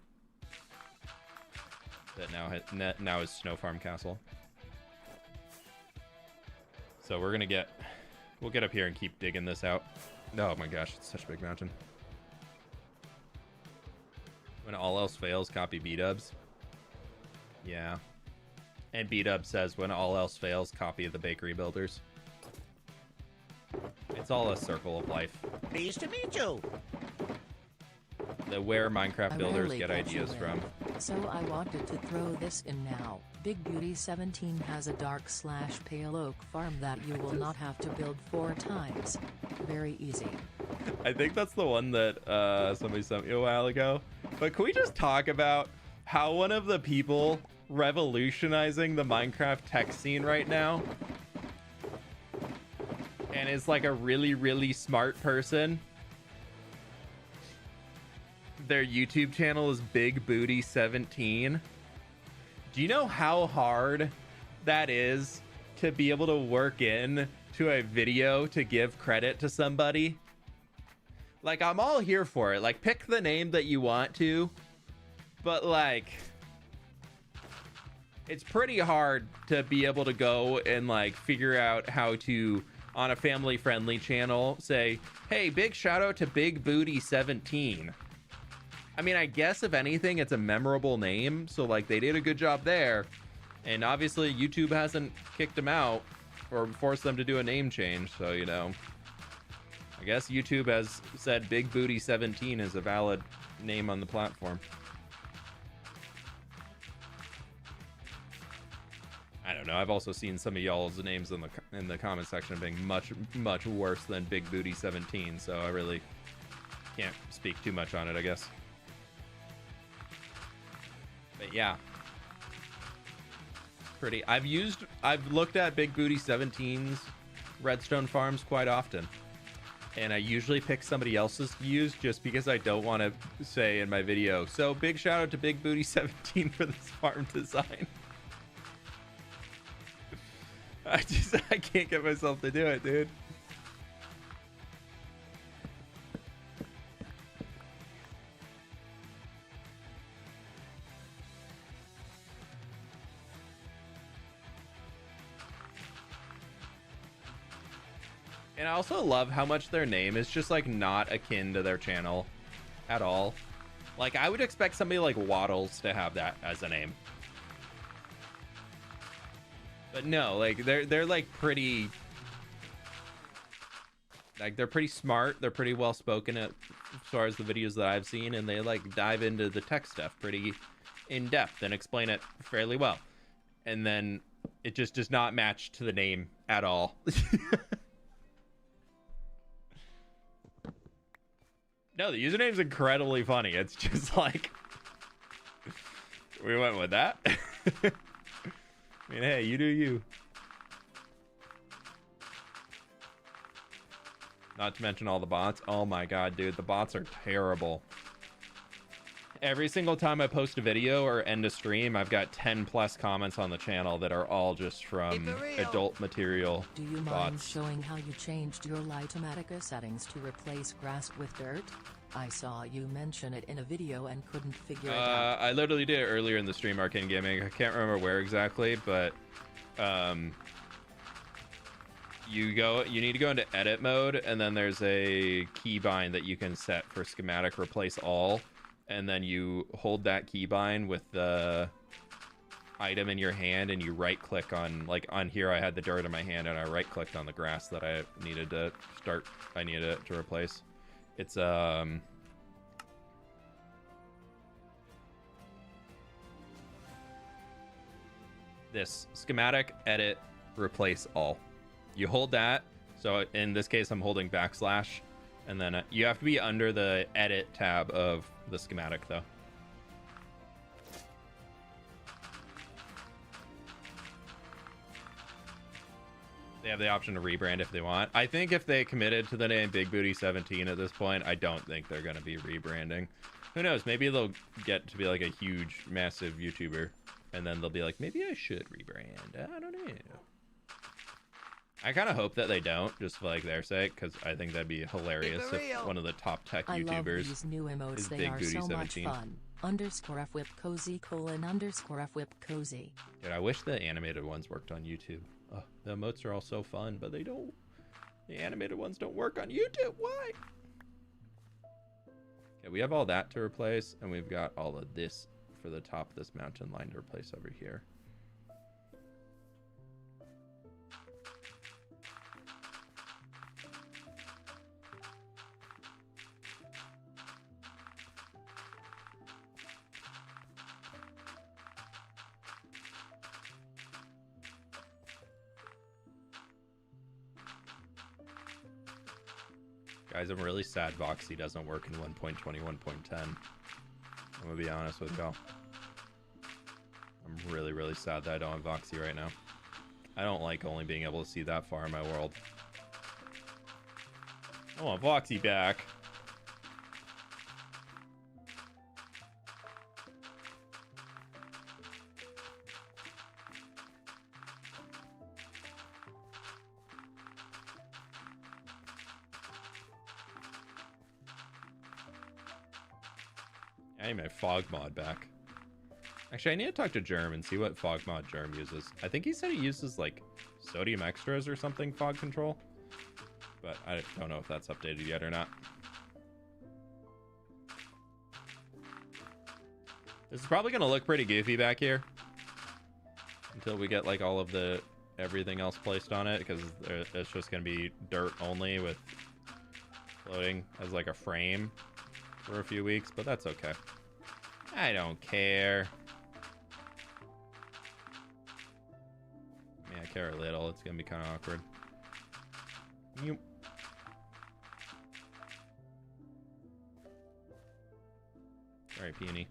Speaker 1: that now is Snow Farm Castle. So we'll get up here and keep digging this out. Oh my gosh, it's such a big mountain. When all else fails, copy B-dubs. Yeah. And B-dub says when all else fails, copy the bakery builders. It's all a circle of life.
Speaker 2: Pleased to meet you.
Speaker 1: Where Minecraft builders get ideas from.
Speaker 3: So I wanted to throw this in now. Big Beauty 17 has a dark/pale oak farm that you will not have to build 4 times. Very easy.
Speaker 1: I think that's the one that somebody sent me a while ago. But can we just talk about how one of the people revolutionizing the Minecraft tech scene right now, and is like a really, really smart person, their YouTube channel is Big Booty 17. Do you know how hard that is to be able to work in to a video to give credit to somebody? Like, I'm all here for it. Like, pick the name that you want to, but like, it's pretty hard to be able to go and like figure out how to, on a family friendly channel, say, hey, big shout out to Big Booty 17. I mean, I guess if anything, it's a memorable name, so like they did a good job there. And obviously YouTube hasn't kicked them out or forced them to do a name change, so you know, I guess YouTube has said Big Booty 17 is a valid name on the platform. I don't know. I've also seen some of y'all's names in the comment section being much worse than Big Booty 17, so I really can't speak too much on it, I guess. But yeah, pretty. I've looked at Big Booty 17's redstone farms quite often, and I usually pick somebody else's views just because I don't want to say in my video, so big shout out to Big Booty 17 for this farm design. I can't get myself to do it, dude. And I also love how much their name is just like not akin to their channel at all. Like, I would expect somebody like Waddles to have that as a name. But no, like they're like pretty, like they're pretty smart. They're pretty well spoken as far as the videos that I've seen, and they like dive into the tech stuff pretty in depth and explain it fairly well. And then it just does not match to the name at all. No, the username's incredibly funny. It's just like, we went with that. I mean, hey, you do you. Not to mention all the bots. Oh my god, dude, the bots are terrible. Every single time I post a video or end a stream, I've got 10 plus comments on the channel that are all just from adult material
Speaker 3: Do you mind
Speaker 1: bots.
Speaker 3: showing how you changed your Litematica settings to replace grass with dirt? I saw you mention it in a video and couldn't figure it out.
Speaker 1: I literally did it earlier in the stream, Arcane Gaming. I can't remember where exactly, but you need to go into edit mode, and then there's a keybind that you can set for schematic replace all, and then you hold that keybind with the item in your hand, and you right click on, like on here I had the dirt in my hand, and I right clicked on the grass that I needed to replace. It's this schematic edit replace all. You hold that, so in this case I'm holding backslash, and then you have to be under the edit tab of the schematic though. They have the option to rebrand if they want. I think if they committed to the name Big Booty 17 at this point, I don't think they're going to be rebranding. Who knows? Maybe they'll get to be like a huge, massive YouTuber, and then they'll be like, maybe I should rebrand. I don't know. I kind of hope that they don't, just for like their sake, because I think that'd be hilarious if one of the top tech YouTubers
Speaker 3: I love these new emotes.
Speaker 1: is
Speaker 3: They
Speaker 1: Big
Speaker 3: are
Speaker 1: Booty
Speaker 3: so
Speaker 1: 17.
Speaker 3: much fun. _fWhip cozy _fWhip cozy.
Speaker 1: Dude, I wish the animated ones worked on YouTube. Oh, the emotes are all so fun, but they don't. The animated ones don't work on YouTube. Why? Okay, we have all that to replace, and we've got all of this for the top of this mountain line to replace over here. Guys, I'm really sad Voxy doesn't work in 1.21.10. I'm gonna be honest with y'all. I'm really, really sad that I don't have Voxy right now. I don't like only being able to see that far in my world. I want Voxy back. I need my fog mod back. Actually, I need to talk to Germ and see what fog mod Germ uses. I think he said he uses like sodium extras or something fog control, but I don't know if that's updated yet or not. This is probably gonna look pretty goofy back here until we get like all of the everything else placed on it, because it's just gonna be dirt only with floating as like a frame for a few weeks, but that's okay. I don't care. I mean, I care a little. It's gonna be kind of awkward. All right, Peony.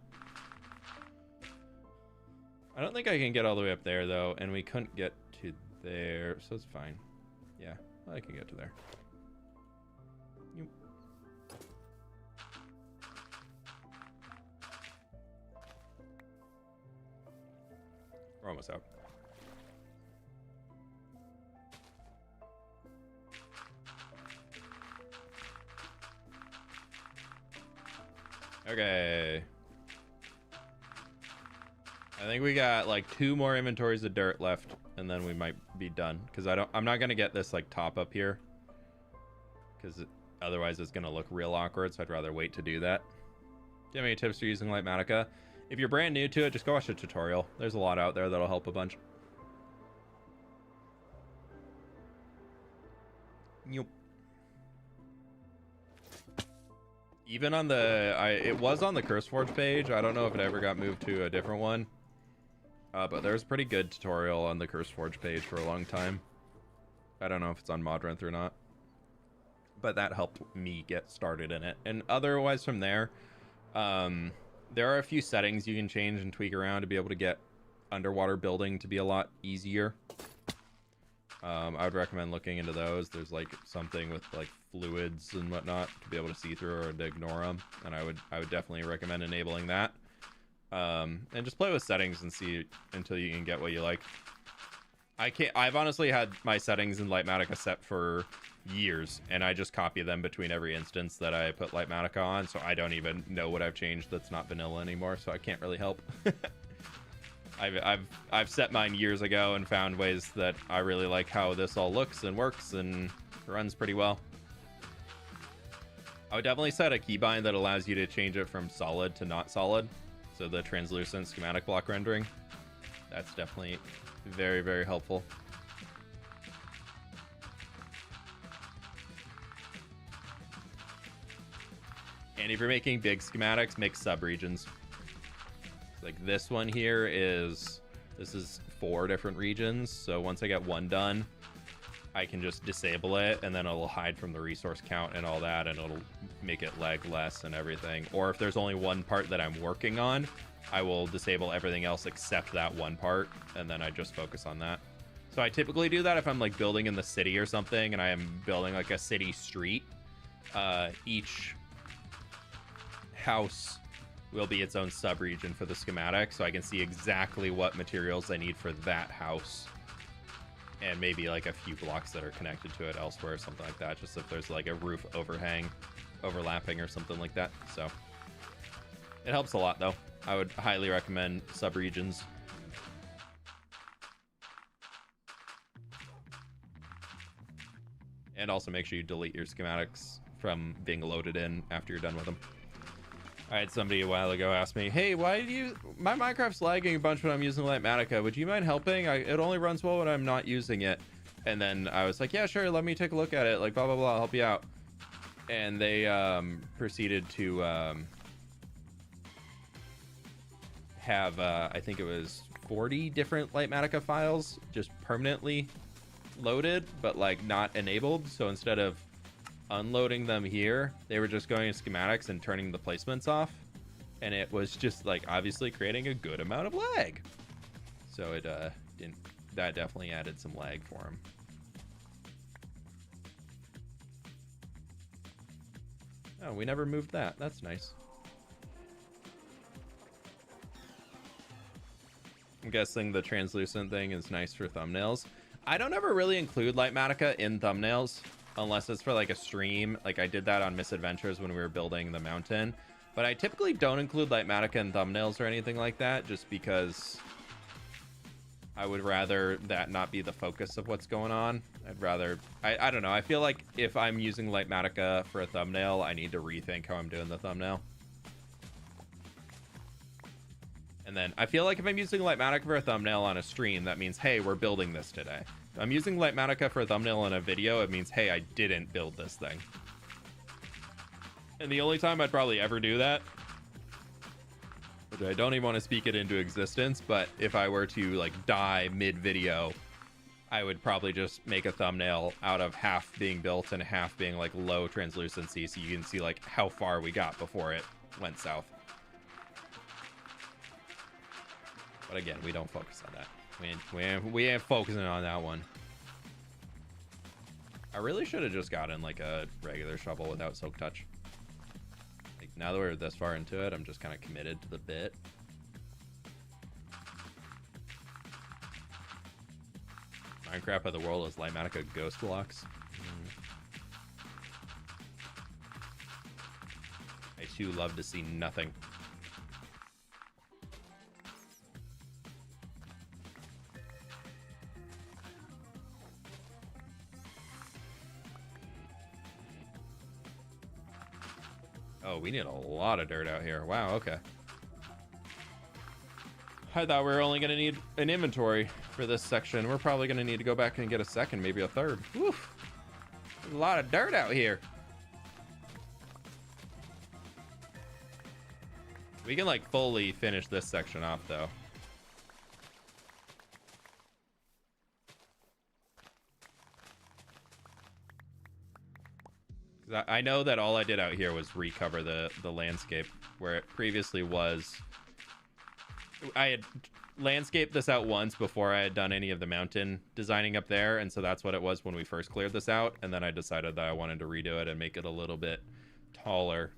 Speaker 1: I don't think I can get all the way up there though, and we couldn't get to there, so it's fine. Yeah, I can get to there. We're almost out. Okay. I think we got like 2 more inventories of dirt left, and then we might be done. Because I'm not gonna get this like top up here, because otherwise it's gonna look real awkward. So I'd rather wait to do that. Do you have any tips for using Litematica? If you're brand new to it, just go watch a tutorial. There's a lot out there that'll help a bunch. Yep. Even on the, it was on the CurseForge page. I don't know if it ever got moved to a different one. But there's a pretty good tutorial on the CurseForge page for a long time. I don't know if it's on Modrinth or not. But that helped me get started in it. And otherwise from there, there are a few settings you can change and tweak around to be able to get underwater building to be a lot easier. I would recommend looking into those. There's like something with like fluids and whatnot to be able to see through or to ignore them, and I would definitely recommend enabling that. And just play with settings and see until you can get what you like. I've honestly had my settings in Litematica set for years, and I just copy them between every instance that I put Litematica on, so I don't even know what I've changed that's not vanilla anymore, so I can't really help. I've set mine years ago and found ways that I really like how this all looks and works and runs pretty well. I would definitely set a keybind that allows you to change it from solid to not solid. So the translucent schematic block rendering. That's definitely very, very helpful. And if you're making big schematics, make subregions. Like this one here this is 4 different regions. So once I get one done, I can just disable it, and then it'll hide from the resource count and all that, and it'll make it lag less and everything. Or if there's only one part that I'm working on, I will disable everything else except that one part, and then I just focus on that. So I typically do that if I'm like building in the city or something, and I am building like a city street. Each house will be its own sub-region for the schematic, so I can see exactly what materials I need for that house, and maybe like a few blocks that are connected to it elsewhere or something like that, just if there's like a roof overhang overlapping or something like that. So it helps a lot though. I would highly recommend sub-regions. And also make sure you delete your schematics from being loaded in after you're done with them. I had somebody a while ago ask me, hey, why do you... My Minecraft's lagging a bunch when I'm using Litematica. Would you mind helping? It only runs well when I'm not using it. And then I was like, yeah, sure, let me take a look at it. Like, blah, blah, blah, I'll help you out. And they proceeded to have, I think it was 40 different Litematica files just permanently loaded, but like not enabled. So instead of unloading them here, they were just going to schematics and turning the placements off, and it was just like obviously creating a good amount of lag. So it that definitely added some lag for him. Oh, we never moved that. That's nice. I'm guessing the translucent thing is nice for thumbnails. I don't ever really include Litematica in thumbnails unless it's for like a stream. Like I did that on Misadventures when we were building the mountain, but I typically don't include Litematica in thumbnails or anything like that, just because I would rather that not be the focus of what's going on. I'd rather, I don't know. I feel like if I'm using Litematica for a thumbnail, I need to rethink how I'm doing the thumbnail. And then I feel like if I'm using Litematica for a thumbnail on a stream, that means, hey, we're building this today. If I'm using Litematica for a thumbnail in a video, it means, hey, I didn't build this thing. And the only time I'd probably ever do that, which I don't even want to speak it into existence, but if I were to like die mid-video, I would probably just make a thumbnail out of half being built and half being like low translucency, so you can see like how far we got before it went south. But again, we don't focus on that. We ain't focusing on that one. I really should have just gotten like a regular shovel without soak touch. Like now that we're this far into it, I'm just kind of committed to the bit. Minecraft of the world is Litematica ghost blocks. I too love to see nothing. Oh, we need a lot of dirt out here. Wow, okay. I thought we were only going to need an inventory for this section. We're probably going to need to go back and get a second, maybe a third. Woof. There's a lot of dirt out here. We can like fully finish this section off though. I know that all I did out here was recover the landscape where it previously was. I had landscaped this out once before I had done any of the mountain designing up there, and so that's what it was when we first cleared this out, and then I decided that I wanted to redo it and make it a little bit taller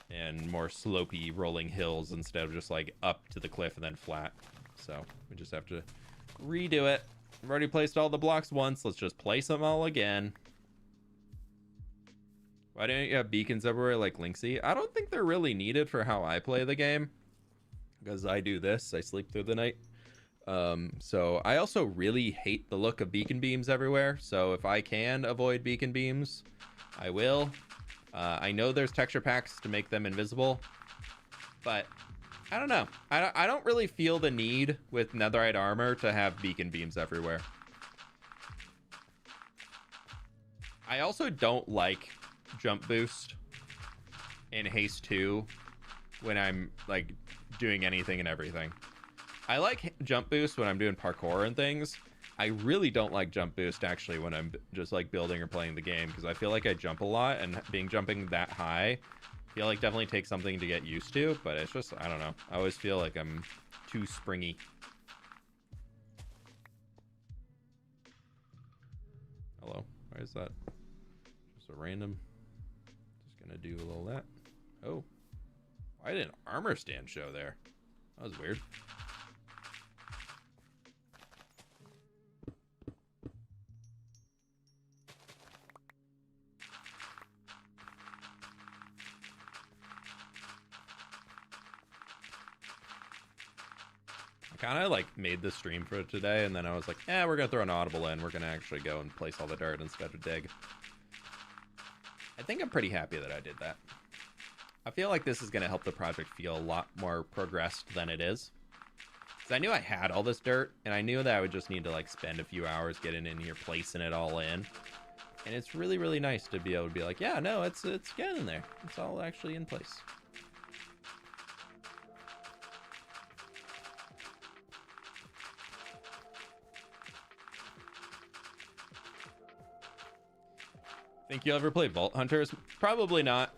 Speaker 1: and more slopey rolling hills instead of just like up to the cliff and then flat. So we just have to redo it. I've already placed all the blocks once. Let's just place them all again. Why don't you have beacons everywhere like Linksy? I don't think they're really needed for how I play the game, because I do this. I sleep through the night. So I also really hate the look of beacon beams everywhere. So if I can avoid beacon beams, I will. I know there's texture packs to make them invisible, but I don't know. I don't really feel the need with netherite armor to have beacon beams everywhere. I also don't like jump boost in haste 2 when I'm like doing anything and everything. I like jump boost when I'm doing parkour and things. I really don't like jump boost actually when I'm just like building or playing the game, because I feel like I jump a lot, and jumping that high, I feel like definitely takes something to get used to, but it's just, I don't know. I always feel like I'm too springy. Hello, why is that? Just a random, just gonna do a little that. Oh, why did an armor stand show there? That was weird. I kind of like made the stream for today, and then I was like, we're gonna throw an audible in. We're gonna actually go and place all the dirt instead of dig. I think I'm pretty happy that I did that. I feel like this is gonna help the project feel a lot more progressed than it is. Because I knew I had all this dirt, and I knew that I would just need to like spend a few hours getting in here, placing it all in. And it's really, really nice to be able to be like, yeah, no, it's getting there. It's all actually in place. Think you'll ever play Vault Hunters? Probably not.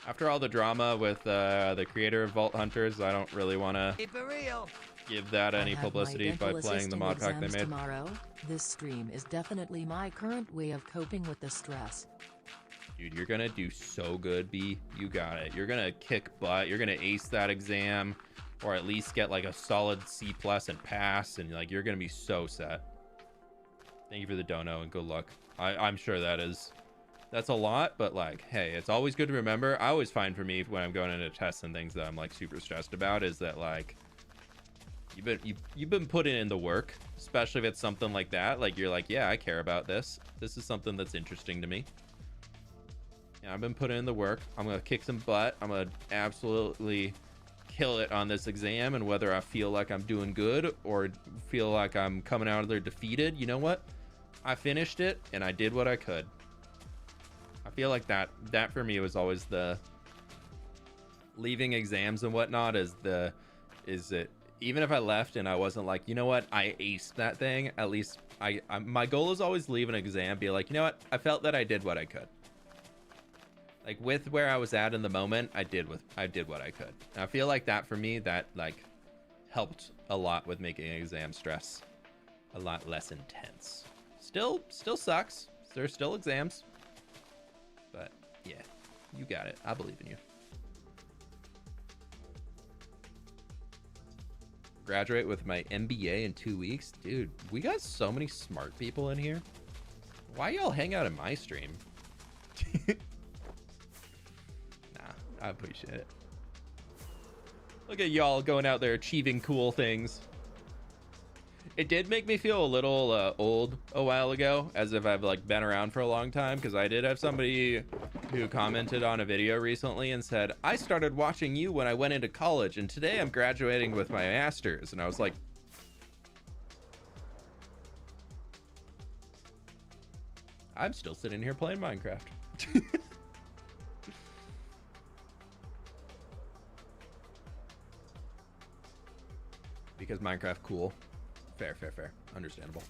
Speaker 1: After all the drama with the creator of Vault Hunters, I don't really want to give that any publicity by playing the mod pack they made.
Speaker 3: Tomorrow. This stream is definitely my current way of coping with the stress.
Speaker 1: Dude, you're gonna do so good, B. You got it. You're gonna kick butt. You're gonna ace that exam, or at least get like a solid C+ and pass, and like you're gonna be so set. Thank you for the dono and good luck. I'm sure that's a lot, but like, hey, it's always good to remember. I always find for me when I'm going into tests and things that I'm like super stressed about is that like you've been putting in the work, especially if it's something like that. Like you're like, yeah, I care about this. This is something that's interesting to me. Yeah, I've been putting in the work. I'm gonna kick some butt. I'm gonna absolutely kill it on this exam, and whether I feel like I'm doing good or feel like I'm coming out of there defeated, you know what? I finished it and I did what I could. I feel like that for me was always the leaving exams and whatnot is it even if I left and I wasn't like, you know what, I aced that thing, at least I my goal is always leave an exam, be like, you know what, I felt that I did what I could. Like with where I was at in the moment, I did what I could. And I feel like that for me, that like helped a lot with making exam stress a lot less intense. Still sucks. There's still exams, but yeah, you got it. I believe in you. Graduate with my MBA in 2 weeks, dude. We got so many smart people in here. Why y'all hang out in my stream? I appreciate it. Look at y'all going out there achieving cool things. It did make me feel a little old a while ago, as if I've like been around for a long time, because I did have somebody who commented on a video recently and said, I started watching you when I went into college, and today I'm graduating with my master's. And I was like, I'm still sitting here playing Minecraft. Because Minecraft cool. Fair. Understandable.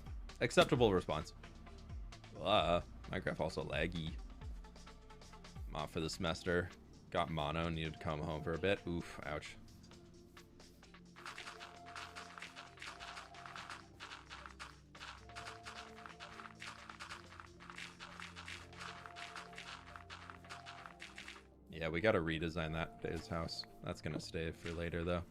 Speaker 1: Acceptable response. Minecraft also laggy. I'm off for the semester. Got mono, needed to come home for a bit. Oof, ouch. Yeah, we gotta redesign that Dave's house. That's gonna stay for later though.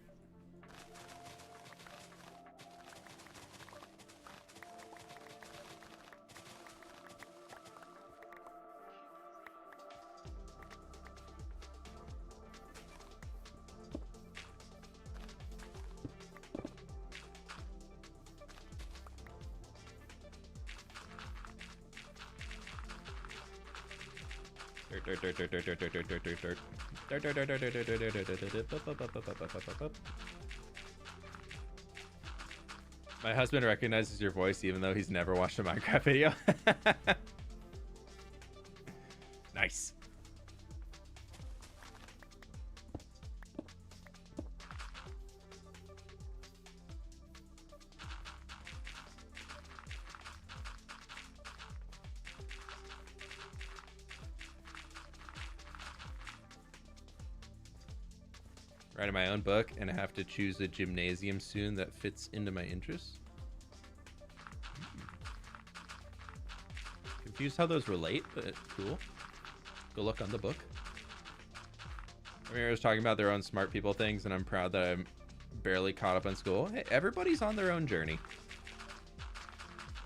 Speaker 1: My husband recognizes your voice even though he's never watched a Minecraft video. Nice. Writing my own book and I have to choose a gymnasium soon that fits into my interests. Confused how those relate, but cool. Go look on the book. I mean, I was talking about their own smart people things, and I'm proud that I'm barely caught up on school. Hey, everybody's on their own journey.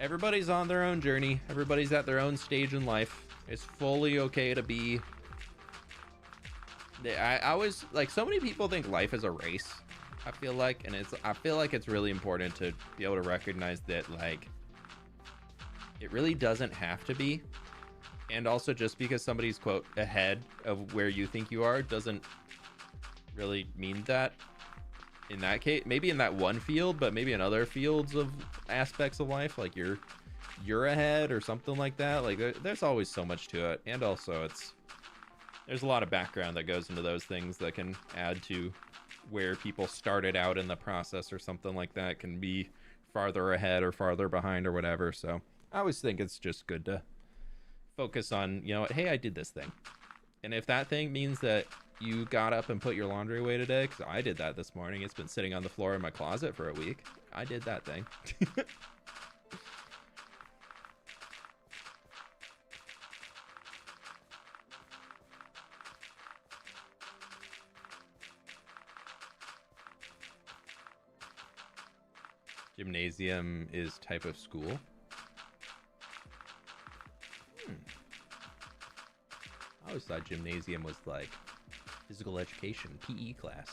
Speaker 1: Everybody's on their own journey. Everybody's at their own stage in life. It's fully okay to be... I always, like, so many people think life is a race, I feel like, and I feel like it's really important to be able to recognize that, like, it really doesn't have to be. And also, just because somebody's, quote, ahead of where you think you are doesn't really mean that in that case. Maybe in that one field, but maybe in other fields of aspects of life, like you're ahead or something like that. Like, there's always so much to it. And also, there's a lot of background that goes into those things that can add to where people started out in the process or something like that. Can be farther ahead or farther behind or whatever. So I always think it's just good to focus on, you know, hey, I did this thing. And if that thing means that you got up and put your laundry away today, because I did that this morning. It's been sitting on the floor in my closet for a week. I did that thing. Gymnasium is type of school. I always thought gymnasium was like physical education, PE class.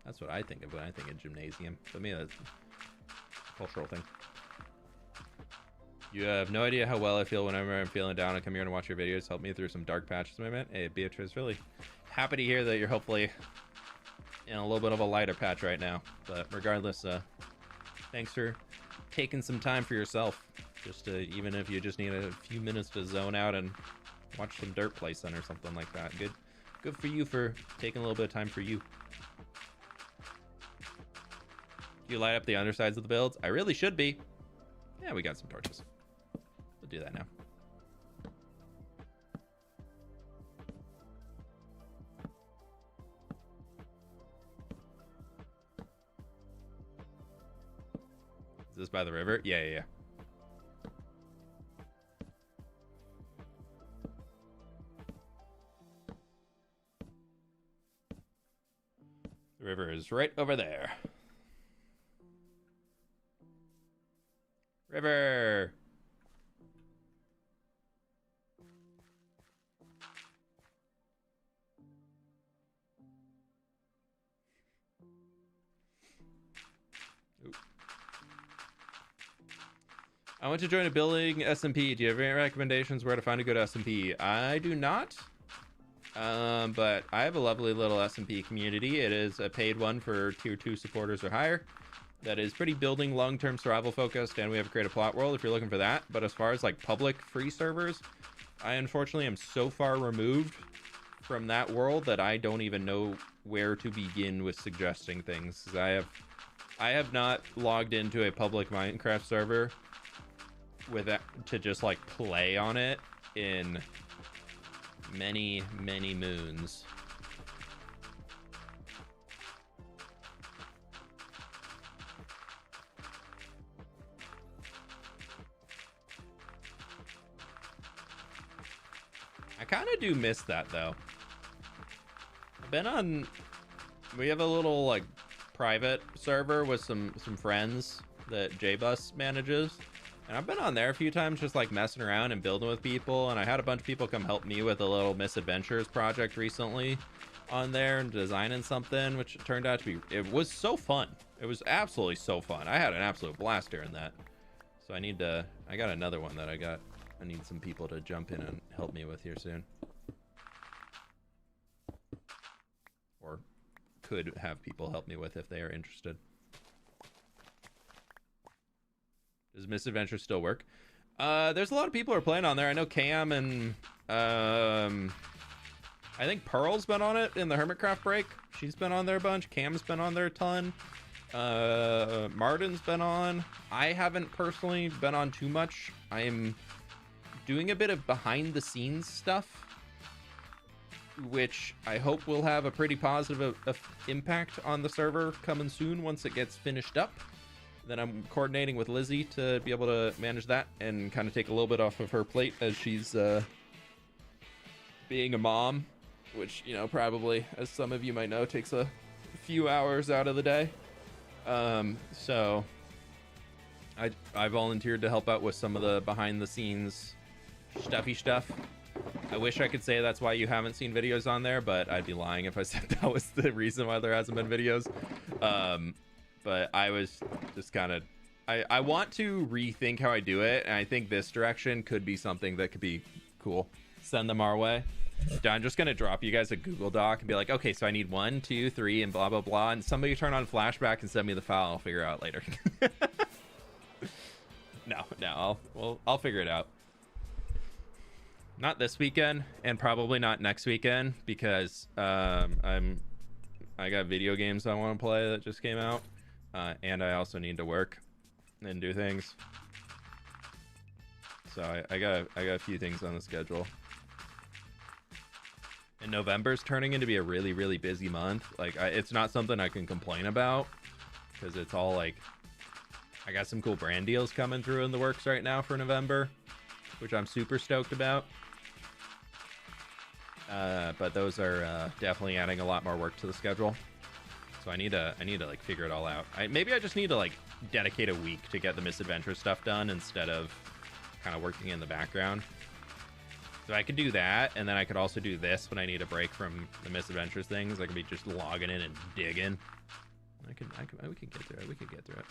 Speaker 1: That's what I think of when I think of gymnasium. For me, that's a cultural thing. You have no idea how well I feel whenever I'm feeling down. I come here and watch your videos. Help me through some dark patches, my man. Hey, Beatrice, really happy to hear that you're hopefully in a little bit of a lighter patch right now. But regardless, thanks for taking some time for yourself. Just to, even if you just need a few minutes to zone out and watch some dirt placing or something like that. Good for you for taking a little bit of time for you. You light up the undersides of the builds? I really should be. Yeah, we got some torches. We'll do that now. Is this by the river? Yeah. The river is right over there. River. Ooh. I want to join a building SMP. Do you have any recommendations where to find a good SMP? I do not. But I have a lovely little SMP community. It is a paid one for tier 2 supporters or higher. That is pretty building long-term survival focused, and we have a creative plot world if you're looking for that. But as far as like public free servers, I unfortunately am so far removed from that world that I don't even know where to begin with suggesting things. 'Cause I have not logged into a public Minecraft server with that to just like play on it in many moons. of do miss that though. I've been on, we have a little like private server with some friends that JBus manages, and I've been on there a few times just like messing around and building with people, and I had a bunch of people come help me with a little misadventures project recently on there and designing something, which turned out to be, it was so fun. It was absolutely so fun. I had an absolute blast during that. So I got another one that I need some people to jump in and help me with here soon. Or could have people help me with if they are interested. Does Misadventure still work? There's a lot of people who are playing on there. I know Cam and I think Pearl's been on it in the Hermitcraft break. She's been on there a bunch. Cam's been on there a ton. Martin's been on. I haven't personally been on too much. I am doing a bit of behind the scenes stuff, which I hope will have a pretty positive impact on the server coming soon once it gets finished up. Then I'm coordinating with Lizzie to be able to manage that and kind of take a little bit off of her plate as she's being a mom, which, you know, probably, as some of you might know, takes a few hours out of the day. So I volunteered to help out with some of the behind the scenes stuffy stuff. I wish I could say that's why you haven't seen videos on there, but I'd be lying if I said that was the reason why there hasn't been videos. But I was just kind of, I want to rethink how I do it, and I think this direction could be something that could be cool. Send them our way. I'm just gonna drop you guys a Google Doc and be like, okay, so I need 1, 2, 3, and blah blah blah, and somebody turn on Flashback and send me the file. I'll figure it out later. No, I'll figure it out. Not this weekend, and probably not next weekend, because I got video games I want to play that just came out, and I also need to work and do things. So I got a few things on the schedule. And November's turning into be a really, really busy month. Like, it's not something I can complain about, because it's all like, I got some cool brand deals coming through in the works right now for November, which I'm super stoked about. But those are definitely adding a lot more work to the schedule. So I need to like figure it all out. Maybe I just need to like dedicate a week to get the Misadventure stuff done instead of kind of working in the background. So I could do that, and then I could also do this when I need a break from the Misadventures things. I could be just logging in and digging. We can get through it. We can get through it.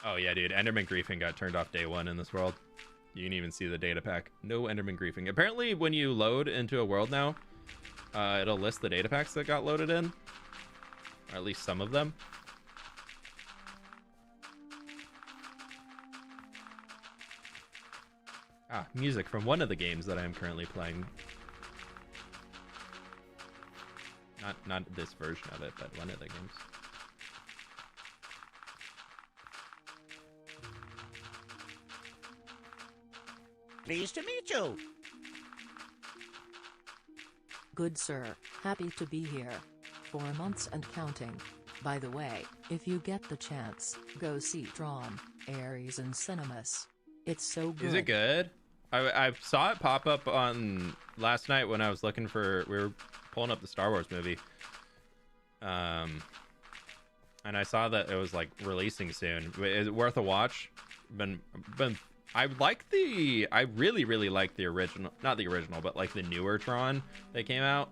Speaker 1: Oh yeah, dude. Enderman griefing got turned off day 1 in this world. You can even see the data pack. No Enderman griefing. Apparently, when you load into a world now, it'll list the data packs that got loaded in, or at least some of them. Ah, music from one of the games that I am currently playing. Not this version of it, but one of the games.
Speaker 2: Pleased to meet you.
Speaker 3: Good sir, happy to be here. 4 months and counting. By the way, if you get the chance, go see Tron, Ares and Cinemas. It's so good.
Speaker 1: Is it good? I saw it pop up on last night when I was looking for, we were pulling up the Star Wars movie. And I saw that it was like releasing soon. Is it worth a watch? I really like the original, not the original, but like the newer Tron that came out.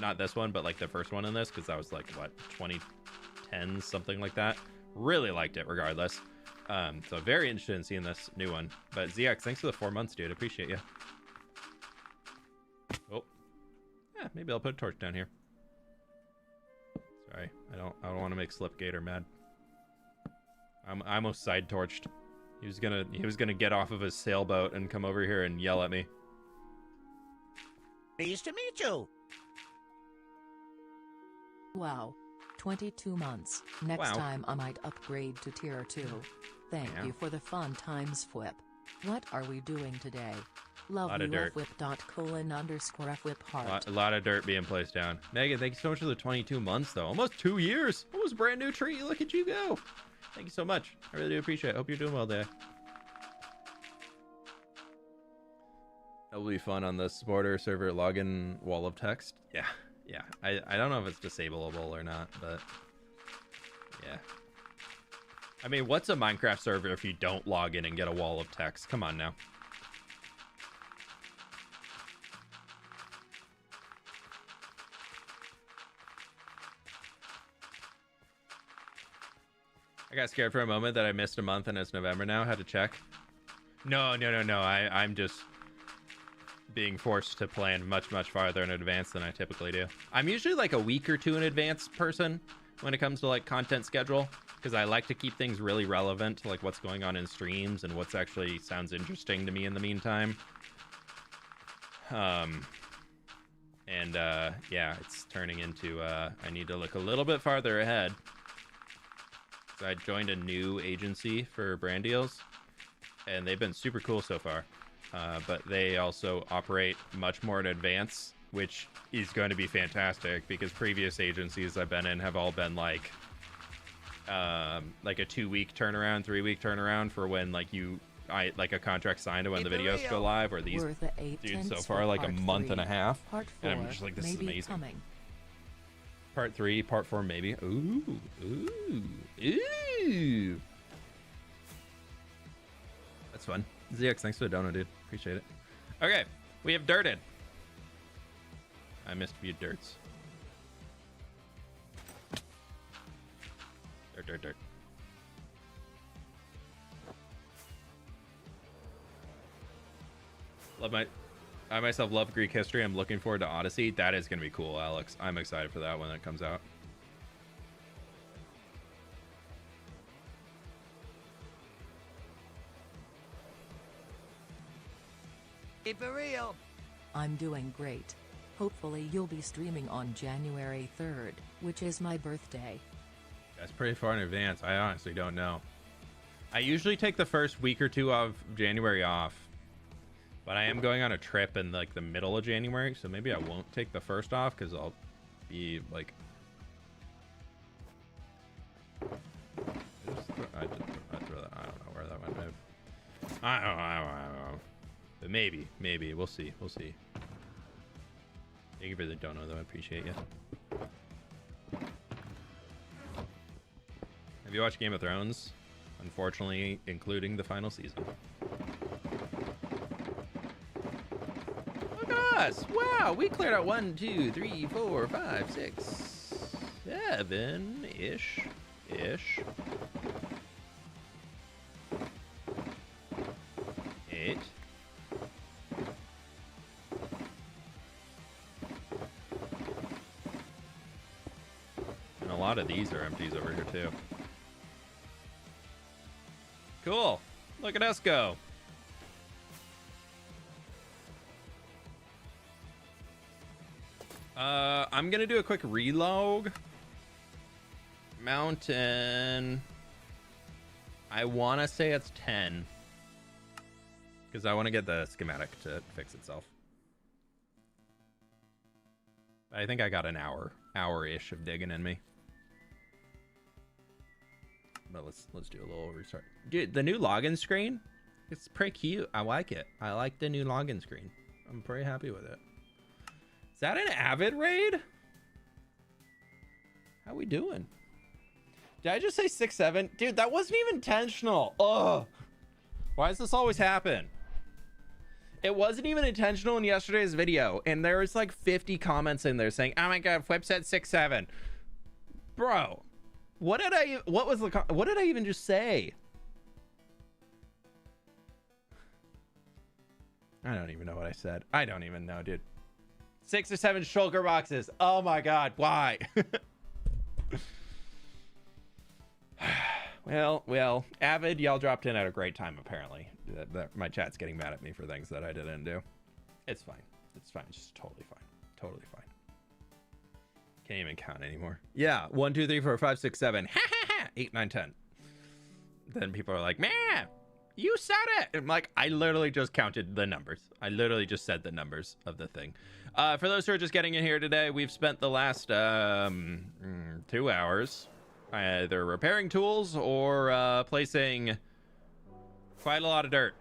Speaker 1: Not this one, but like the first one in this, because that was like what, 2010, something like that. Really liked it regardless. So very interested in seeing this new one. But ZX, thanks for the 4 months, dude. Appreciate you. Oh, yeah, maybe I'll put a torch down here. Sorry, I don't want to make Slipgator mad. I almost side torched. He was gonna get off of his sailboat and come over here and yell at me.
Speaker 2: Pleased to meet you.
Speaker 3: Wow. 22 months. Next
Speaker 1: Wow.
Speaker 3: time I might upgrade to tier 2. Thank you for the fun times, fWhip. What are we doing today? Love
Speaker 1: Lot
Speaker 3: you,
Speaker 1: of dirt.
Speaker 3: fWhip.:_fWhip heart.
Speaker 1: A lot of dirt being placed down. Megan, thank you so much for the 22 months, though. Almost 2 years. Almost a brand new tree. Look at you go. Thank you so much. I really do appreciate it. Hope you're doing well there. It'll be fun on the supporter server login wall of text. Yeah, yeah. I don't know if it's disableable or not, but yeah. I mean, what's a Minecraft server if you don't log in and get a wall of text? Come on now. I got scared for a moment that I missed a month and it's November now. Had to check. No. I'm just being forced to plan much farther in advance than I typically do. I'm usually like a week or two in advance person when it comes to like content schedule, because I like to keep things really relevant to like what's going on in streams and what's actually sounds interesting to me in the meantime. Yeah, it's turning into I need to look a little bit farther ahead. So I joined a new agency for brand deals, and they've been super cool so far. But they also operate much more in advance, which is going to be fantastic because previous agencies I've been in have all been like a 2-week turnaround, 3-week turnaround for when like a contract signed to when the videos go live, or these dudes so far like a month and a half. And I'm just like, this is amazing. Coming. Part 3, part 4, maybe. Ooh. That's fun. ZX, thanks for the donut, dude. Appreciate it. Okay, we have dirted. I missed a few dirts. Dirt. I myself love Greek history. I'm looking forward to Odyssey. That is going to be cool, Alex. I'm excited for that when it comes out.
Speaker 2: Hey, for real.
Speaker 3: I'm doing great. Hopefully you'll be streaming on January 3rd, which is my birthday.
Speaker 1: That's pretty far in advance. I honestly don't know. I usually take the first week or two of January off. But I am going on a trip in like the middle of January, so maybe I won't take the first off because I'll be like. I don't know where that went. I don't know. But maybe we'll see. Thank you for the dono, though. I appreciate you. Have you watched Game of Thrones? Unfortunately, including the final season. Us. Wow, we cleared out 1, 2, 3, 4, 5, 6, 7 ish. Eight. And a lot of these are empties over here too. Cool. Look at us go. I'm gonna do a quick relog. Mountain. I want to say it's 10. Because I want to get the schematic to fix itself. I think I got an hour-ish of digging in me. But let's do a little restart. Dude, the new login screen, it's pretty cute. I like it. I like the new login screen. I'm pretty happy with it. Is that an Avid raid? How we doing? Did I just say 6-7? Dude, that wasn't even intentional. Ugh. Why does this always happen? It wasn't even intentional in yesterday's video, and there was like 50 comments in there saying, "Oh my god, fWhip said 6-7." Bro, what did I even just say? I don't even know what I said. I don't even know, dude. 6 or 7 shulker boxes. Oh my god, why? Well, Avid, y'all dropped in at a great time, apparently. My chat's getting mad at me for things that I didn't do. It's fine. It's just totally fine. Totally fine. Can't even count anymore. Yeah, 1, 2, 3, 4, 5, 6, 7. 8, 9, 10. Then people are like, "Man, you said it." I'm like, I literally just counted the numbers. I literally just said the numbers of the thing. For those who are just getting in here today, we've spent the last 2 hours either repairing tools or placing quite a lot of dirt.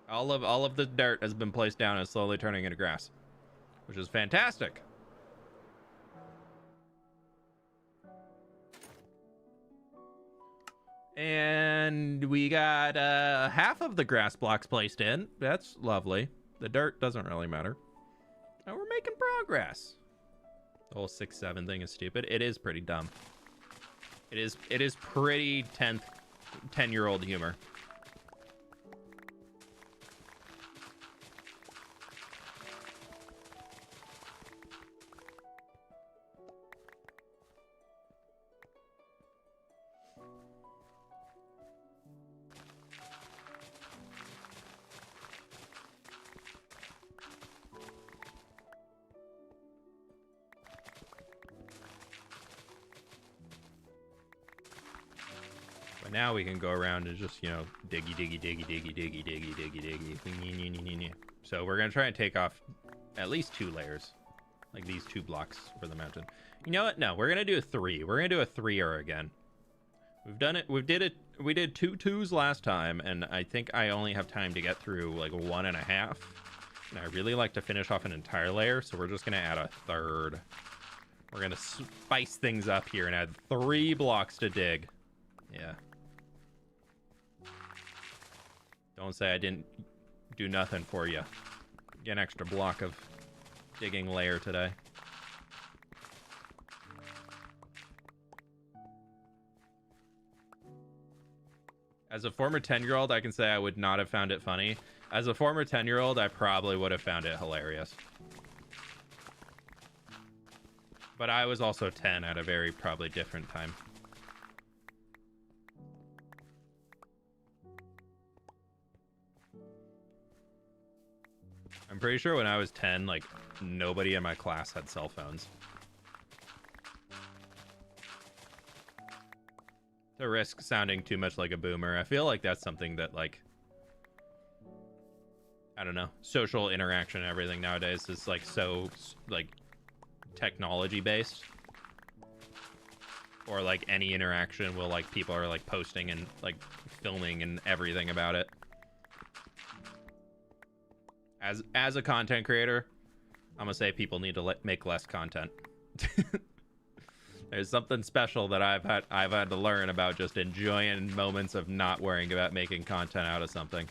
Speaker 1: All of the dirt has been placed down and is slowly turning into grass, which is fantastic. And we got half of the grass blocks placed in. That's lovely. The dirt doesn't really matter. And we're making progress. The whole 6-7 thing is stupid. It is pretty dumb. It is pretty 10-year-old humor. But now we can go around and just, you know, diggy, diggy, diggy, diggy, diggy, diggy, diggy, diggy. So we're going to try and take off at least 2 layers. Like these 2 blocks for the mountain. You know what? No, we're going to do a 3. We're going to do a 3er again. We've done it. We did 2 2s last time, and I think I only have time to get through like 1.5. And I really like to finish off an entire layer, so we're just going to add a 3rd. We're going to spice things up here and add 3 blocks to dig. Yeah. Don't say I didn't do nothing for you. Get an extra block of digging layer today. As a former 10-year-old, I can say I would not have found it funny. As a former 10-year-old, I probably would have found it hilarious. But I was also 10 at a very probably different time. I'm pretty sure when I was 10, like, nobody in my class had cell phones. To risk sounding too much like a boomer, I feel like that's something that, like, I don't know, social interaction and everything nowadays is, like, so, like, technology-based. Or, like, any interaction will, like, people are, like, posting and, like, filming and everything about it. As a content creator, I'm gonna say people need to make less content. There's something special that I've had to learn about just enjoying moments of not worrying about making content out of something.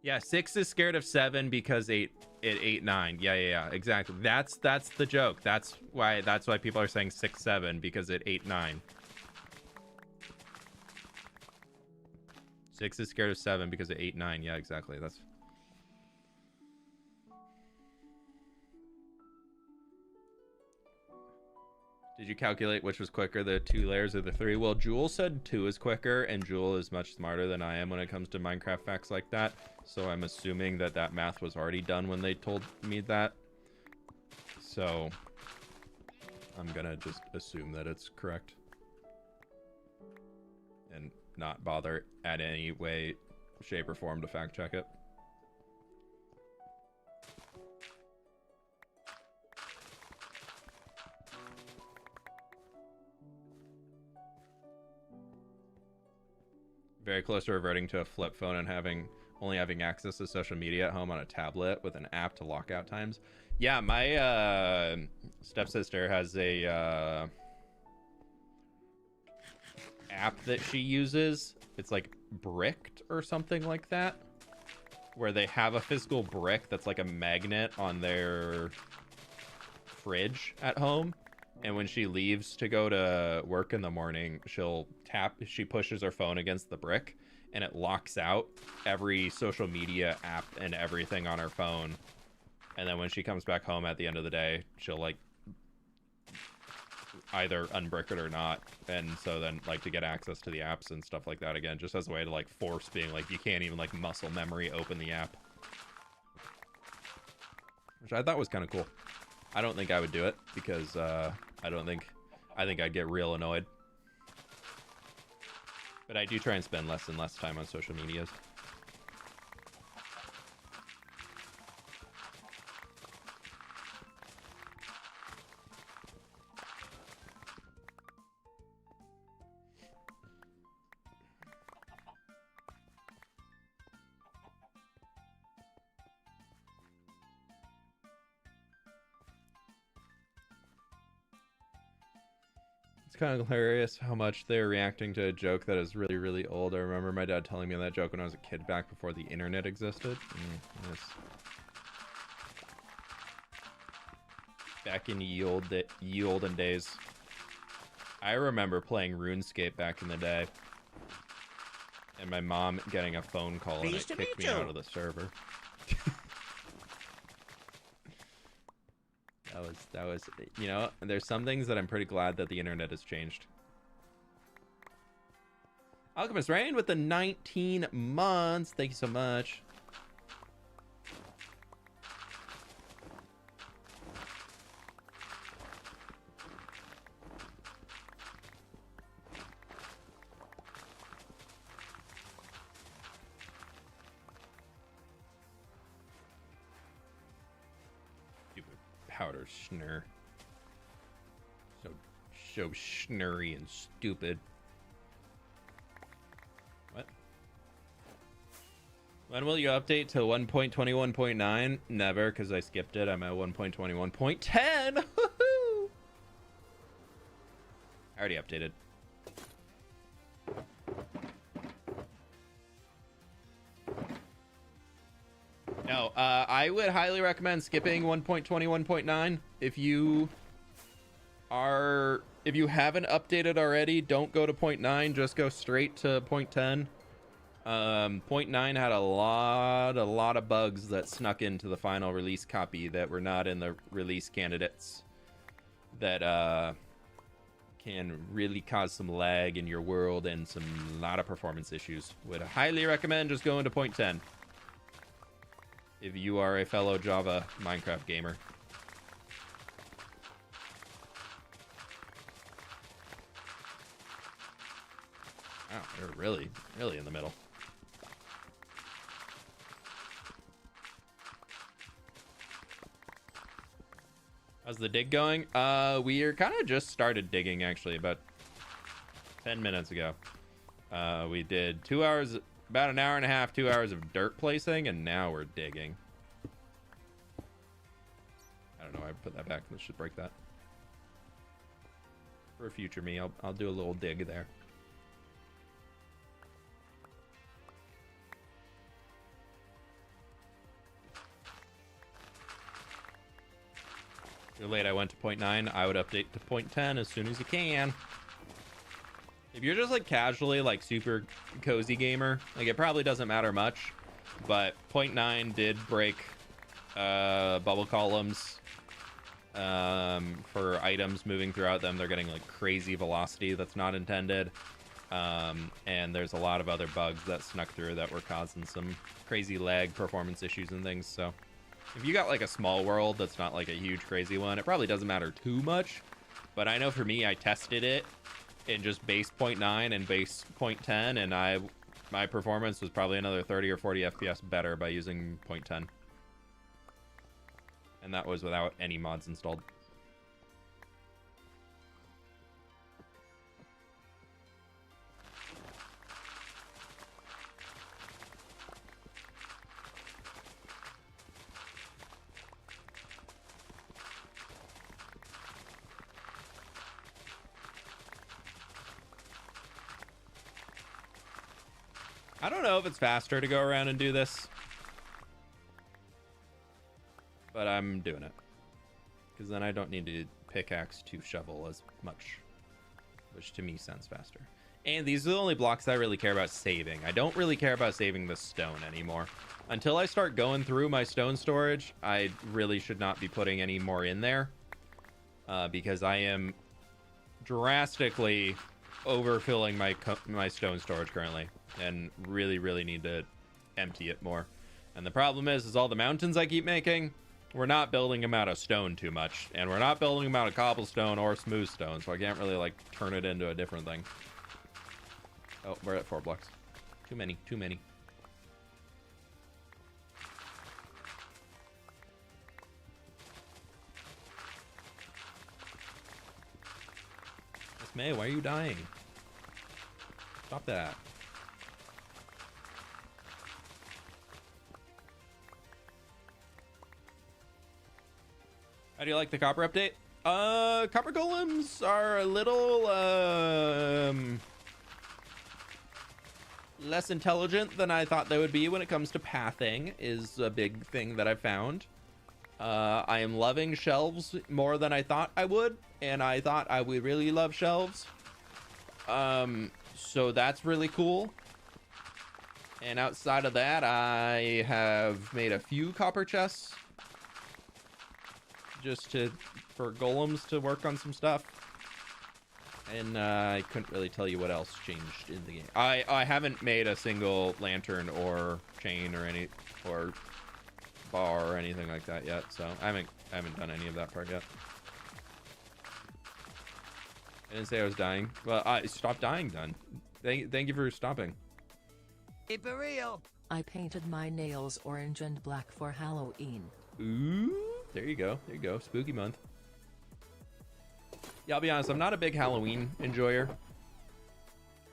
Speaker 1: Yeah, 6 is scared of 7 because 8 9. Yeah, exactly. That's the joke. That's why people are saying 6 7 because it 8 9. 6 is scared of 7 because of 8 9. Yeah, exactly. That's. Did you calculate which was quicker, the 2 layers or the 3? Well, Jewel said 2 is quicker, and Jewel is much smarter than I am when it comes to Minecraft facts like that. So I'm assuming that math was already done when they told me that. So I'm gonna just assume that it's correct. And not bother at any way, shape, or form to fact check it. Very close to reverting to a flip phone and only having access to social media at home on a tablet with an app to lock out times. Yeah, my stepsister has a app that she uses. It's like Bricked or something like that, where they have a physical brick that's like a magnet on their fridge at home, and when she leaves to go to work in the morning, she pushes her phone against the brick and it locks out every social media app and everything on her phone. And then when she comes back home at the end of the day, she'll like either unbrick it or not. And so then like to get access to the apps and stuff like that again, just as a way to like force being like, you can't even like muscle memory open the app. Which I thought was kind of cool. I don't think I would do it because I think I'd get real annoyed. But I do try and spend less and less time on social medias. It's kind of hilarious how much they're reacting to a joke that is really, really old. I remember my dad telling me that joke when I was a kid back before the internet existed. Yes. Back in the olden days. I remember playing RuneScape back in the day. And my mom getting a phone call and it kicked me out of the server. That was, you know, there's some things that I'm pretty glad that the internet has changed. Alchemist Rain with the 19 months. Thank you so much. Powder schnur. So schnurry and stupid. What? When will you update to 1.21.9? Never, because I skipped it. I'm at 1.21.10. I already updated. No, I would highly recommend skipping 1.21.9 if you haven't updated already. Don't go to 0.9, just go straight to 0.10. 0.9 had a lot of bugs that snuck into the final release copy that were not in the release candidates that can really cause some lag in your world and a lot of performance issues. Would highly recommend just going to 0.10. If you are a fellow Java Minecraft gamer. Wow, they're really in the middle. How's the dig going? We are kind of just started digging actually about 10 minutes ago. We did 2 hours, about an hour and a half, 2 hours of dirt placing, and now we're digging. I don't know, I put that back. This should break that. For future me, I'll do a little dig there. Too late, I went to 0.9. I would update to 0.10 as soon as you can. If you're just like casually like super cozy gamer, like it probably doesn't matter much, but 0.9 did break bubble columns for items moving throughout them. They're getting like crazy velocity that's not intended, and there's a lot of other bugs that snuck through that were causing some crazy lag performance issues and things. So if you got like a small world that's not like a huge crazy one, it probably doesn't matter too much. But I know for me, I tested it in just base 0.9 and base 0.10, and my performance was probably another 30 or 40 FPS better by using 0.10. And that was without any mods installed. I don't know if it's faster to go around and do this, but I'm doing it because then I don't need to pickaxe to shovel as much, which to me sounds faster. And these are the only blocks I really care about saving. I don't really care about saving the stone anymore. Until I start going through my stone storage, I really should not be putting any more in there because I am drastically overfilling my stone storage currently, and really need to empty it more. And the problem is all the mountains I keep making, we're not building them out of stone too much, and we're not building them out of cobblestone or smooth stone, so I can't really like turn it into a different thing. Oh, we're at 4 blocks. Too many. Miss May, why are you dying? Stop that. How do you like the copper update? Copper golems are a little less intelligent than I thought they would be when it comes to pathing, is a big thing that I found. I am loving shelves more than I thought I would, and I thought I would really love shelves. So that's really cool. And outside of that, I have made a few copper chests just for golems to work on some stuff. And I couldn't really tell you what else changed in the game. I haven't made a single lantern or chain or bar or anything like that yet, so I haven't done any of that part yet. I didn't say I was dying. Well, I stopped dying then. Thank you for stopping.
Speaker 2: Keep it real.
Speaker 3: I painted my nails orange and black for Halloween.
Speaker 1: Ooh, there you go. There you go. Spooky month. Yeah, I'll be honest, I'm not a big Halloween enjoyer.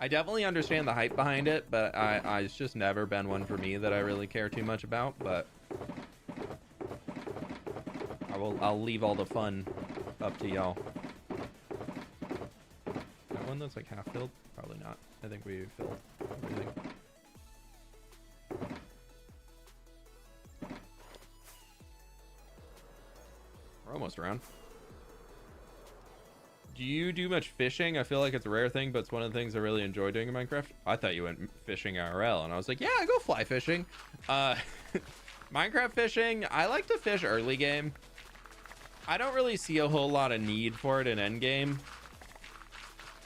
Speaker 1: I definitely understand the hype behind it, but it's just never been one for me that I really care too much about. But I'll leave all the fun up to y'all. That one that's like half filled? Probably not. I think we filled everything. We're almost around. Do you do much fishing? I feel like it's a rare thing, but it's one of the things I really enjoy doing in Minecraft. I thought you went fishing IRL, and I was like, yeah, I go fly fishing. Minecraft fishing, I like to fish early game. I don't really see a whole lot of need for it in endgame,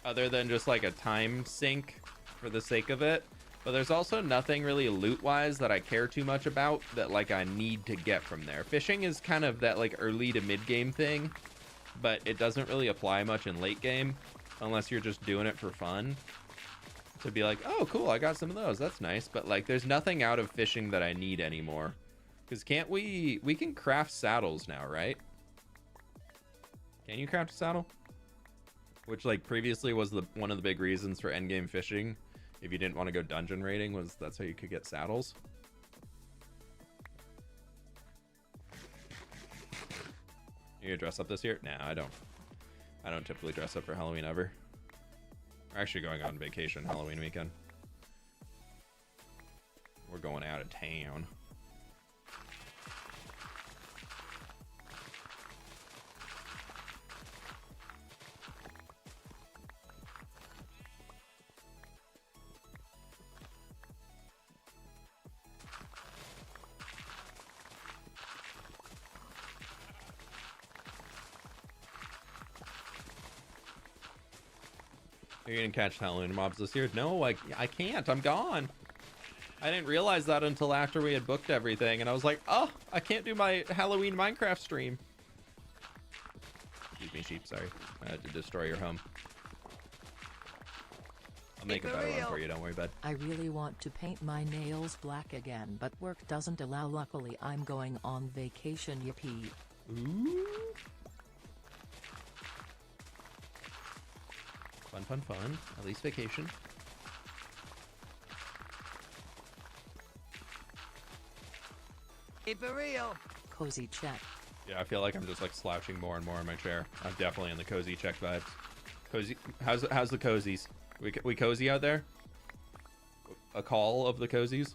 Speaker 1: other than just like a time sink for the sake of it. But there's also nothing really loot-wise that I care too much about that like I need to get from there. Fishing is kind of that like early to mid-game thing, but it doesn't really apply much in late game unless you're just doing it for fun. To be like, oh, cool, I got some of those. That's nice. But like, there's nothing out of fishing that I need anymore. Because can't we can craft saddles now, right? Can you craft a saddle? Which like previously was one of the big reasons for endgame fishing. If you didn't want to go dungeon raiding, that's how you could get saddles. You gonna dress up this year? Nah, I don't. I don't typically dress up for Halloween ever. We're actually going on vacation Halloween weekend. We're going out of town. Are you gonna catch Halloween mobs this year? No, I can't. I'm gone. I didn't realize that until after we had booked everything, and I was like, oh, I can't do my Halloween Minecraft stream. Excuse me, sheep. Sorry, I had to destroy your home. I'll make a better one for you. Don't worry, bud.
Speaker 3: I really want to paint my nails black again, but work doesn't allow. Luckily, I'm going on vacation. Yippee!
Speaker 1: Ooh. Fun, fun, fun. At least vacation.
Speaker 2: Keep it real.
Speaker 3: Cozy check.
Speaker 1: Yeah, I feel like I'm just like slouching more and more in my chair. I'm definitely in the cozy check vibes. Cozy. How's the cozies? We cozy out there? A call of the cozies?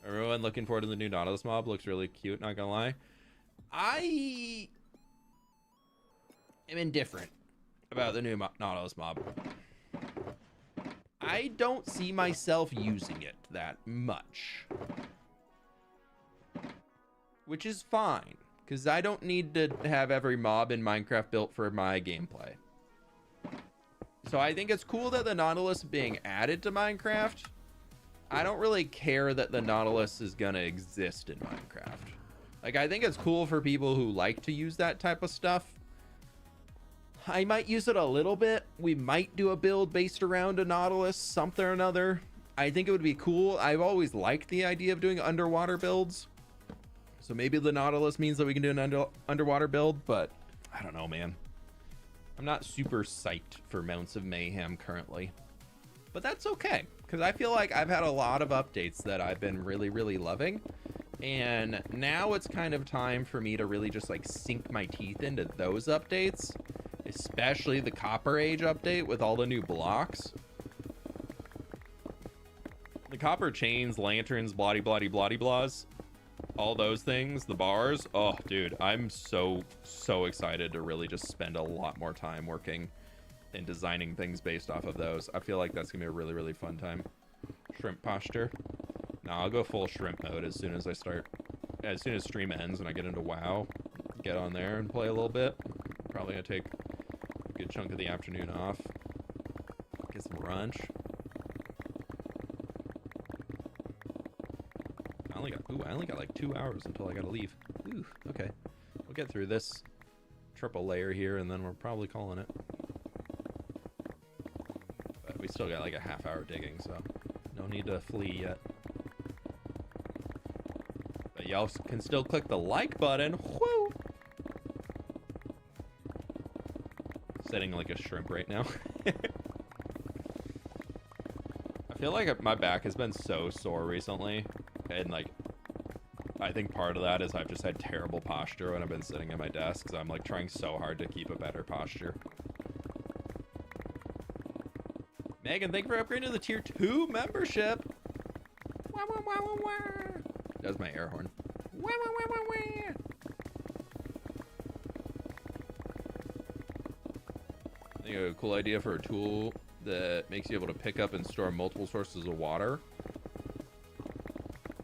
Speaker 1: Everyone looking forward to the new Nautilus mob. Looks really cute, not gonna lie. I am indifferent about the new Nautilus mob. I don't see myself using it that much. Which is fine, because I don't need to have every mob in Minecraft built for my gameplay. So I think it's cool that the Nautilus is being added to Minecraft. I don't really care that the Nautilus is gonna exist in Minecraft. Like, I think it's cool for people who like to use that type of stuff. I might use it a little bit. We might do a build based around a Nautilus, something or another. I think it would be cool. I've always liked the idea of doing underwater builds. So maybe the Nautilus means that we can do an underwater build, but I don't know, man. I'm not super psyched for Mounts of Mayhem currently. But that's okay, because I feel like I've had a lot of updates that I've been really, really loving. And now it's kind of time for me to really just like sink my teeth into those updates, especially the Copper Age update with all the new blocks. The copper chains, lanterns, bloody blahs, all those things, the bars. Oh, dude, I'm so excited to really just spend a lot more time working and designing things based off of those. I feel like that's gonna be a really fun time. Shrimp posture. Nah, I'll go full shrimp mode as soon as stream ends and I get into WoW. Get on there and play a little bit. Probably gonna take a good chunk of the afternoon off. Get some brunch. I only got like 2 hours until I gotta leave. Ooh, okay. We'll get through this triple layer here and then we're probably calling it. But we still got like a half-hour digging, so no need to flee yet. But y'all can still click the like button. Woo! Setting like a shrimp right now. I feel like my back has been so sore recently, and like I think part of that is I've just had terrible posture when I've been sitting at my desk, because I'm like trying so hard to keep a better posture. Megan, thank you for upgrading to the tier 2 membership. Wah, wah, wah, wah, wah. That's my air horn. Wah, wah, wah, wah, wah. I think a cool idea for a tool that makes you able to pick up and store multiple sources of water.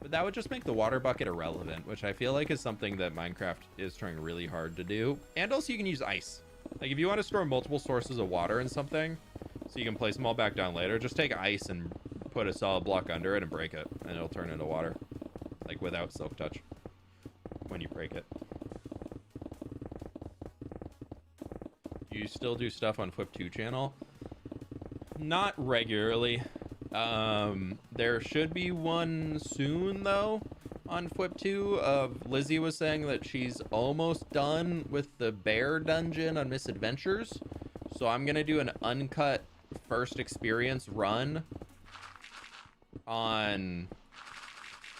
Speaker 1: But that would just make the water bucket irrelevant, which I feel like is something that Minecraft is trying really hard to do. And also you can use ice. Like if you want to store multiple sources of water in something, so you can place them all back down later, just take ice and put a solid block under it and break it, and it'll turn into water. Like without silk touch when you break it. You still do stuff on fWhip 2 channel? Not regularly. There should be one soon though on fWhip 2. Lizzie was saying that she's almost done with the bear dungeon on Misadventures, so I'm gonna do an uncut first experience run on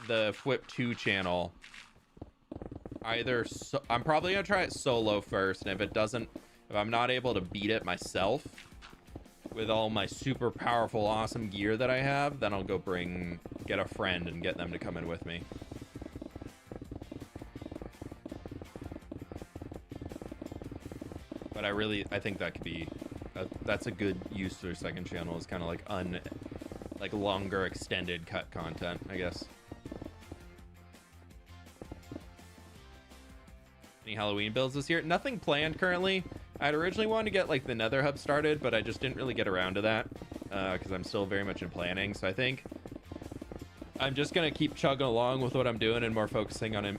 Speaker 1: the fWhip 2 channel. I'm probably gonna try it solo first, and if I'm not able to beat it myself with all my super powerful awesome gear that I have, then I'll go get a friend and get them to come in with me. But I think that could be that's a good use for a second channel, is kind of like longer extended cut content, I guess. Any Halloween builds this year? Nothing planned currently. I'd originally wanted to get like the Nether hub started, but I just didn't really get around to that because I'm still very much in planning. So I think I'm just gonna keep chugging along with what I'm doing and more focusing on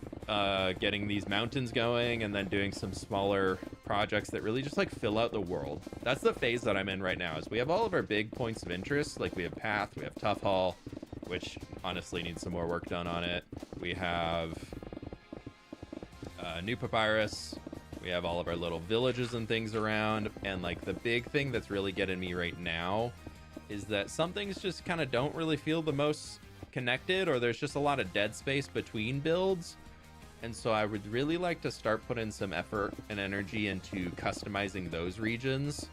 Speaker 1: getting these mountains going, and then doing some smaller projects that really just like fill out the world. That's the phase that I'm in right now. Is we have all of our big points of interest, like we have Path, we have Tough Hall, which honestly needs some more work done on it. We have New Papyrus. We have all of our little villages and things around, and like the big thing that's really getting me right now is that some things just kind of don't really feel the most connected, or there's just a lot of dead space between builds. And so I would really like to start putting some effort and energy into customizing those regions.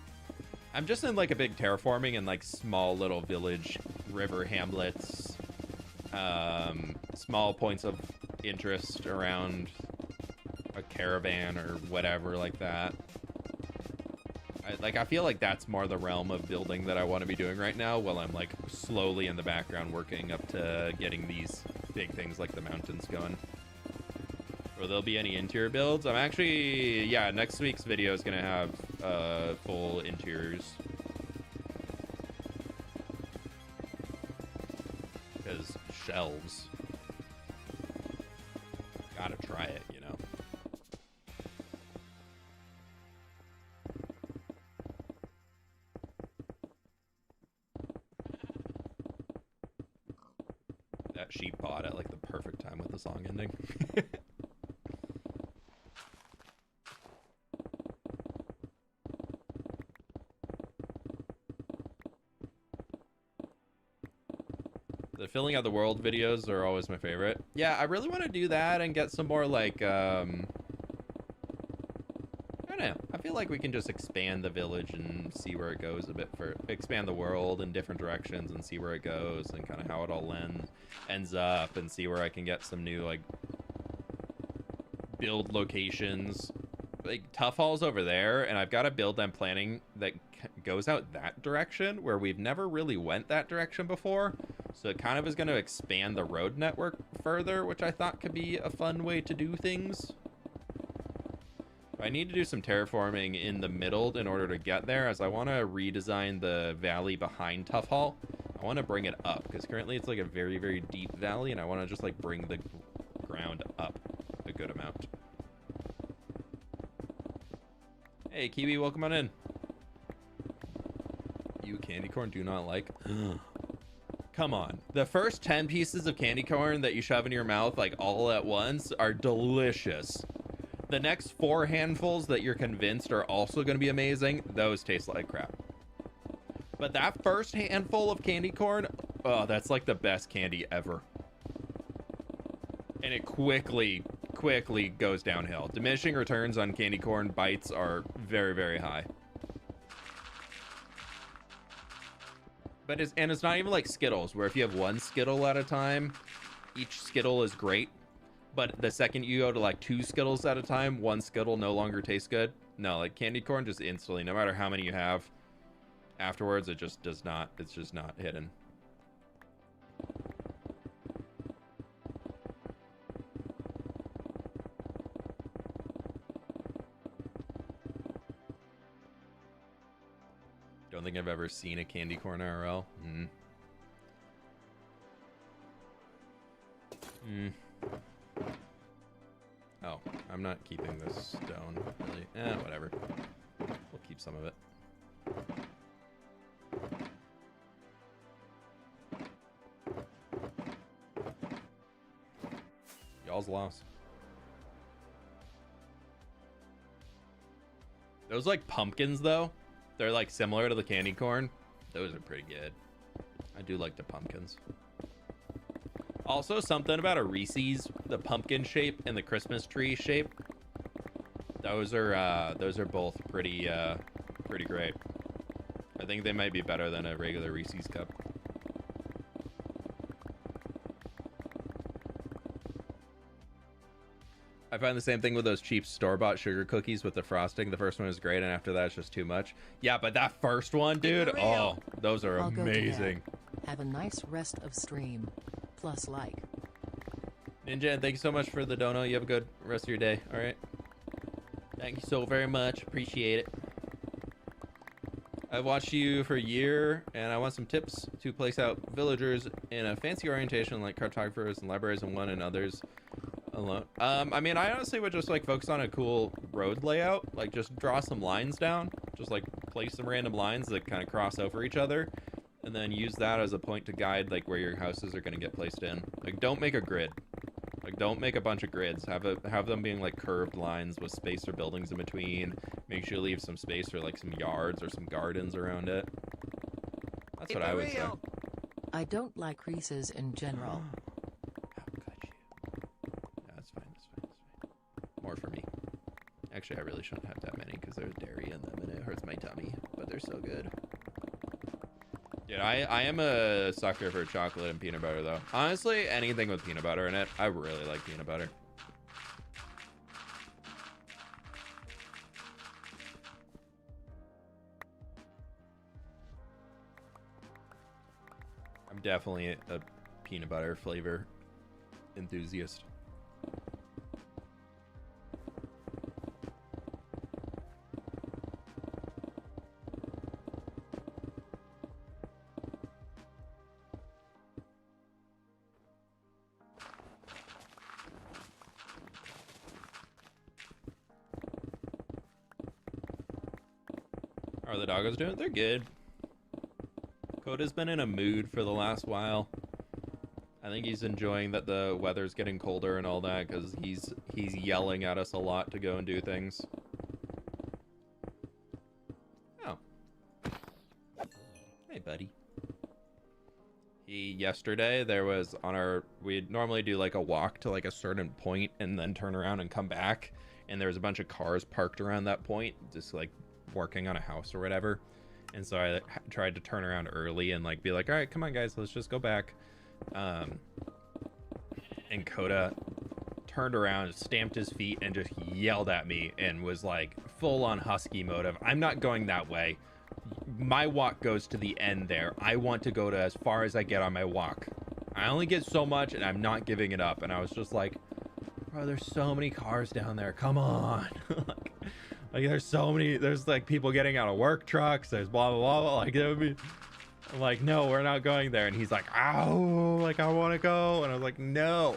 Speaker 1: I'm just in like a big terraforming and like small little village, river hamlets, small points of interest around a caravan or whatever like that. I feel like that's more the realm of building that I want to be doing right now, while I'm like slowly in the background working up to getting these big things like the mountains going. Will there be any interior builds? I'm actually, yeah, next week's video is gonna have full interiors, because shelves, gotta try it, you know. That sheep bought at like the perfect time with the song ending. The filling out the world videos are always my favorite. Yeah, I really want to do that and get some more like I don't know. I feel like we can just expand the village and see where it goes a bit for expand the world in different directions and see where it goes and kind of how it all ends up and see where I can get some new like build locations. Like Tough Hall's over there, and I've got a build I'm planning that goes out that direction where we've never really went that direction before. So it kind of is going to expand the road network further, which I thought could be a fun way to do things. I need to do some terraforming in the middle in order to get there, as I want to redesign the valley behind Tough Hall. I want to bring it up, because currently it's like a very, very deep valley, and I want to just like bring the ground up a good amount. Hey, Kiwi, welcome on in. You candy corn do not like? Come on. The first 10 pieces of candy corn that you shove in your mouth like all at once are delicious. The next 4 handfuls that you're convinced are also going to be amazing, those taste like crap. But that first handful of candy corn, oh, that's like the best candy ever. And it quickly goes downhill. Diminishing returns on candy corn bites are very, very high. But it's not even like Skittles, where if you have 1 Skittle at a time, each Skittle is great. But the second you go to like 2 Skittles at a time, 1 Skittle no longer tastes good. No, like candy corn just instantly, no matter how many you have, afterwards it just does not, it's just not hidden. Don't think I've ever seen a candy corn IRL. Oh, I'm not keeping this stone, really. Whatever. We'll keep some of it. Y'all's lost. Those like pumpkins though, they're like similar to the candy corn. Those are pretty good. I do like the pumpkins. Also, something about a Reese's, the pumpkin shape and the Christmas tree shape. Those are both pretty great. I think they might be better than a regular Reese's cup. I find the same thing with those cheap store-bought sugar cookies with the frosting. The first one is great, and after that, it's just too much. Yeah, but that first one, dude, oh, those are amazing.
Speaker 3: Have a nice rest of stream. Plus like.
Speaker 1: Ninja, and thank you so much for the dono. You have a good rest of your day, all right? Thank you so very much. Appreciate it. I've watched you for a year, and I want some tips to place out villagers in a fancy orientation like cartographers and libraries and one and others alone. I mean, I honestly would just like focus on a cool road layout. Like just draw some lines down. Just like place some random lines that kind of cross over each other. And then use that as a point to guide like where your houses are going to get placed in. Like don't make a grid. Like don't make a bunch of grids. Have them being like curved lines with space or buildings in between. Make sure you leave some space for like some yards or some gardens around it. That's what I would say.
Speaker 3: I don't like Reese's in general.
Speaker 1: How could you? Yeah, that's fine. That's fine. That's fine. More for me. Actually, I really shouldn't have that many because there's dairy in them and it hurts my tummy. But they're so good. Dude, I am a sucker for chocolate and peanut butter, though. Honestly, anything with peanut butter in it, I really like peanut butter. I'm definitely a peanut butter flavor enthusiast. How are the doggos doing? They're good. Coda's been in a mood for the last while. I think he's enjoying that the weather's getting colder and all that because he's yelling at us a lot to go and do things. Oh. Hey, buddy. Yesterday there was we'd normally do like a walk to like a certain point and then turn around and come back, and there was a bunch of cars parked around that point just like working on a house or whatever, and so I tried to turn around early and like be like, all right, come on guys, let's just go back. And Coda turned around, stamped his feet, and just yelled at me and was like full on husky mode of, I'm not going that way. My walk goes to the end there. I want to go to as far as I get on my walk. I only get so much and I'm not giving it up. And I was just like, bro, there's so many cars down there. Come on. like there's so many, there's like people getting out of work trucks. There's blah, blah, blah, blah. Like, it would be, I'm like, no, we're not going there. And he's like, ow, like I want to go. And I was like, no.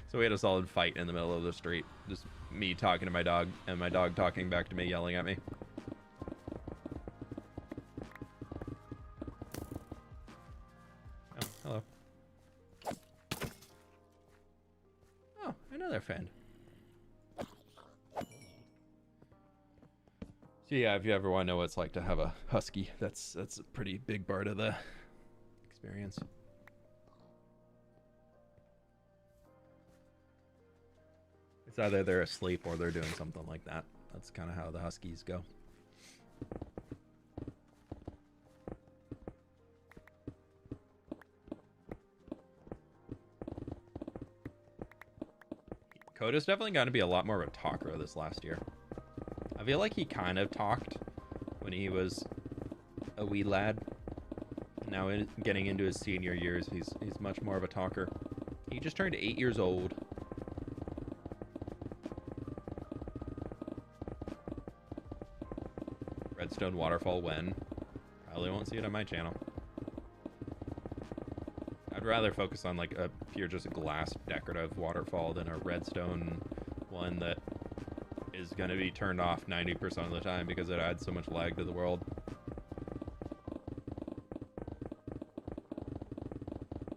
Speaker 1: So we had a solid fight in the middle of the street. Just me talking to my dog and my dog talking back to me, yelling at me. Hello. Oh, another friend. So yeah, if you ever want to know what it's like to have a husky, that's a pretty big part of the experience. It's either they're asleep or they're doing something like that. That's kind of how the huskies go. Coda's definitely got to be a lot more of a talker this last year. I feel like he kind of talked when he was a wee lad. Now getting into his senior years, he's much more of a talker. He just turned 8 years old. Redstone waterfall when? Probably won't see it on my channel. I'd rather focus on like a pure just glass decorative waterfall than a redstone one that is going to be turned off 90% of the time because it adds so much lag to the world.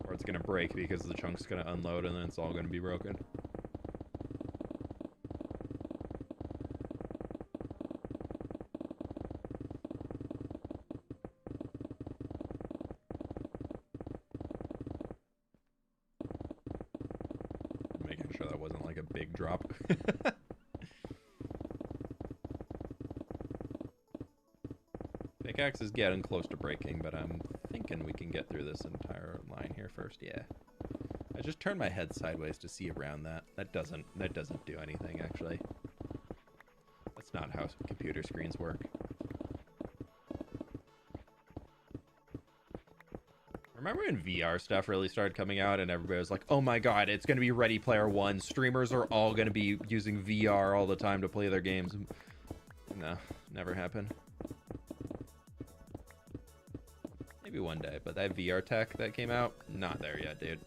Speaker 1: Or it's going to break because the chunk's going to unload and then it's all going to be broken. Drop. Pickaxe is getting close to breaking, but I'm thinking we can get through this entire line here first. Yeah. I just turned my head sideways to see around that. That doesn't do anything actually. That's not how computer screens work. Remember when VR stuff really started coming out and everybody was like, oh my god, it's going to be Ready Player One. Streamers are all going to be using VR all the time to play their games. No, never happened. Maybe one day, but that VR tech that came out, not there yet, dude.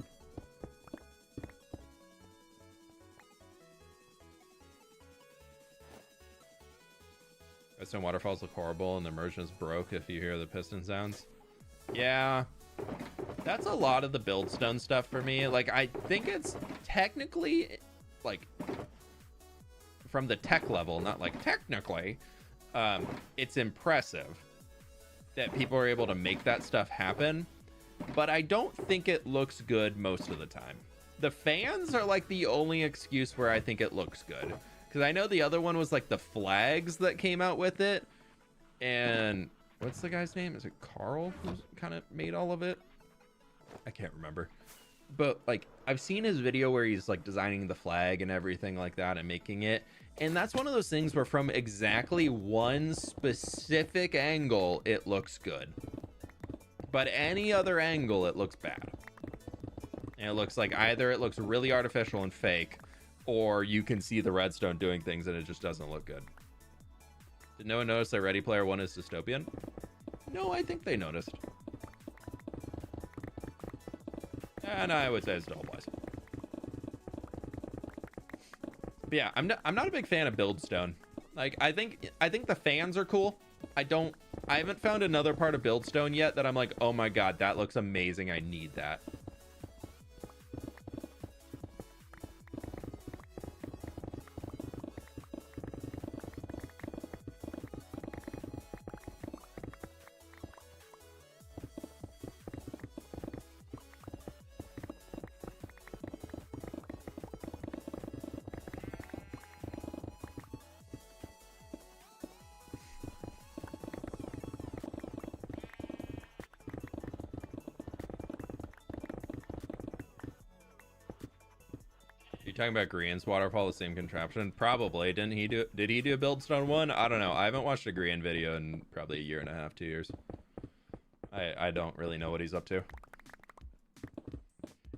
Speaker 1: Redstone waterfalls look horrible and the immersion is broke if you hear the piston sounds. Yeah. That's a lot of the buildstone stuff for me. Like, I think it's technically, like, from the tech level, not like technically, it's impressive that people are able to make that stuff happen. But I don't think it looks good most of the time. The fans are like the only excuse where I think it looks good. Because I know the other one was like the flags that came out with it. And what's the guy's name? Is it Carl who's kind of made all of it? I can't remember. But like I've seen his video where he's like designing the flag and everything like that and making it. And that's one of those things where from exactly one specific angle, it looks good. But any other angle, it looks bad. And it looks like either it looks really artificial and fake, or you can see the redstone doing things and it just doesn't look good. Did no one notice that Ready Player One is dystopian? No, I think they noticed. And I would say it still applies. But yeah, I'm not a big fan of Buildstone. Like I think the fans are cool. I haven't found another part of Buildstone yet that I'm like, oh my god, that looks amazing. I need that. Talking about Grian's waterfall, the same contraption? Probably. Did he do a Buildstone one? I don't know. I haven't watched a Grian video in probably a year and a half, 2 years. I don't really know what he's up to.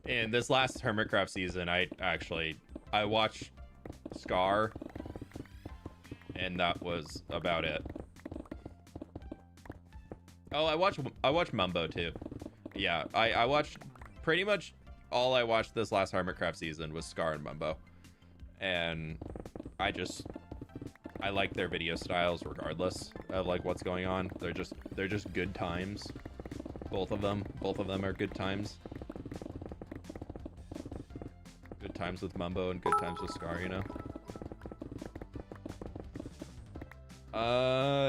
Speaker 1: And this last Hermitcraft season, I watched Scar, and that was about it. Oh, I watched Mumbo too. Yeah, I watched pretty much all I watched this last Hermitcraft season was Scar and Mumbo, and I like their video styles regardless of like what's going on. They're just good times. Both of them are good times. Good times with Mumbo and good times with Scar, you know.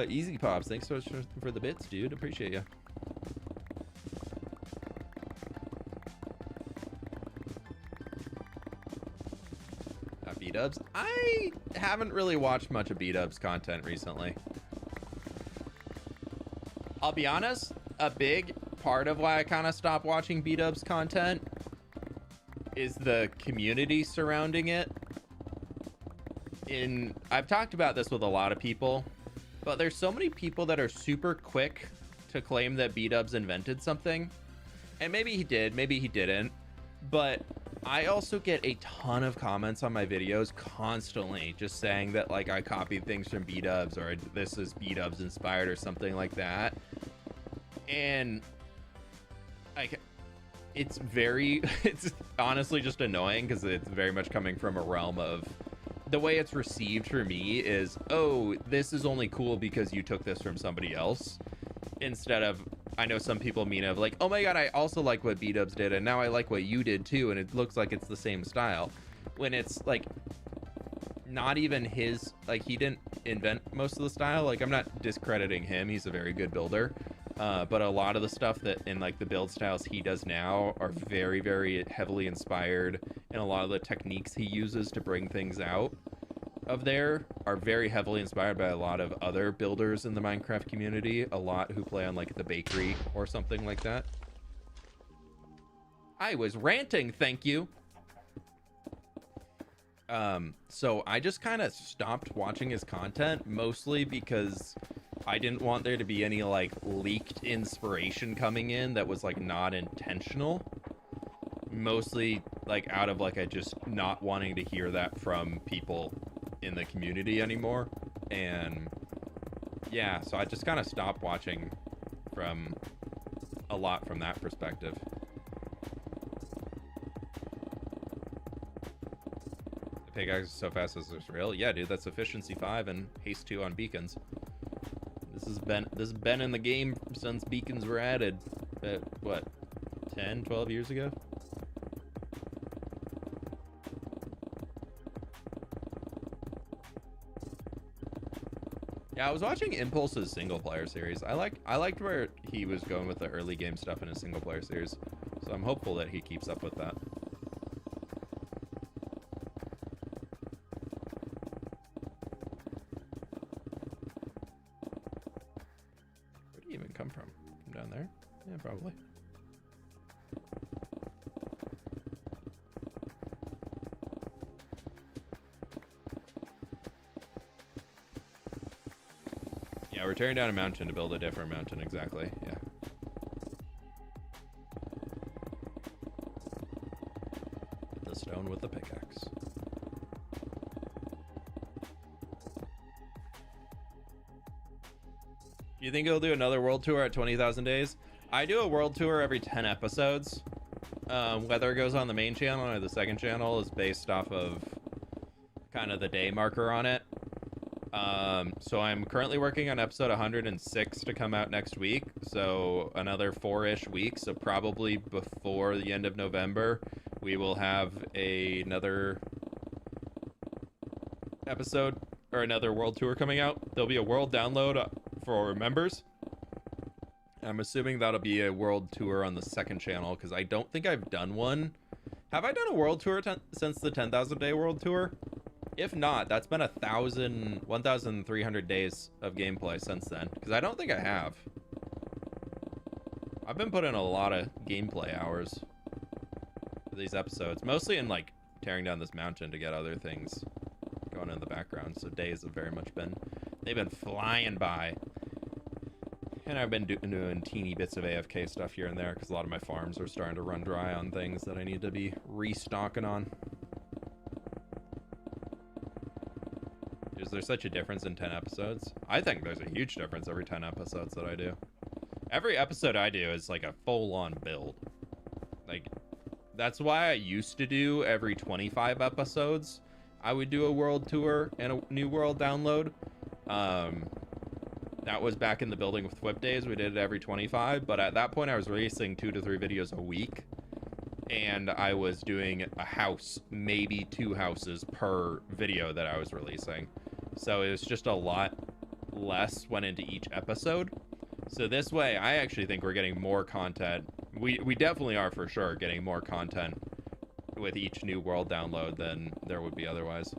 Speaker 1: Easy Pops, thanks so much for the bits, dude. Appreciate you. B-dubs. I haven't really watched much of B-dubs content recently. I'll be honest, a big part of why I kind of stopped watching B-dubs content is the community surrounding it. I've talked about this with a lot of people, but there's so many people that are super quick to claim that B-dubs invented something. And maybe he did, maybe he didn't, but I also get a ton of comments on my videos constantly just saying that like I copied things from B-dubs or this is B-dubs inspired or something like that. And it's honestly just annoying because it's very much coming from a realm of the way it's received for me is, oh, this is only cool because you took this from somebody else, instead of, I know some people mean of like, oh my god, I also like what B-dubs did and now I like what you did too and it looks like it's the same style, when it's like not even his, like he didn't invent most of the style. Like I'm not discrediting him, he's a very good builder, but a lot of the stuff that in like the build styles he does now are very, very heavily inspired, and a lot of the techniques he uses to bring things out of there are very heavily inspired by a lot of other builders in the Minecraft community, a lot who play on like the bakery or something like that. I was ranting, thank you. So I just kind of stopped watching his content, mostly because I didn't want there to be any like leaked inspiration coming in that was like not intentional. Mostly like out of like I just not wanting to hear that from people in the community anymore. And yeah, so I just kind of stopped watching from a lot from that perspective. The pickaxe is so fast as it's real. Yeah, dude, that's efficiency 5 and haste 2 on beacons. This has been in the game since beacons were added, what, 10, 12 years ago? Yeah, I was watching Impulse's single player series. I liked where he was going with the early game stuff in his single player series, so I'm hopeful that he keeps up with that. Where do you even come from? From down there? Yeah, probably. Yeah, we're tearing down a mountain to build a different mountain, exactly, yeah. The stone with the pickaxe. Do you think he'll do another world tour at 20,000 days? I do a world tour every 10 episodes. Whether it goes on the main channel or the second channel is based off of kind of the day marker on it. So I'm currently working on episode 106 to come out next week, so another 4-ish weeks, so probably before the end of November we will have another episode or another world tour coming out. There'll be a world download for members. I'm assuming that'll be a world tour on the second channel because I don't think I've done one. Have I done a world tour since the 10,000 day world tour? If not, that's been 1,300 days of gameplay since then, because I don't think I have. I've been putting a lot of gameplay hours for these episodes, mostly in like tearing down this mountain to get other things going in the background. So days have very much been, they've been flying by. And I've been doing teeny bits of AFK stuff here and there because a lot of my farms are starting to run dry on things that I need to be restocking on. Is there such a difference in 10 episodes? I think there's a huge difference every 10 episodes that I do. Every episode I do is like a full-on build. Like, that's why I used to do every 25 episodes. I would do a world tour and a new world download. That was back in the building with fWhip days. We did it every 25, but at that point I was releasing 2 to 3 videos a week. And I was doing a house, maybe 2 houses per video that I was releasing. So it was just a lot less went into each episode. So this way, I actually think we're getting more content. We definitely are for sure getting more content with each new world download than there would be otherwise.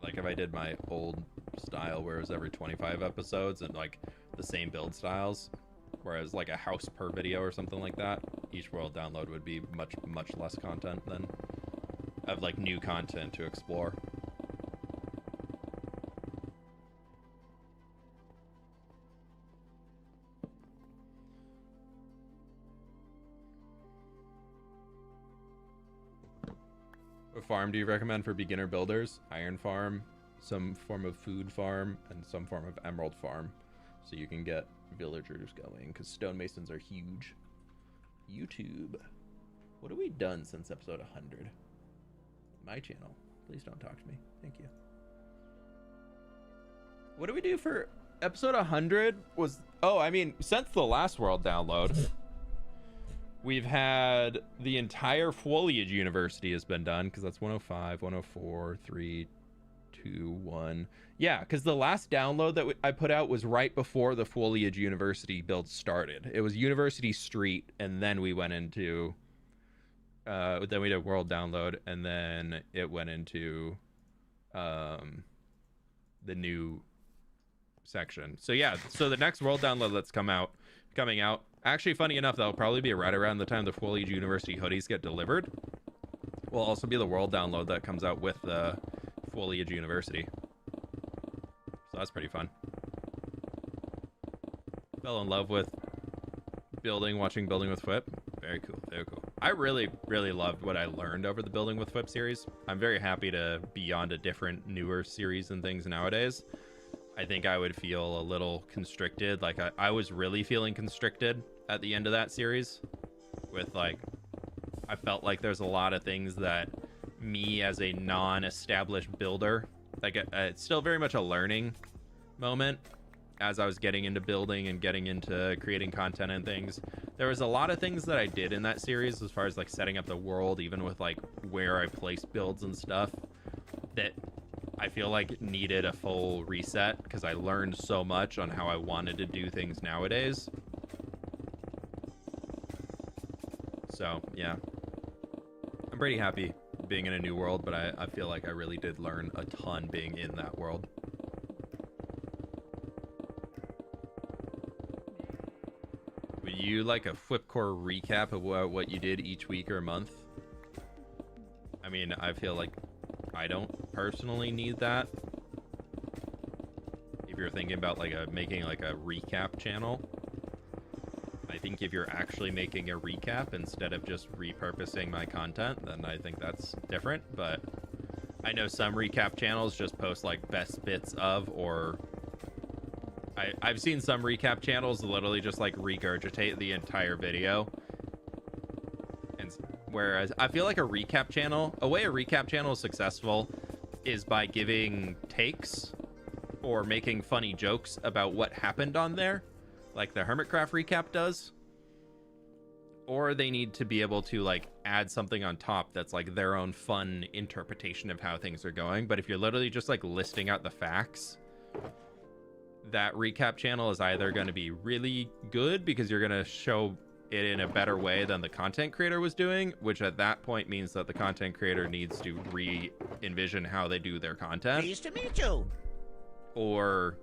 Speaker 1: Like if I did my old style where it was every 25 episodes and like the same build styles, whereas like a house per video or something like that, each world download would be much less content than of like new content to explore. What farm do you recommend for beginner builders? Iron farm, some form of food farm, and some form of emerald farm, so you can get villagers going, because stonemasons are huge. YouTube, what have we done since episode 100? My channel, please don't talk to me, thank you. What do we do for episode 100? Was, oh, I mean, since the last world download, we've had the entire Foliage University has been done, because that's 105, 104, 3, 2, 1. Yeah, because the last download that I put out was right before the Foliage University build started. It was University Street, and then we went into, then we did world download, and then it went into the new section. So yeah, so the next world download that's coming out, actually, funny enough, that'll probably be right around the time the Foliage University hoodies get delivered. Will also be the world download that comes out with the Foliage University. So that's pretty fun. Fell in love with watching Building with fWhip. Very cool, very cool. I really loved what I learned over the Building with fWhip series. I'm very happy to be on to different newer series and things nowadays. I think I would feel a little constricted. Like I was really feeling constricted at the end of that series with like, I felt like there's a lot of things that me as a non-established builder, like it's still very much a learning moment as I was getting into building and getting into creating content and things. There was a lot of things that I did in that series as far as like setting up the world, even with like where I placed builds and stuff, that I feel like needed a full reset because I learned so much on how I wanted to do things nowadays. So yeah, I'm pretty happy being in a new world, but I feel like I really did learn a ton being in that world. Would you like a fWhipcore recap of what you did each week or month? I mean, I feel like I don't personally need that. If you're thinking about like making like a recap channel, I think if you're actually making a recap instead of just repurposing my content, then I think that's different. But I know some recap channels just post like best bits of, or I've seen some recap channels literally just like regurgitate the entire video. And whereas I feel like a way a recap channel is successful is by giving takes or making funny jokes about what happened on there, like the Hermitcraft recap does. Or they need to be able to like add something on top that's like their own fun interpretation of how things are going. But if you're literally just like listing out the facts, that recap channel is either going to be really good because you're going to show it in a better way than the content creator was doing, which at that point means that the content creator needs to re-envision how they do their content.
Speaker 2: Pleased to meet you.
Speaker 1: Or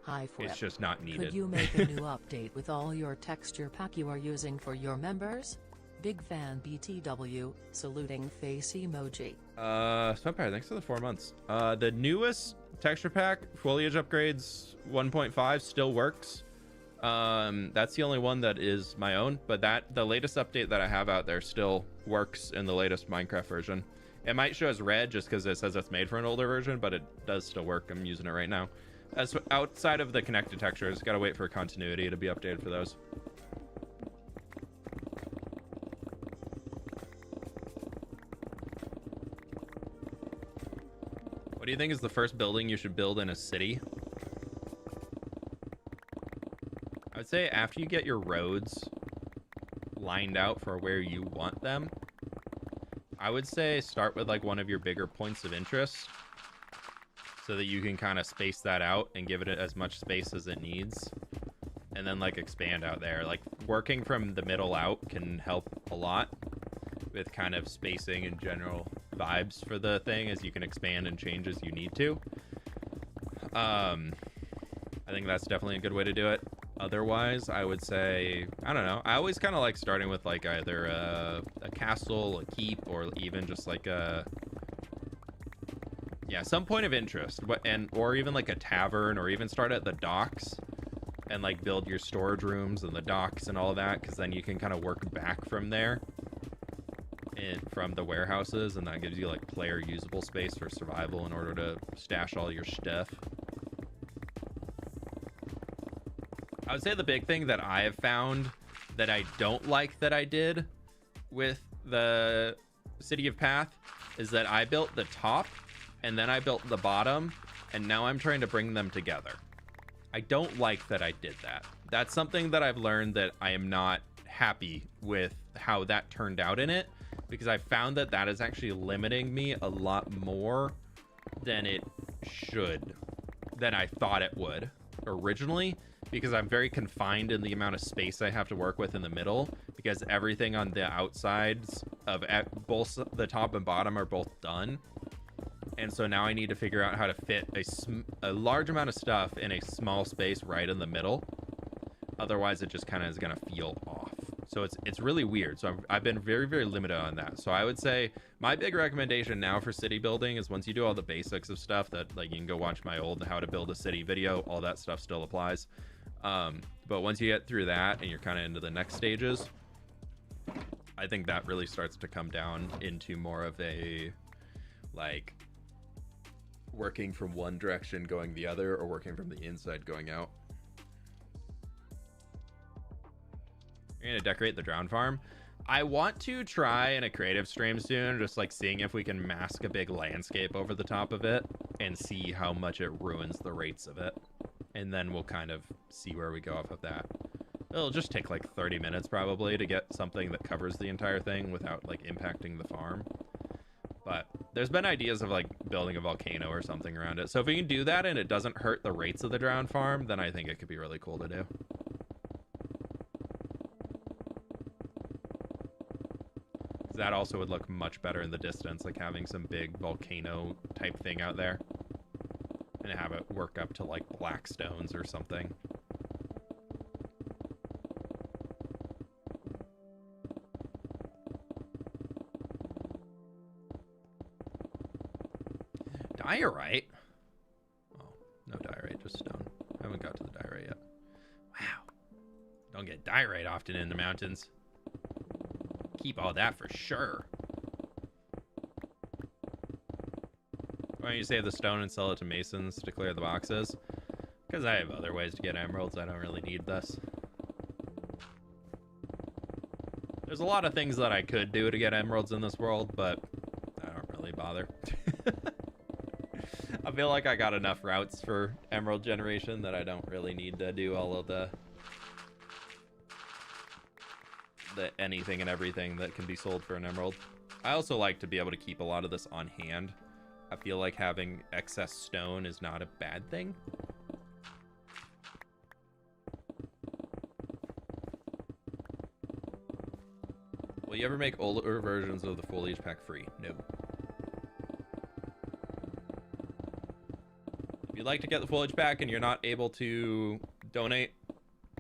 Speaker 3: Hi fWhip.
Speaker 1: It's just not needed.
Speaker 3: Could you make a new update with all your texture pack you are using for your members? Big fan BTW, saluting face emoji.
Speaker 1: Vampire, thanks for the 4 months. The newest texture pack, Foliage upgrades 1.5 still works. That's the only one that is my own, but the latest update that I have out there still works in the latest Minecraft version. It might show as red just because it says it's made for an older version, but it does still work. I'm using it right now. As outside of the connected textures, gotta wait for continuity to be updated for those. What do you think is the first building you should build in a city? I would say after you get your roads lined out for where you want them, I would say start with like one of your bigger points of interest so that you can kind of space that out and give it as much space as it needs, and then like expand out there. Like working from the middle out can help a lot with kind of spacing and general vibes for the thing, as you can expand and change as you need to. I think that's definitely a good way to do it. Otherwise, I would say, I don't know, I always kind of like starting with like either a castle, a keep, or even just like some point of interest, or even like a tavern, or even start at the docks and like build your storage rooms and the docks and all of that, because then you can kind of work back from there and from the warehouses, and that gives you like player usable space for survival in order to stash all your stuff. I would say the big thing that I have found that I don't like that I did with the City of Path is that I built the top and then I built the bottom, and now I'm trying to bring them together. I don't like that I did that. That's something that I've learned that I am not happy with how that turned out in it, because I found that that is actually limiting me a lot more than it should, than I thought it would originally, because I'm very confined in the amount of space I have to work with in the middle, because everything on the outsides of both the top and bottom are both done. And so now I need to figure out how to fit a large amount of stuff in a small space right in the middle. Otherwise, it just kind of is going to feel off. So it's really weird. So I've been very, very limited on that. So I would say my big recommendation now for city building is once you do all the basics of stuff that, like, you can go watch my old how to build a city video, all that stuff still applies. But once you get through that and you're kind of into the next stages, I think that really starts to come down into more of a, like, working from one direction going the other, or working from the inside going out. You're gonna decorate the drown farm. I want to try in a creative stream soon, just like seeing if we can mask a big landscape over the top of it and see how much it ruins the rates of it. And then we'll kind of see where we go off of that. It'll just take like 30 minutes probably to get something that covers the entire thing without like impacting the farm. But there's been ideas of like building a volcano or something around it. So if we can do that and it doesn't hurt the rates of the drown farm, then I think it could be really cool to do. That also would look much better in the distance, like having some big volcano type thing out there and have it work up to like black stones or something. Diorite? Oh, no diorite, just stone. I haven't got to the diorite yet. Wow. Don't get diorite often in the mountains. Keep all that for sure. Why don't you save the stone and sell it to masons to clear the boxes? Because I have other ways to get emeralds. I don't really need this. There's a lot of things that I could do to get emeralds in this world, but I don't really bother. I feel like I got enough routes for emerald generation that I don't really need to do all of the anything and everything that can be sold for an emerald. I also like to be able to keep a lot of this on hand. I feel like having excess stone is not a bad thing. Will you ever make older versions of the Foliage pack free? No. If you'd like to get the Foliage pack and you're not able to donate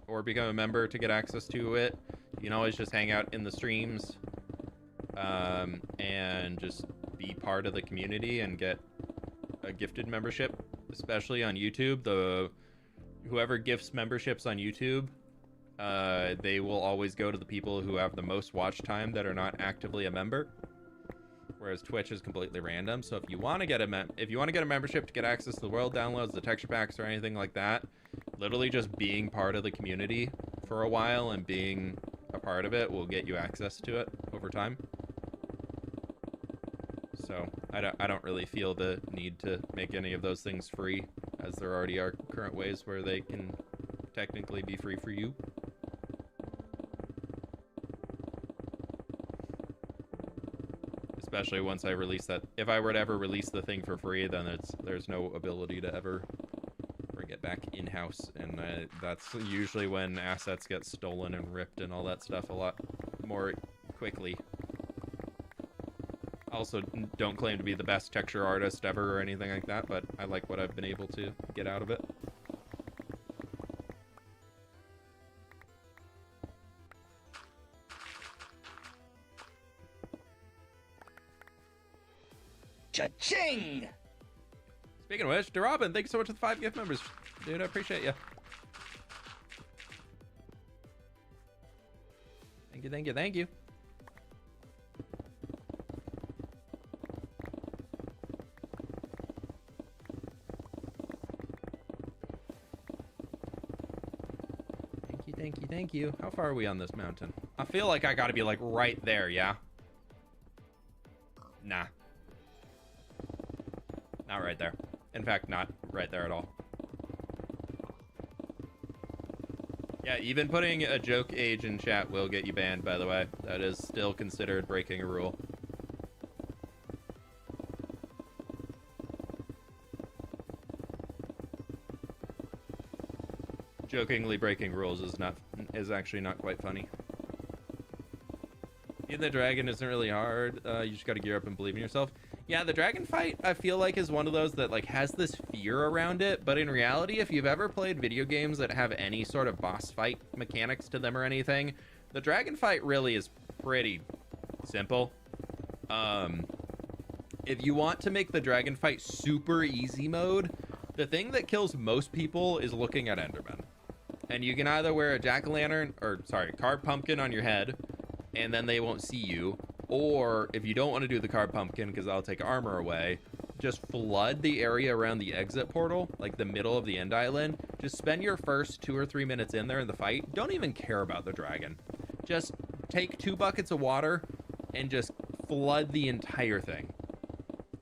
Speaker 1: or become a member to get access to it, you can always just hang out in the streams and just be part of the community and get a gifted membership, especially on YouTube. Whoever gifts memberships on YouTube, they will always go to the people who have the most watch time that are not actively a member. Whereas Twitch is completely random. So if you want to get a membership to get access to the world downloads, the texture packs, or anything like that, literally just being part of the community for a while and being a part of it will get you access to it over time. So I don't really feel the need to make any of those things free, as there already are current ways where they can technically be free for you. Especially once I release that. If I were to ever release the thing for free, then there's no ability to ever bring it back in-house, and that's usually when assets get stolen and ripped and all that stuff a lot more quickly. Also, don't claim to be the best texture artist ever or anything like that, but I like what I've been able to get out of it.
Speaker 2: Cha-ching!
Speaker 1: Speaking of which, DeRobin, thanks so much for the 5 gift members. Dude, I appreciate you. Thank you, thank you, thank you. Thank you, thank you. How far are we on this mountain? I feel like I gotta be like right there, yeah? Nah. Not right there. In fact, not right there at all. Yeah, even putting a joke age in chat will get you banned, by the way. That is still considered breaking a rule. Jokingly breaking rules is actually not quite funny. Being the dragon isn't really hard. You just gotta gear up and believe in yourself. Yeah, the dragon fight, I feel like, is one of those that like has this fear around it, but in reality, if you've ever played video games that have any sort of boss fight mechanics to them or anything, the dragon fight really is pretty simple. If you want to make the dragon fight super easy mode, the thing that kills most people is looking at Enderman. And you can either wear a jack-o'-lantern, or sorry, carved pumpkin on your head, and then they won't see you. Or if you don't want to do the carved pumpkin because that'll take armor away, just flood the area around the exit portal, like the middle of the end island. Just spend your first 2 or 3 minutes in there in the fight. Don't even care about the dragon. Just take 2 buckets of water and just flood the entire thing.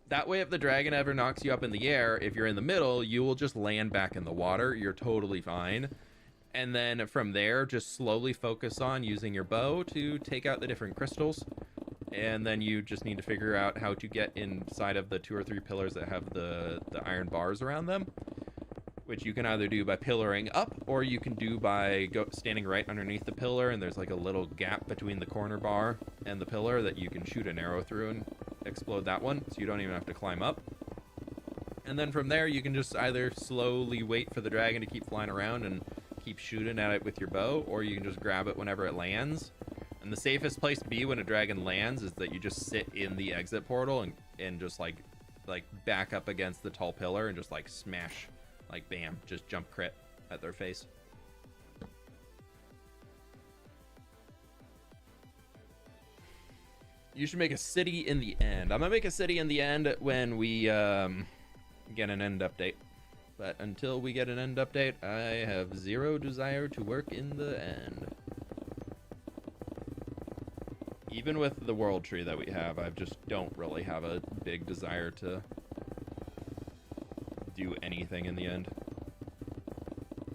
Speaker 1: That way, if the dragon ever knocks you up in the air, if you're in the middle, you will just land back in the water. You're totally fine. And then from there, just slowly focus on using your bow to take out the different crystals. And then you just need to figure out how to get inside of the 2 or 3 pillars that have the iron bars around them, which you can either do by pillaring up, or you can do by standing right underneath the pillar, and there's like a little gap between the corner bar and the pillar that you can shoot an arrow through and explode that one, so you don't even have to climb up. And then from there, you can just either slowly wait for the dragon to keep flying around and keep shooting at it with your bow, or you can just grab it whenever it lands. And the safest place to be when a dragon lands is that you just sit in the exit portal and just like back up against the tall pillar and just like smash, like bam, just jump crit at their face. You should make a city in the end. I'm gonna make a city in the end when we get an end update. But until we get an end update, I have zero desire to work in the end. Even with the world tree that we have, I just don't really have a big desire to do anything in the end.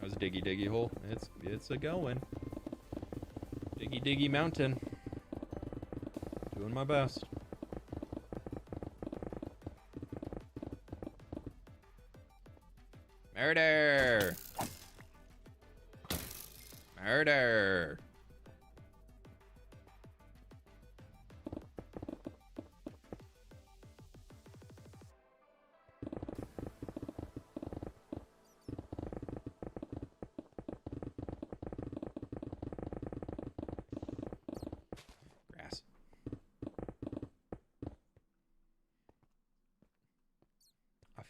Speaker 1: How's Diggy Diggy Hole? It's a going. Diggy Diggy Mountain. Doing my best. Murder! Murder!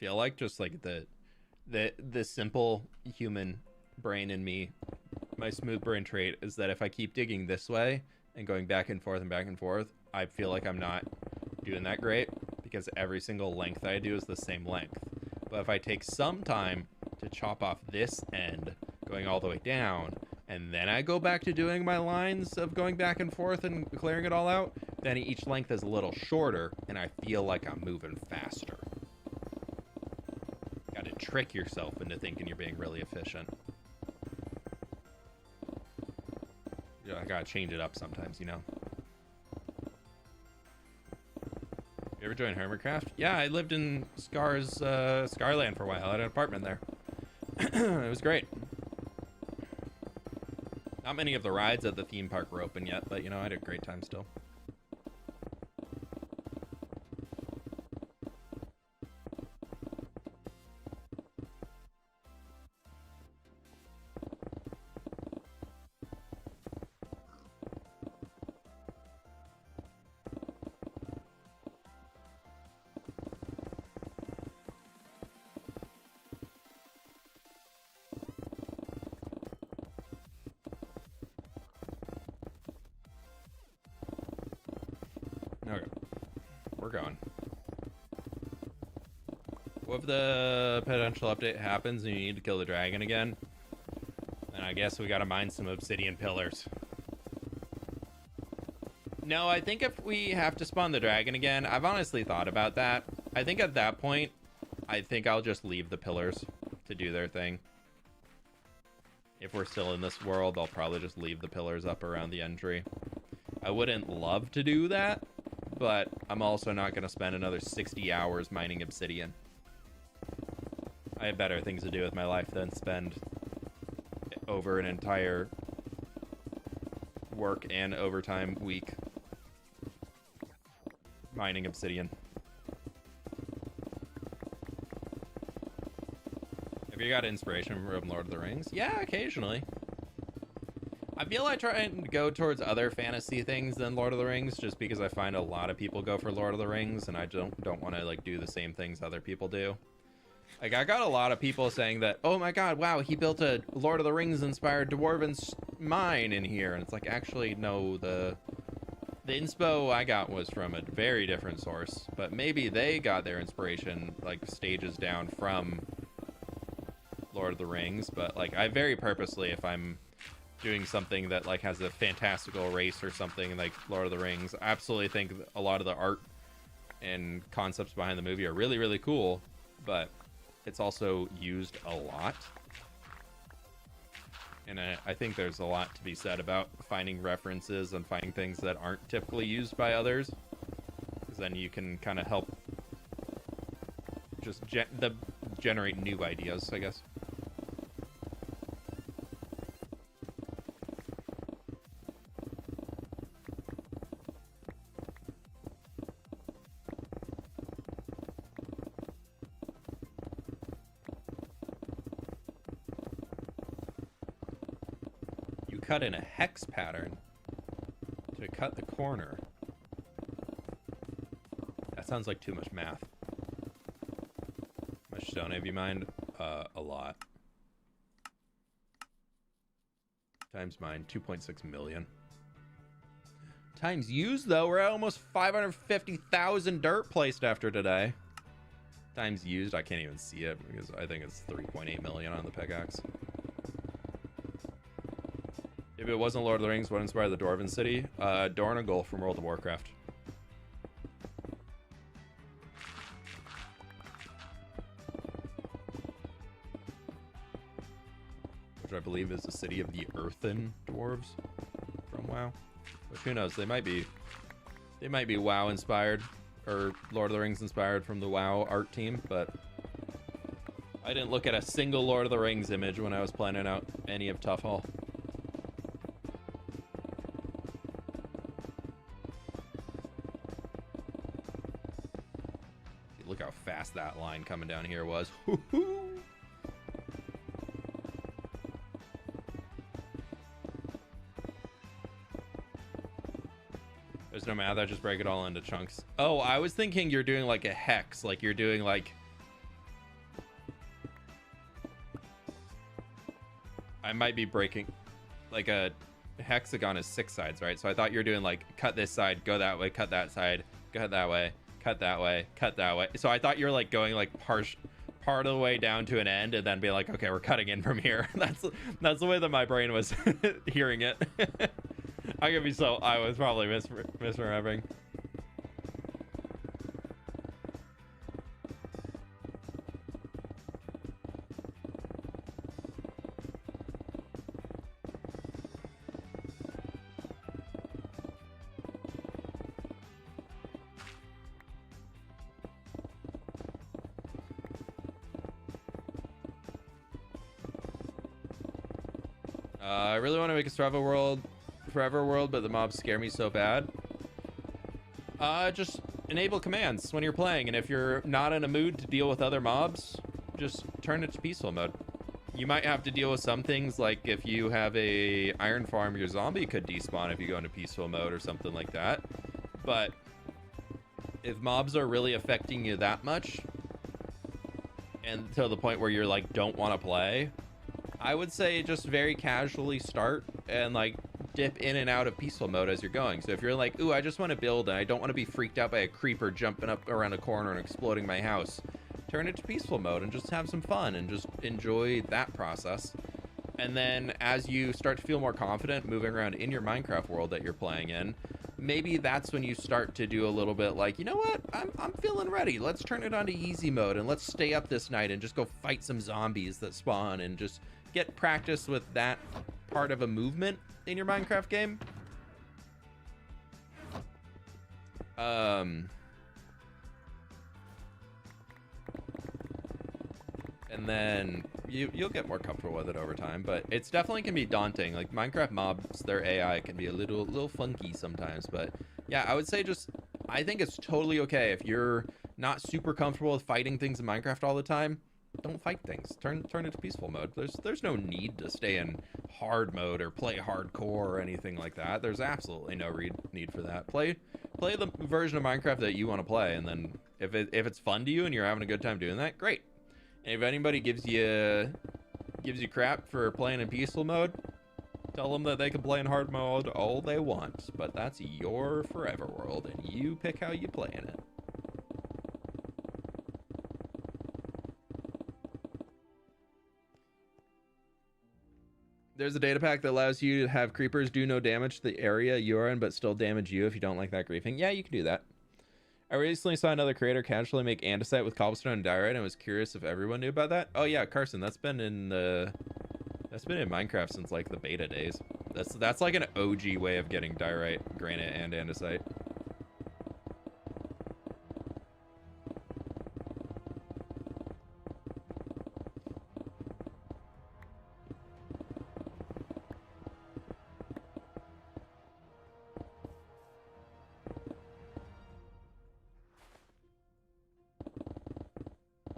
Speaker 1: feel like just like the simple human brain in me, my smooth brain trait is that if I keep digging this way and going back and forth, I feel like I'm not doing that great because every single length I do is the same length. But if I take some time to chop off this end going all the way down, and then I go back to doing my lines of going back and forth and clearing it all out, then each length is a little shorter and I feel like I'm moving faster. Got to trick yourself into thinking you're being really efficient. Yeah, I gotta change it up sometimes, you know. You ever join Hermitcraft? Yeah, I lived in Scarland for a while. I had an apartment there. It was great. Not many of the rides at the theme park were open yet, but you know, I had a great time still. Okay, we're going. What if the potential update happens and you need to kill the dragon again? Then I guess we gotta mine some obsidian pillars. No, I think if we have to spawn the dragon again, I've honestly thought about that. I think at that point, I think I'll just leave the pillars to do their thing. If we're still in this world, I'll probably just leave the pillars up around the entry. I wouldn't love to do that, but I'm also not going to spend another 60 hours mining obsidian. I have better things to do with my life than spend over an entire work and overtime week mining obsidian. Have you got inspiration from Lord of the Rings? Yeah, occasionally. I feel I try and go towards other fantasy things than Lord of the Rings, just because I find a lot of people go for Lord of the Rings, and I don't want to like do the same things other people do. Like, I got a lot of people saying that, oh my god, wow, he built a Lord of the Rings inspired dwarven mine in here, and it's like, actually, no, the inspo I got was from a very different source, but maybe they got their inspiration like stages down from Lord of the Rings. But like, I very purposely, if I'm doing something that like has a fantastical race or something like Lord of the Rings, I absolutely think a lot of the art and concepts behind the movie are really, really cool, but it's also used a lot. And I think there's a lot to be said about finding references and finding things that aren't typically used by others, because then you can kind of help just generate new ideas, I guess. Cut in a hex pattern to cut the corner. That sounds like too much math. How much stone have you mined? A lot. Times mine, 2.6 million. Times used, though, we're at almost 550,000 dirt placed after today. Times used, I can't even see it because I think it's 3.8 million on the pickaxe. If it wasn't Lord of the Rings, what inspired the Dwarven City? Dornagal from World of Warcraft. Which I believe is the city of the Earthen Dwarves from WoW. Which, who knows, they might be WoW inspired, or Lord of the Rings inspired from the WoW art team, but I didn't look at a single Lord of the Rings image when I was planning out any of Tough Hall. Look how fast that line coming down here was. There's no math, I just break it all into chunks. Oh, I was thinking you're doing like a hex, like you're doing like I might be breaking, like a hexagon is 6 sides, right? So I thought you were doing like cut this side, go that way, cut that side, cut that way, cut that way, cut that way. So I thought you were like going like part of the way down to an end and then be like, okay, we're cutting in from here. That's the way that my brain was hearing it. I was probably misremembering. I really want to make a forever world, but the mobs scare me so bad. Just enable commands when you're playing, and if you're not in a mood to deal with other mobs, just turn it to peaceful mode. You might have to deal with some things, like if you have a iron farm, your zombie could despawn if you go into peaceful mode or something like that. But if mobs are really affecting you that much, and to the point where you're like don't want to play, I would say just very casually start and like dip in and out of peaceful mode as you're going. So if you're like, ooh, I just want to build and I don't want to be freaked out by a creeper jumping up around a corner and exploding my house, turn it to peaceful mode and just have some fun and just enjoy that process. And then as you start to feel more confident moving around in your Minecraft world that you're playing in, maybe that's when you start to do a little bit like, you know what, I'm feeling ready. Let's turn it on to easy mode and let's stay up this night and just go fight some zombies that spawn and just get practice with that part of a movement in your Minecraft game. And then you'll get more comfortable with it over time, but it's definitely can be daunting. Like Minecraft mobs, their AI can be a little funky sometimes, but yeah, I would say I think it's totally okay if you're not super comfortable with fighting things in Minecraft all the time. Don't fight things. Turn it to peaceful mode. There's no need to stay in hard mode or play hardcore or anything like that. There's absolutely no need for that. Play the version of Minecraft that you want to play, and then if it's fun to you and you're having a good time doing that, great. And if anybody gives you crap for playing in peaceful mode, tell them that they can play in hard mode all they want, but that's your forever world and you pick how you play in it. There's a data pack that allows you to have creepers do no damage to the area you're in, but still damage you if you don't like that griefing. Yeah, you can do that. I recently saw another creator casually make andesite with cobblestone and diorite, and was curious if everyone knew about that. Oh yeah, Carson, that's been in Minecraft since like the beta days. That's like an OG way of getting diorite, granite, and andesite.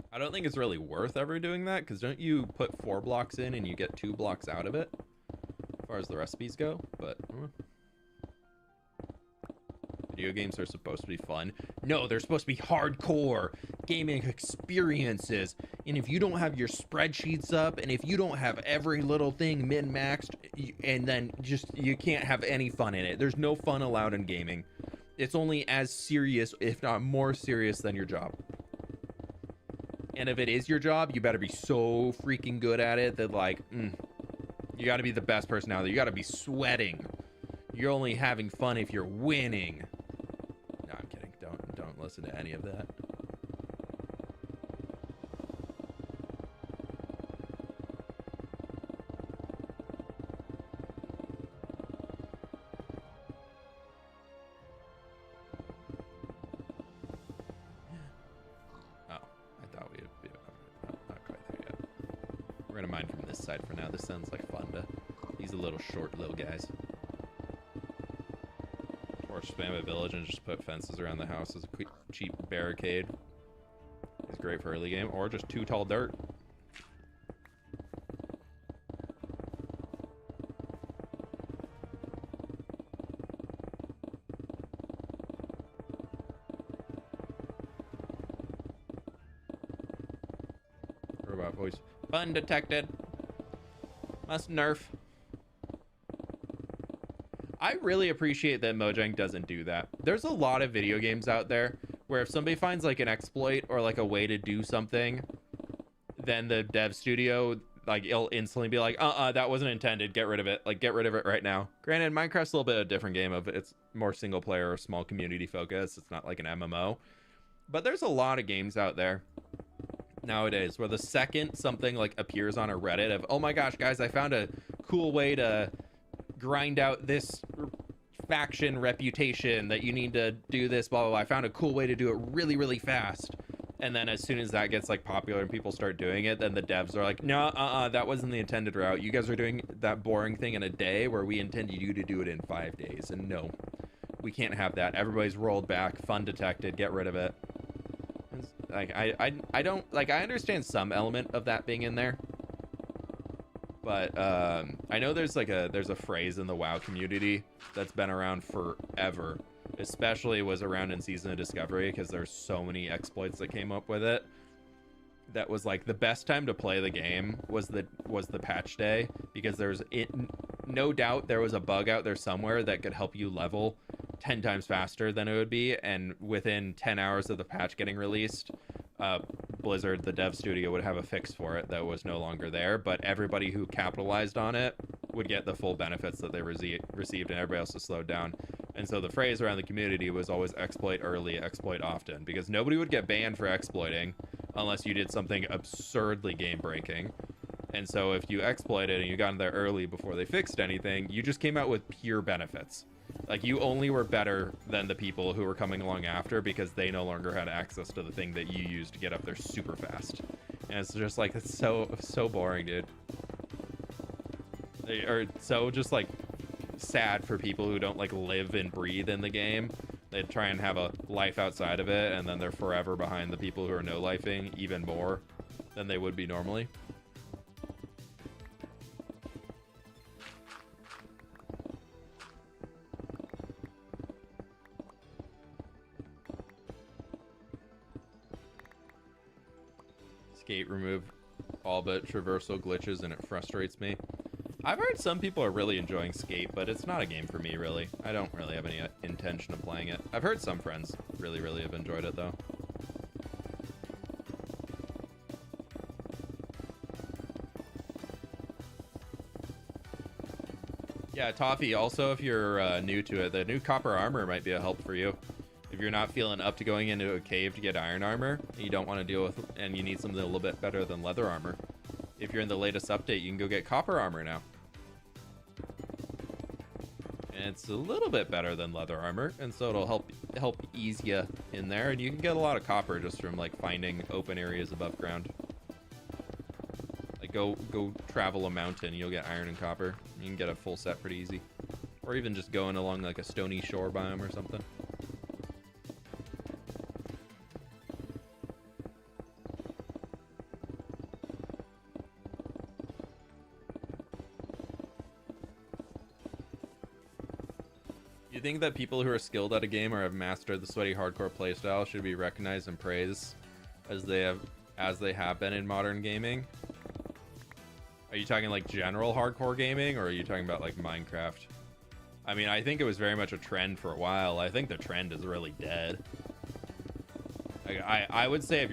Speaker 1: I don't think it's really worth ever doing that, because don't you put 4 blocks in and you get 2 blocks out of it as far as the recipes go? But video games are supposed to be fun. No, they're supposed to be hardcore gaming experiences, and if you don't have your spreadsheets up and if you don't have every little thing min-maxed, and then just you can't have any fun in it. There's no fun allowed in gaming. It's only as serious, if not more serious, than your job. And if it is your job, you better be so freaking good at it that like, you got to be the best person out there. You got to be sweating. You're only having fun if you're winning. No, I'm kidding. Don't listen to any of that. Side for now. This sounds like fun to these little guys. Or spam a village and just put fences around the house as a quick, cheap barricade. It's great for early game, or just 2 tall dirt. Robot voice. Fun detected. Must nerf. I really appreciate that Mojang doesn't do that. There's a lot of video games out there where if somebody finds like an exploit or like a way to do something, then the dev studio, like, it'll instantly be like, that wasn't intended, get rid of it. Like, get rid of it right now. Granted, Minecraft's a little bit of a different game. It's more single player or small community focus. It's not like an MMO. But there's a lot of games out there nowadays where the second something like appears on a Reddit of, oh my gosh, guys, I found a cool way to grind out this faction reputation that you need to do this, blah, blah, blah. I found a cool way to do it really, really fast. And then as soon as that gets like popular and people start doing it, then the devs are like, no, that wasn't the intended route. You guys are doing that boring thing in a day where we intended you to do it in 5 days. And no, we can't have that. Everybody's rolled back, fun detected, get rid of it. Like, I don't, like, I understand some element of that being in there. But I know there's a phrase in the WoW community that's been around forever, especially was around in Season of Discovery, because there's so many exploits that came up with it. That was like the best time to play the game was the patch day, because no doubt there was a bug out there somewhere that could help you level 10 times faster than it would be, and within 10 hours of the patch getting released, Blizzard, the dev studio, would have a fix for it that was no longer there, but everybody who capitalized on it would get the full benefits that they received, and everybody else was slowed down. And so the phrase around the community was always exploit early, exploit often, because nobody would get banned for exploiting unless you did something absurdly game-breaking. And so if you exploited and you got in there early before they fixed anything, you just came out with pure benefits. Like, you only were better than the people who were coming along after because they no longer had access to the thing that you used to get up there super fast. And it's just like, it's so boring, dude. Or so just like sad for people who don't like live and breathe in the game. They try and have a life outside of it, and then they're forever behind the people who are no-lifing even more than they would be normally. Skate remove all but traversal glitches, and it frustrates me. I've heard some people are really enjoying Skate, but it's not a game for me, really. I don't really have any intention of playing it. I've heard some friends really, really have enjoyed it, though. Yeah, Toffee, also, if you're new to it, the new copper armor might be a help for you. If you're not feeling up to going into a cave to get iron armor, and you don't want to deal with, and you need something a little bit better than leather armor, if you're in the latest update, you can go get copper armor now. And it's a little bit better than leather armor, and so it'll help ease you in there, and you can get a lot of copper just from like finding open areas above ground. Like go travel a mountain, you'll get iron and copper. You can get a full set pretty easy, or even just going along like a stony shore biome or something. You think that people who are skilled at a game or have mastered the sweaty hardcore playstyle should be recognized and praised as they have been in modern gaming? Are you talking like general hardcore gaming, or are you talking about like Minecraft? I mean, I think it was very much a trend for a while. I think the trend is really dead. Like, I would say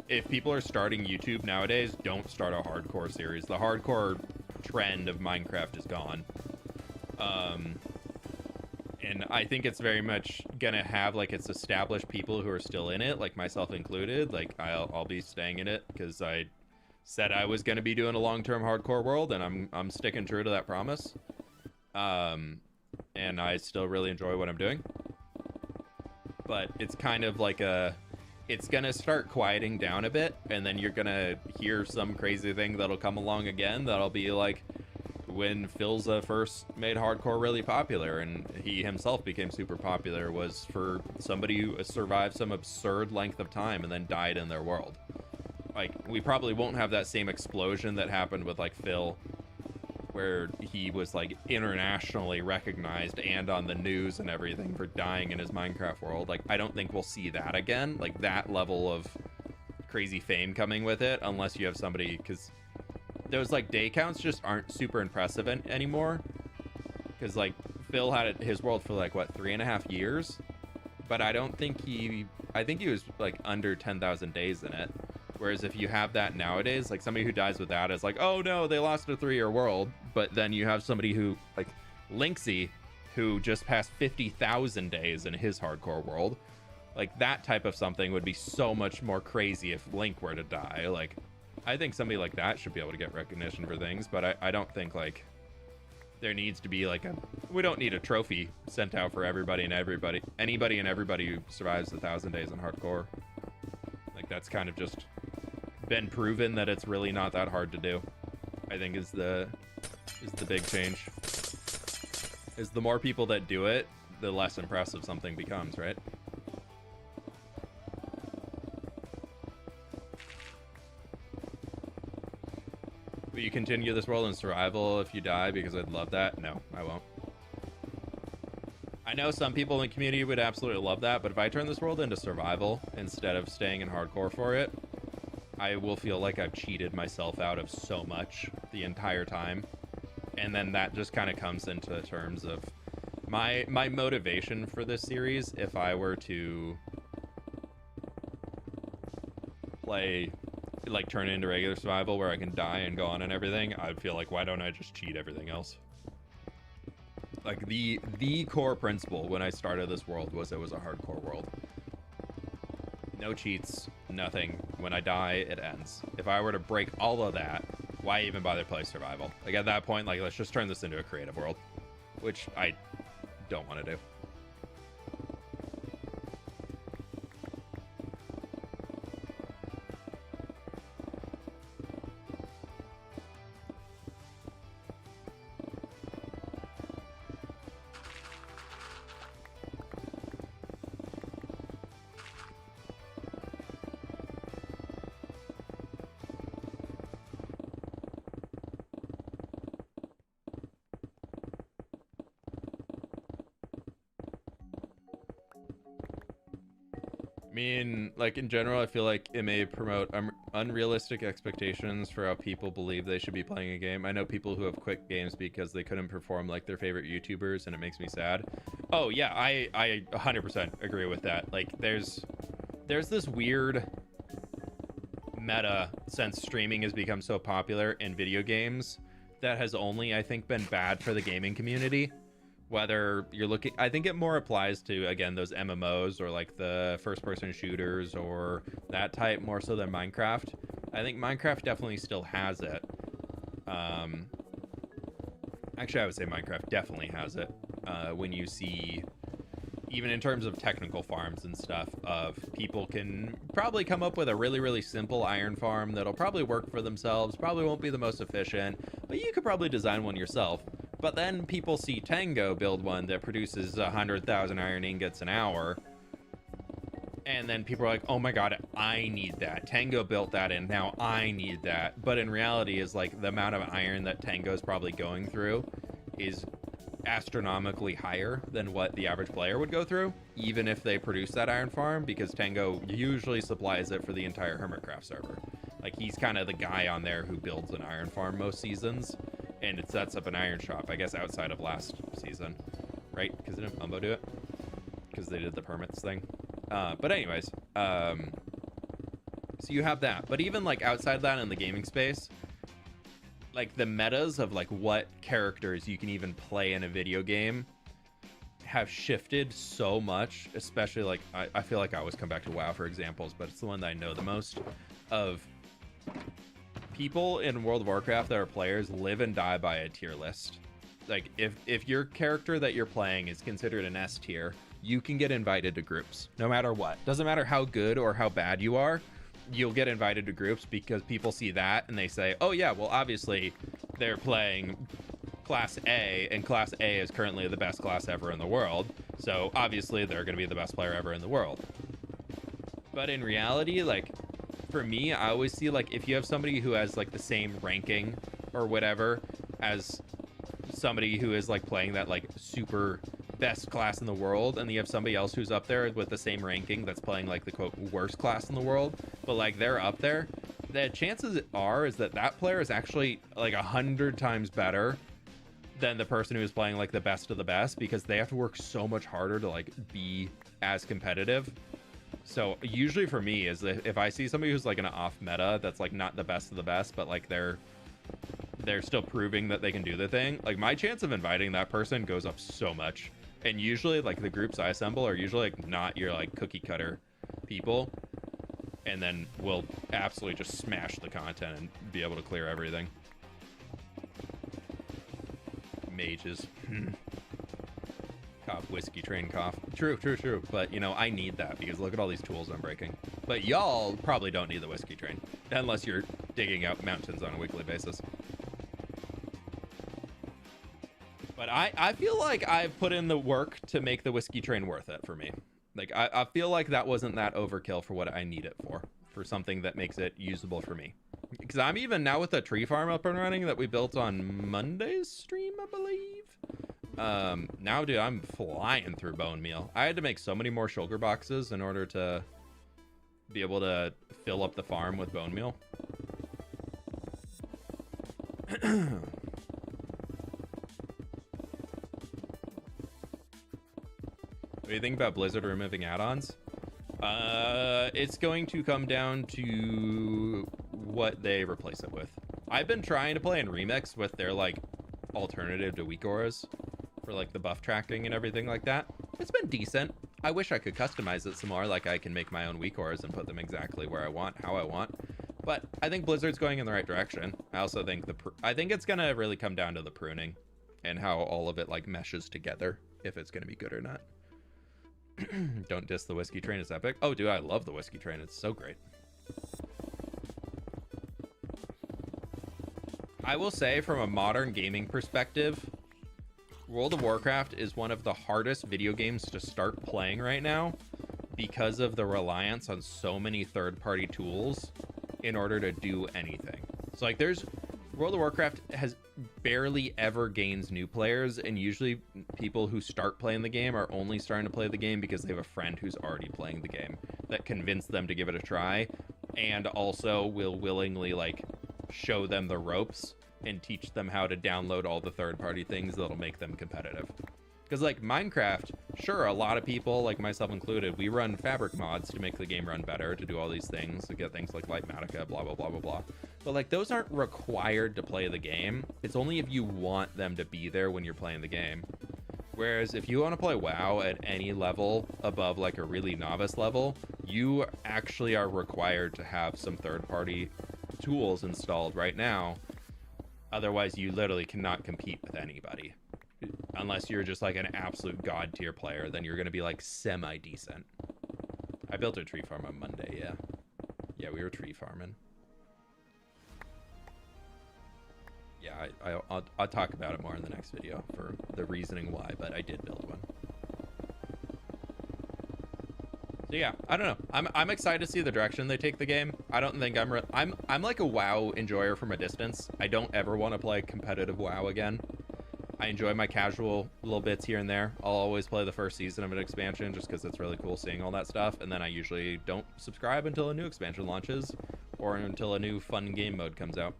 Speaker 1: if people are starting YouTube nowadays, don't start a hardcore series. The hardcore trend of Minecraft is gone. And I think it's very much gonna have like its established people who are still in it, like myself included. Like I'll be staying in it because I said I was gonna be doing a long-term hardcore world, and I'm sticking true to that promise. And I still really enjoy what I'm doing. But it's kind of like it's gonna start quieting down a bit, and then you're gonna hear some crazy thing that'll come along again that'll be like when Philza first made hardcore really popular, and he himself became super popular, was for somebody who survived some absurd length of time and then died in their world. Like, we probably won't have that same explosion that happened with like Phil, where he was like internationally recognized and on the news and everything for dying in his Minecraft world. Like, I don't think we'll see that again, like that level of crazy fame coming with it, unless you have somebody, because those like day counts just aren't super impressive anymore. Because like Phil had his world for like what, 3.5 years, but I think he was like under 10,000 days in it. Whereas if you have that nowadays, like somebody who dies with that is like, oh no, they lost a 3-year world. But then you have somebody who like Linksy, who just passed 50,000 days in his hardcore world. Like that type of something would be so much more crazy if Link were to die. Like I think somebody like that should be able to get recognition for things, but I don't think like there needs to be like we don't need a trophy sent out for anybody and everybody who survives 1,000 days in hardcore. Like that's kind of just been proven that it's really not that hard to do. I think is the big change. Is the more people that do it, the less impressive something becomes, right? Will you continue this world in survival if you die? Because I'd love that. No, I won't. I know some people in the community would absolutely love that, but if I turn this world into survival instead of staying in hardcore for it, I will feel like I've cheated myself out of so much the entire time. And then that just kind of comes into terms of my motivation for this series. If I were to play, like turn it into regular survival where I can die and go on and everything, I'd feel like, why don't I just cheat everything else? Like the core principle when I started this world was it was a hardcore world. No cheats, nothing. When I die, it ends. If I were to break all of that, why even bother play survival? Like at that point, like let's just turn this into a creative world, which I don't want to do. I mean, like in general, I feel like it may promote unrealistic expectations for how people believe they should be playing a game. I know people who have quit games because they couldn't perform like their favorite YouTubers, and it makes me sad. Oh yeah, I 100% agree with that. Like there's this weird meta since streaming has become so popular in video games that has only, I think, been bad for the gaming community. Whether you're looking, I think it more applies to, again, those MMOs or like the first person shooters or that type more so than Minecraft. I think Minecraft definitely still has it. Actually, I would say Minecraft definitely has it. When you see, even in terms of technical farms and stuff, of people can probably come up with a really, really simple iron farm that'll probably work for themselves, probably won't be the most efficient, but you could probably design one yourself. But then people see Tango build one that produces 100,000 iron ingots an hour. And then people are like, oh my God, I need that. Tango built that and now I need that. But in reality is like the amount of iron that Tango is probably going through is astronomically higher than what the average player would go through, even if they produce that iron farm, because Tango usually supplies it for the entire Hermitcraft server. Like he's kind of the guy on there who builds an iron farm most seasons. And it sets up an iron shop, I guess, outside of last season, right? Because didn't Mumbo do it? Because they did the permits thing. But anyways, so you have that. But even like outside that in the gaming space, like the metas of like what characters you can even play in a video game have shifted so much. Especially like I feel like I always come back to WoW for examples, but it's the one that I know the most of. People in World of Warcraft that are players live and die by a tier list. Like if your character that you're playing is considered an S tier, you can get invited to groups no matter what. Doesn't matter how good or how bad you are, you'll get invited to groups because people see that and they say, oh yeah, well obviously they're playing class A and class A is currently the best class ever in the world, so obviously they're going to be the best player ever in the world. But in reality, like for me, I always see like if you have somebody who has like the same ranking or whatever as somebody who is like playing that like super best class in the world, and you have somebody else who's up there with the same ranking that's playing like the quote worst class in the world, but like they're up there, the chances are is that that player is actually like 100 times better than the person who is playing like the best of the best, because they have to work so much harder to like be as competitive. So usually for me is that if I see somebody who's like an off meta that's like not the best of the best, but like they're still proving that they can do the thing, like my chance of inviting that person goes up so much. And usually like the groups I assemble are usually like not your like cookie cutter people, and then we'll absolutely just smash the content and be able to clear everything. Mages. Cough, whiskey train cough. True. But, you know, I need that because look at all these tools I'm breaking. But y'all probably don't need the whiskey train unless you're digging out mountains on a weekly basis. But I feel like I've put in the work to make the whiskey train worth it for me. Like, I feel like that wasn't that overkill for what I need it for something that makes it usable for me. Because I'm even now with the tree farm up and running that we built on Monday's stream, I believe. Now, dude, I'm flying through bone meal. I had to make so many more shulker boxes in order to be able to fill up the farm with bone meal. What do you think about Blizzard removing add-ons? It's going to come down to what they replace it with. I've been trying to play in Remix with their like alternative to weak auras for like the buff tracking and everything like that. It's been decent. I wish I could customize it some more, like I can make my own weak auras and put them exactly where I want, how I want. But I think Blizzard's going in the right direction. I also think I think it's gonna really come down to the pruning and how all of it like meshes together, if it's gonna be good or not. Don't diss the whiskey train, it's epic. Oh, dude, I love the whiskey train. It's so great. I will say, from a modern gaming perspective, World of Warcraft is one of the hardest video games to start playing right now because of the reliance on so many third-party tools in order to do anything. So like World of Warcraft has barely ever gains new players, and usually people who start playing the game are only starting to play the game because they have a friend who's already playing the game that convinced them to give it a try, and also will willingly like show them the ropes and teach them how to download all the third-party things that'll make them competitive. Because like Minecraft, sure, a lot of people, like myself included, we run fabric mods to make the game run better, to do all these things, to get things like Litematica, blah, blah, blah, blah, blah. But like those aren't required to play the game. It's only if you want them to be there when you're playing the game. Whereas if you want to play WoW at any level above like a really novice level, you actually are required to have some third-party tools installed right now. Otherwise, you literally cannot compete with anybody. Unless you're just like an absolute god tier player, then you're going to be like semi-decent. I built a tree farm on Monday, yeah. Yeah, we were tree farming. Yeah, I'll talk about it more in the next video for the reasoning why, but I did build one. So yeah, I don't know. I'm excited to see the direction they take the game. I don't think I'm like a WoW enjoyer from a distance. I don't ever want to play competitive WoW again. I enjoy my casual little bits here and there. I'll always play the first season of an expansion just because it's really cool seeing all that stuff, and then I usually don't subscribe until a new expansion launches or until a new fun game mode comes out.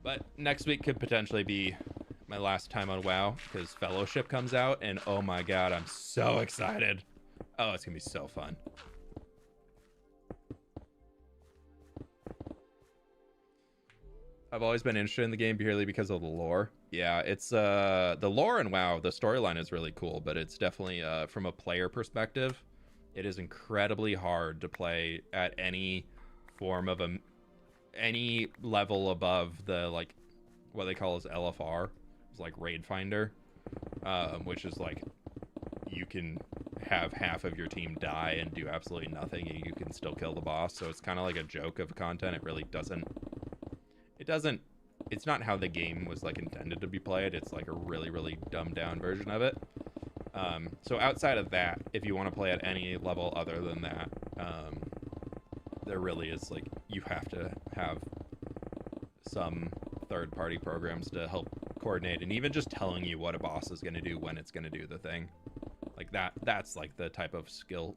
Speaker 1: But next week could potentially be my last time on WoW because Fellowship comes out, and oh my god, I'm so excited. Oh, it's gonna be so fun. I've always been interested in the game purely because of the lore. Yeah, it's the lore in WoW, the storyline is really cool, but it's definitely from a player perspective, it is incredibly hard to play at any form of any level above the like what they call as LFR. It's like Raid Finder, which is like you can have half of your team die and do absolutely nothing and you can still kill the boss. So it's kind of like a joke of content. It really doesn't, it's not how the game was like intended to be played. It's like a really, really dumbed down version of it. So outside of that, if you want to play at any level other than that, there really is like, you have to have some third-party programs to help coordinate, and even just telling you what a boss is going to do when it's going to do the thing. Like that's like the type of skill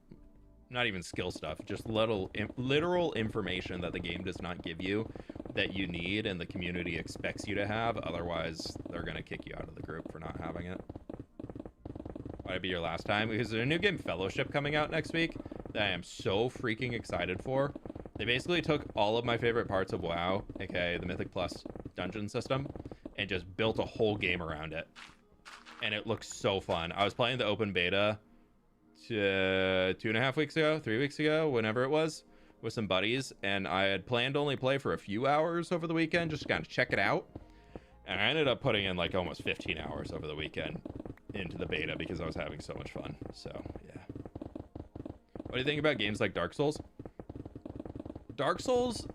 Speaker 1: not even skill stuff, just literal information that the game does not give you that you need and the community expects you to have. Otherwise, they're going to kick you out of the group for not having it. Might it be your last time? Because there's a new game, Fellowship, coming out next week that I am so freaking excited for. They basically took all of my favorite parts of WoW, aka the Mythic Plus dungeon system, and just built a whole game around it. And it looks so fun. I was playing the open beta 2.5 weeks ago, 3 weeks ago, whenever it was, with some buddies, and I had planned to only play for a few hours over the weekend, just to kind of check it out. And I ended up putting in like almost 15 hours over the weekend into the beta because I was having so much fun. So yeah. What do you think about games like Dark Souls? Dark Souls,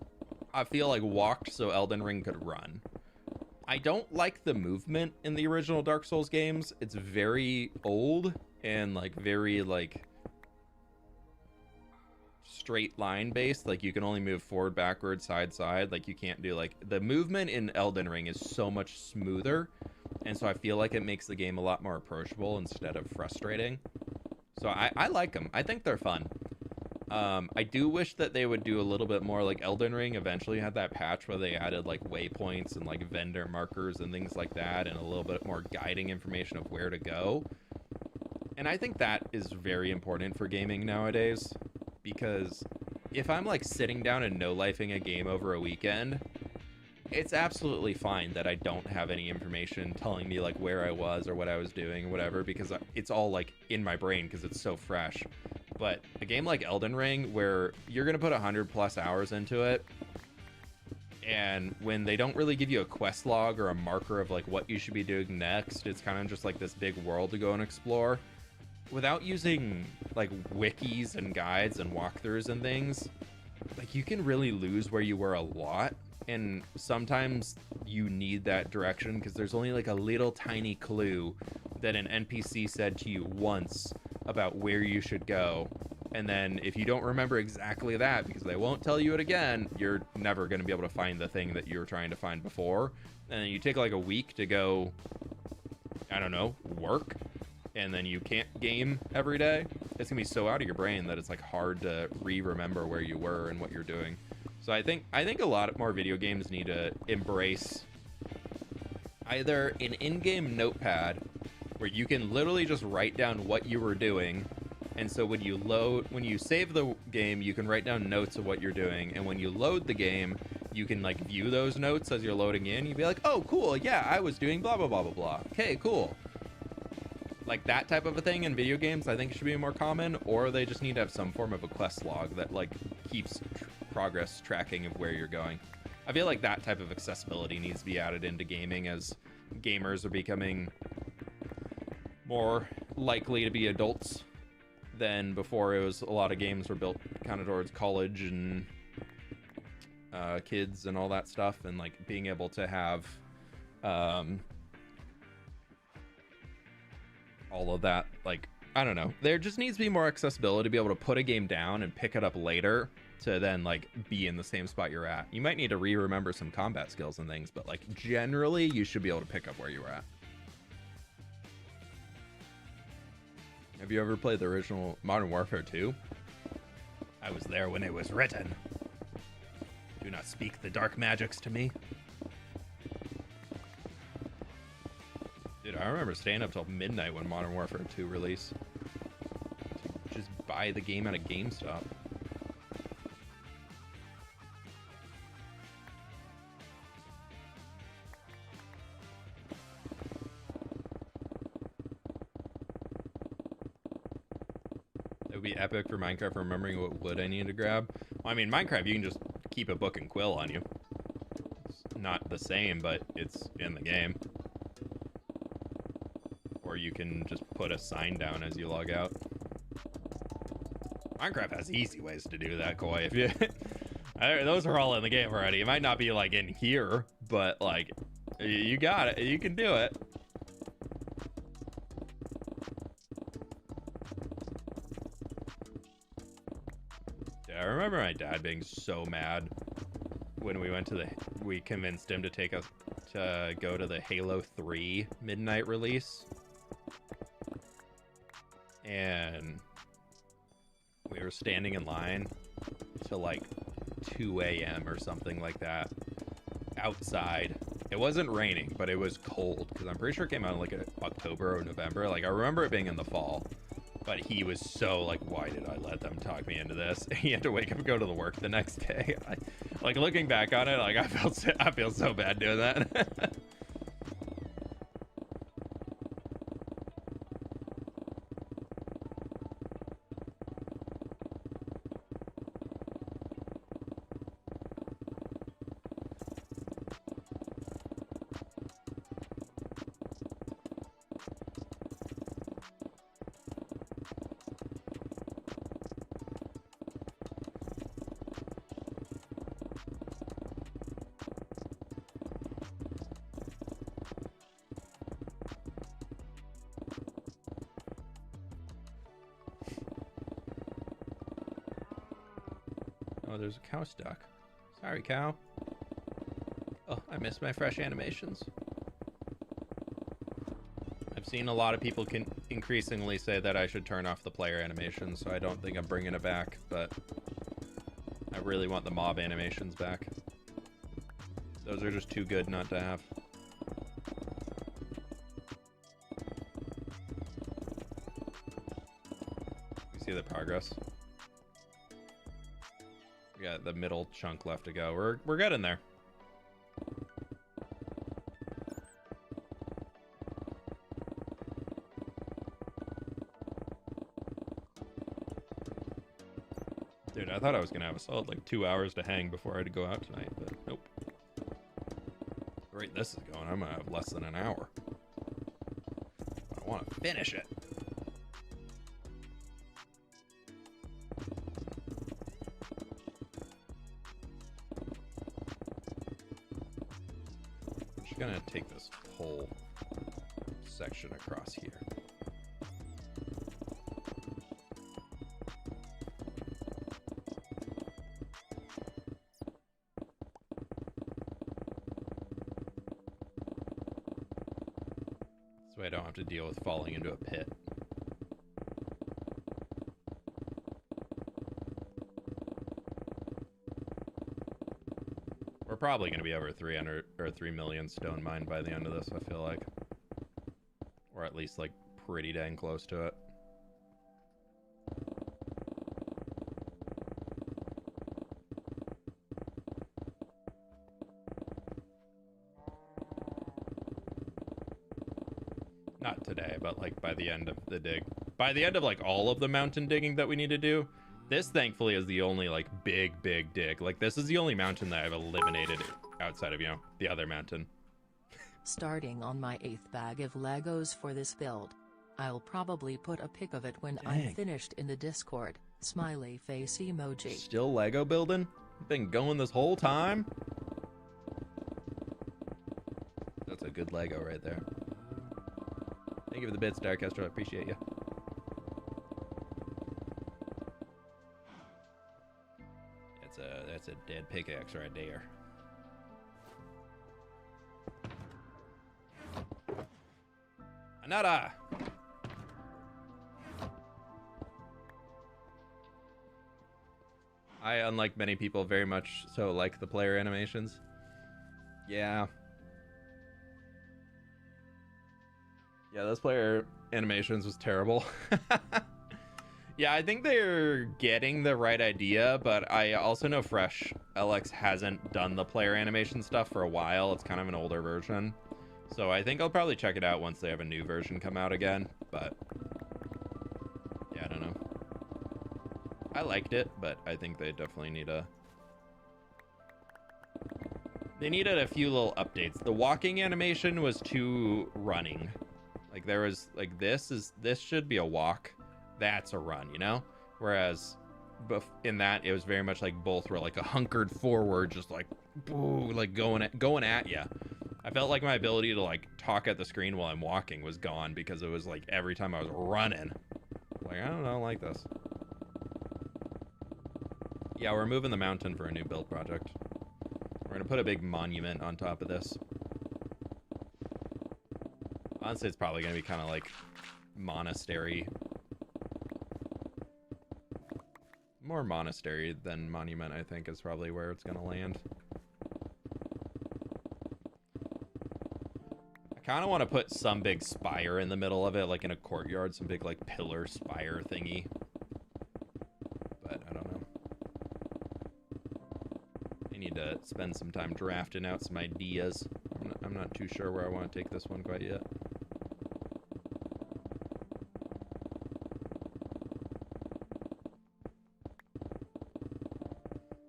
Speaker 1: I feel like walked so Elden Ring could run. I don't like the movement in the original Dark Souls games. It's very old and like very like straight line based. Like you can only move forward, backward, side, side. Like you can't do like the movement in Elden Ring is so much smoother. And so I feel like it makes the game a lot more approachable instead of frustrating. So I like them. I think they're fun. I do wish that they would do a little bit more like Elden Ring eventually had that patch where they added like waypoints and like vendor markers and things like that, and a little bit more guiding information of where to go. And I think that is very important for gaming nowadays, because if I'm like sitting down and no-lifing a game over a weekend, it's absolutely fine that I don't have any information telling me like where I was or what I was doing or whatever, because it's all like in my brain because it's so fresh. But a game like Elden Ring, where you're going to put 100+ hours into it, and when they don't really give you a quest log or a marker of like what you should be doing next, it's kind of just like this big world to go and explore. Without using like wikis and guides and walkthroughs and things, like you can really lose where you were a lot. And sometimes you need that direction because there's only like a little tiny clue that an NPC said to you once about where you should go. And then if you don't remember exactly that, because they won't tell you it again, you're never going to be able to find the thing that you were trying to find before. And then you take like a week to go, I don't know, work, and then you can't game every day. It's going to be so out of your brain that it's like hard to remember where you were and what you're doing. So I think a lot more video games need to embrace either an in-game notepad where you can literally just write down what you were doing, and so when you save the game, you can write down notes of what you're doing, and when you load the game, you can like view those notes as you're loading in. You'd be like, oh cool, yeah, I was doing blah blah blah blah blah. Okay, cool. Like that type of a thing in video games, I think should be more common, or they just need to have some form of a quest log that like keeps progress tracking of where you're going. I feel like that type of accessibility needs to be added into gaming as gamers are becoming more likely to be adults than before. It was a lot of games were built kind of towards college and kids and all that stuff, and like being able to have all of that, like I don't know, there just needs to be more accessibility to be able to put a game down and pick it up later to then like be in the same spot you're at. You might need to remember some combat skills and things, but like generally you should be able to pick up where you were at. Have you ever played the original Modern Warfare 2? I was there when it was written. Do not speak the dark magics to me. Dude, I remember staying up till midnight when Modern Warfare 2 released to just buy the game at a GameStop. It would be epic for Minecraft remembering what wood I need to grab. Well, I mean, Minecraft, you can just keep a book and quill on you. It's not the same, but it's in the game. Or you can just put a sign down as you log out. Minecraft has easy ways to do that, Koi. If you, those are all in the game already. It might not be like in here, but like you got it. You can do it. Yeah, I remember my dad being so mad when we convinced him to take us to go to the Halo 3 midnight release. And We were standing in line till like 2 a.m. or something like that outside. It wasn't raining, but it was cold because I'm pretty sure it came out in like October or November. Like I remember it being in the fall, but he was so like, why did I let them talk me into this? He had to wake up and go to the work the next day. Like looking back on it, like I feel so bad doing that. Oh, there's a cow stuck. Sorry, cow. Oh, I missed my fresh animations. I've seen a lot of people can increasingly say that I should turn off the player animations, so I don't think I'm bringing it back, but I really want the mob animations back. Those are just too good not to have. You see the progress? We got the middle chunk left to go. We're getting there. Dude, I thought I was gonna have a solid like 2 hours to hang before I had to go out tonight, but nope. The rate this is going, I'm gonna have less than an hour. I want to finish it. I'm just gonna take this whole section across here. So I don't have to deal with falling into a pit. We're probably going to be over 300 or 3 million stone mined by the end of this, I feel like. Or at least like pretty dang close to it. Not today, but like by the end of the dig. By the end of like all of the mountain digging that we need to do, this thankfully is the only like big dig. Like this is the only mountain that I've eliminated outside of, you know, the other mountain.
Speaker 3: Starting on my 8th bag of Legos for this build. I'll probably put a pic of it when I'm finished in the Discord. Smiley face emoji.
Speaker 1: Still Lego building? Been going this whole time? That's a good Lego right there. Thank you for the bits, Darkester. I appreciate you. That's a dead pickaxe right there. Another. I, unlike many people, very much so like the player animations. Yeah. Yeah, those player animations was terrible. Yeah, I think they're getting the right idea, but I also know Fresh LX hasn't done the player animation stuff for a while. It's kind of an older version. So I think I'll probably check it out once they have a new version come out again, but yeah, I don't know. I liked it, but I think they definitely need they needed a few little updates. The walking animation was too running. Like there was like this should be a walk. That's a run, you know? Whereas in that it was very much like both were like a hunkered forward, just like boo, like going at you. I felt like my ability to like talk at the screen while I'm walking was gone because it was like every time I was running. Like I don't know, I like this. Yeah, we're moving the mountain for a new build project. We're gonna put a big monument on top of this. Honestly, it's probably gonna be kind of like monastery. More monastery than monument, I think, is probably where it's gonna land. I kind of want to put some big spire in the middle of it, like in a courtyard, some big like pillar spire thingy. But I don't know. I need to spend some time drafting out some ideas. I'm not too sure where I want to take this one quite yet.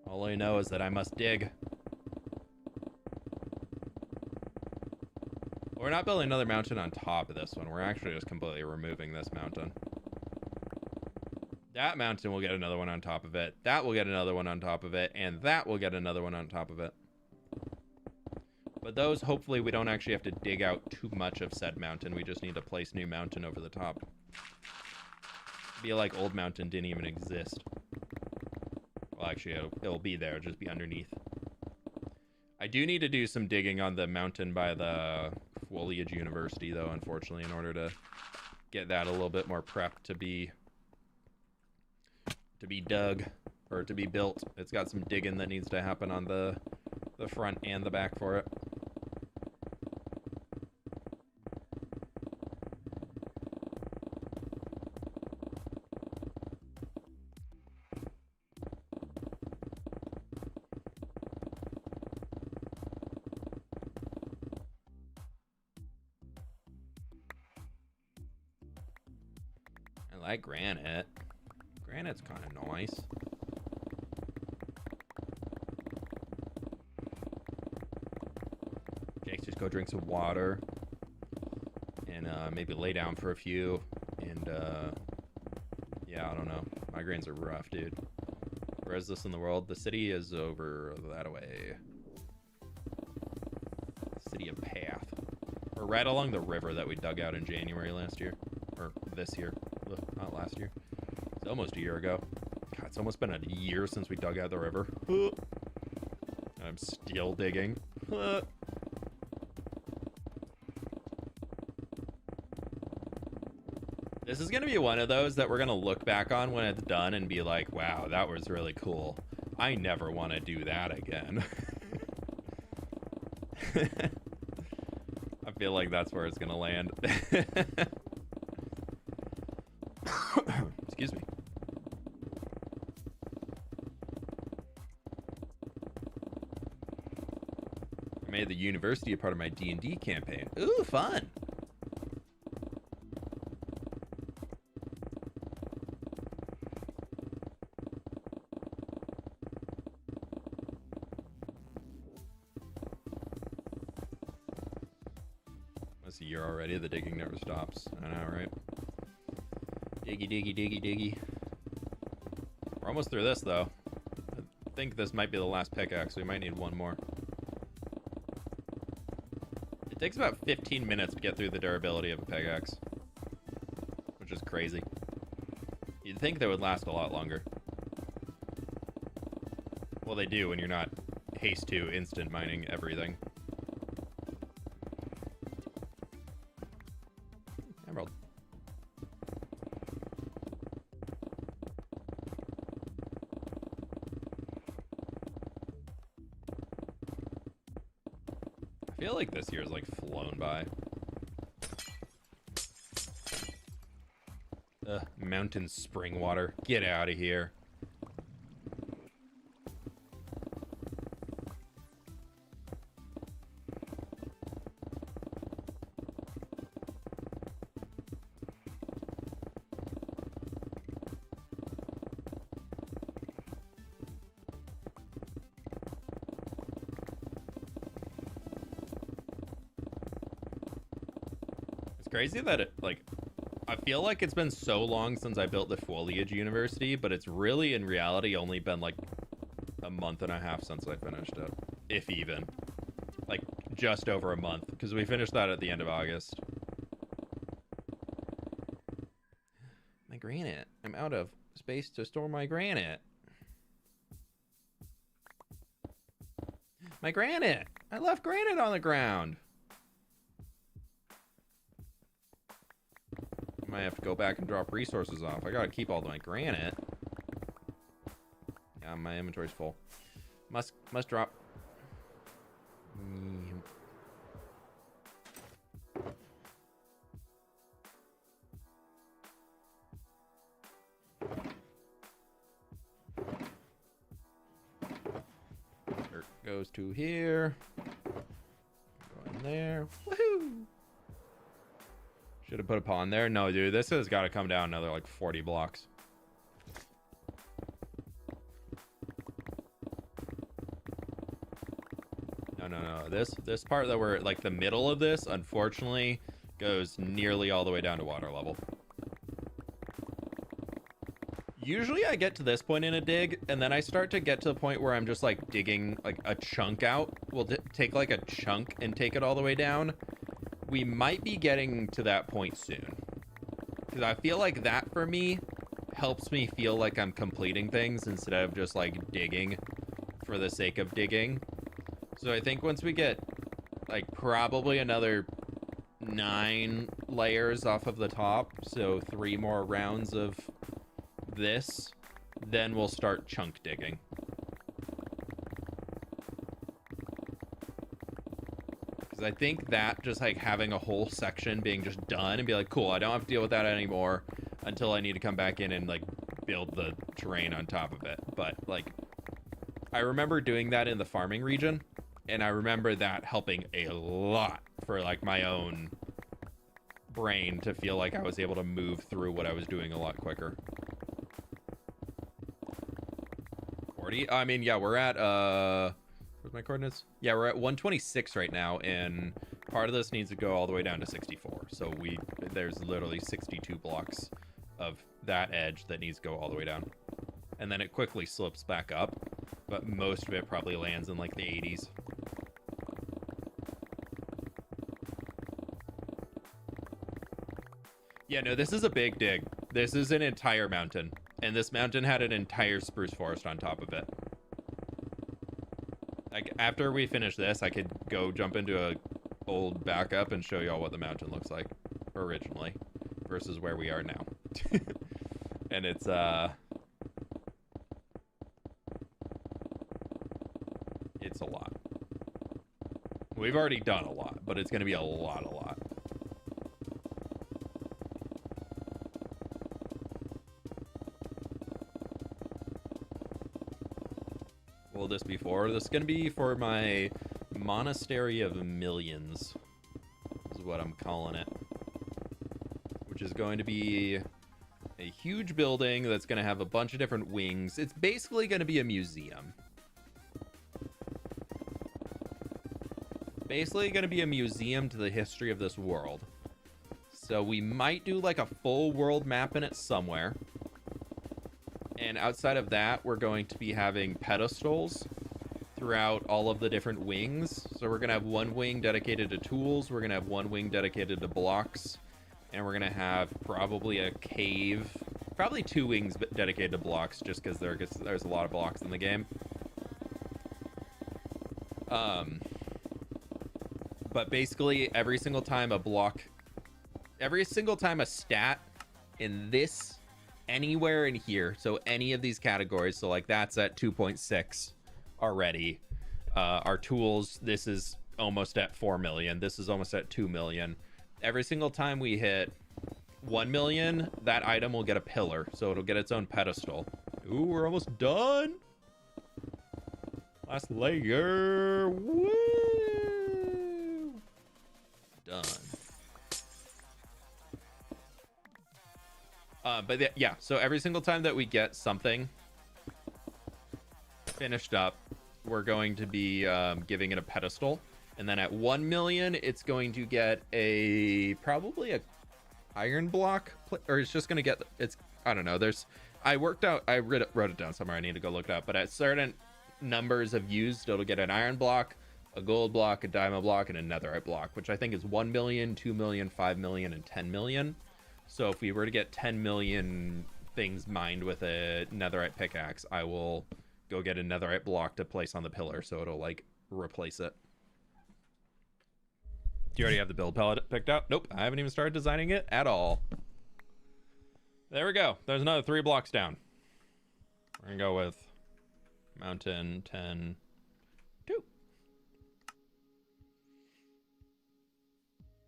Speaker 1: All I know is that I must dig. We're not building another mountain on top of this one. We're actually just completely removing this mountain. That mountain will get another one on top of it. That will get another one on top of it. And that will get another one on top of it. But those, hopefully, we don't actually have to dig out too much of said mountain. We just need to place new mountain over the top. Be like old mountain didn't even exist. Well, actually, it'll be there. It'll just be underneath. I do need to do some digging on the mountain by the Foliage University, though, unfortunately, in order to get that a little bit more prepped to be dug or to be built. It's got some digging that needs to happen on the front and the back for it. I like granite. Granite's kind of nice. Jake's just go drink some water and maybe lay down for a few. And yeah, I don't know. Migraines are rough, dude. Where is this in the world? The city is over that way. City of Path. We're right along the river that we dug out in January last year. Or this year. Ugh, not last year. It's almost a year ago. God, it's almost been a year since we dug out the river. I'm still digging. This is going to be one of those that we're going to look back on when it's done and be like, wow, that was really cool. I never want to do that again. I feel like that's where it's going to land. Excuse me. I made the university a part of my D&D campaign. Ooh, fun. That's a year already. The digging never stops. I know, right? Diggy, diggy, diggy, diggy. We're almost through this, though. I think this might be the last pickaxe. We might need one more. It takes about 15 minutes to get through the durability of a pickaxe, which is crazy. You'd think they would last a lot longer. Well, they do when you're not haste to instant mining everything. Emerald. I feel like this year's like flown by. Mountain spring water. Get out of here. Crazy that it, like, I feel like it's been so long since I built the Foliage University, but it's really in reality only been like a month and a half since I finished it, if even. Like just over a month, because we finished that at the end of August. My granite. I'm out of space to store my granite. My granite! I left granite on the ground. I have to go back and drop resources off. I gotta keep all my granite. My inventory's full. Must drop. Dirt goes to here. Go in there. Woohoo! Should have put a pond there. No, dude, this has got to come down another like 40 blocks. No. This part that we're like the middle of this, unfortunately, goes nearly all the way down to water level. Usually I get to this point in a dig, and then I start to get to the point where I'm just like digging like a chunk out. We'll take like a chunk and take it all the way down. We might be getting to that point soon, because I feel like that for me helps me feel like I'm completing things instead of just like digging for the sake of digging. So I think once we get like probably another 9 layers off of the top, so 3 more rounds of this, then we'll start chunk digging. Because I think that just like having a whole section being just done and be like, cool, I don't have to deal with that anymore until I need to come back in and like build the terrain on top of it. But like, I remember doing that in the farming region, and I remember that helping a lot for like my own brain to feel like I was able to move through what I was doing a lot quicker. 40? I mean, yeah, we're at, where's my coordinates? Yeah, we're at 126 right now, and part of this needs to go all the way down to 64. So there's literally 62 blocks of that edge that needs to go all the way down. And then it quickly slips back up, but most of it probably lands in like the 80s. Yeah, no, this is a big dig. This is an entire mountain, and this mountain had an entire spruce forest on top of it. Like, after we finish this, I could go jump into a old backup and show y'all what the mountain looks like originally versus where we are now. And it's a lot. We've already done a lot, but it's going to be a lot. Will this be for? This is going to be for my Monastery of Millions, is what I'm calling it. Which is going to be a huge building that's going to have a bunch of different wings. It's basically going to be a museum. Basically going to be a museum to the history of this world. So we might do like a full world map in it somewhere. And outside of that, we're going to be having pedestals throughout all of the different wings. So we're going to have one wing dedicated to tools. We're going to have one wing dedicated to blocks. And we're going to have probably a cave. Probably 2 wings dedicated to blocks, just because there's a lot of blocks in the game. But basically, every single time a stat in this, anywhere in here, so any of these categories, so like that's at 2.6 already. Our tools, this is almost at 4 million. This is almost at 2 million. Every single time we hit 1 million, that item will get a pillar, so it'll get its own pedestal. Ooh, we're almost done. Last layer. Woo! Done. But yeah, so every single time that we get something finished up, we're going to be giving it a pedestal. And then at 1 million, it's going to get probably a iron block, or it's just going to get, I don't know. I wrote it down somewhere. I need to go look it up. But at certain numbers of used, it'll get an iron block, a gold block, a diamond block, and a netherite block, which I think is 1 million, 2 million, 5 million, and 10 million. So if we were to get 10 million things mined with a netherite pickaxe, I will go get a netherite block to place on the pillar, so it'll like replace it. Do you already have the build palette picked out? Nope, I haven't even started designing it at all. There we go. There's another 3 blocks down. We're gonna go with Mountain 10, 2.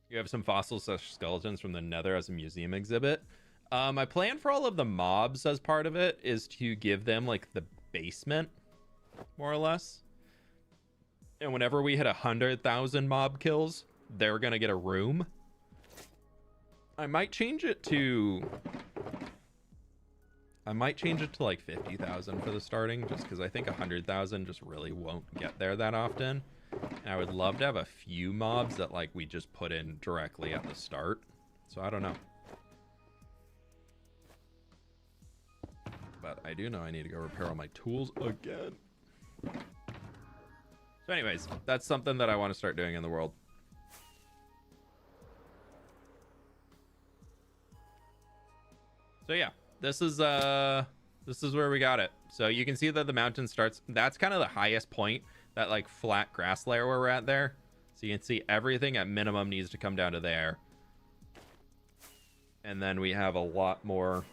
Speaker 1: You have some fossils/skeletons from the Nether as a museum exhibit. My plan for all of the mobs as part of it is to give them like the basement, more or less. And whenever we hit 100,000 mob kills, they're gonna get a room. I might change it to like 50,000 for the starting, just because I think 100,000 just really won't get there that often. And I would love to have a few mobs that like we just put in directly at the start. So I don't know. But I do know I need to go repair all my tools again. So anyways, that's something that I want to start doing in the world. So yeah, this is where we got it. So you can see that the mountain starts, that's kind of the highest point, that like flat grass layer where we're at there. So you can see everything at minimum needs to come down to there. And then we have a lot more.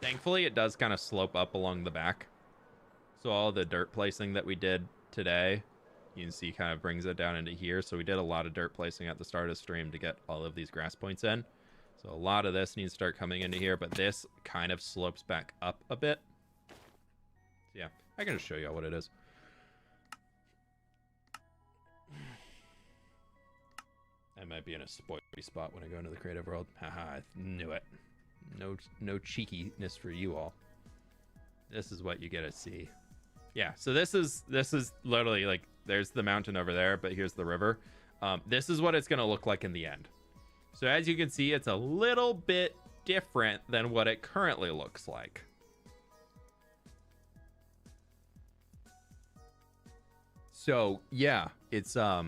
Speaker 1: Thankfully, it does kind of slope up along the back. So all the dirt placing that we did today, you can see kind of brings it down into here. So we did a lot of dirt placing at the start of stream to get all of these grass points in. So a lot of this needs to start coming into here, but this kind of slopes back up a bit. Yeah, I can just show you all what it is. I might be in a spoilery spot when I go into the creative world. Haha, I knew it. No cheekiness for you all. This is what you get to see. Yeah, so this is literally like, there's the mountain over there, but here's the river. This is what it's going to look like in the end. So as you can see, it's a little bit different than what it currently looks like. So yeah, it's so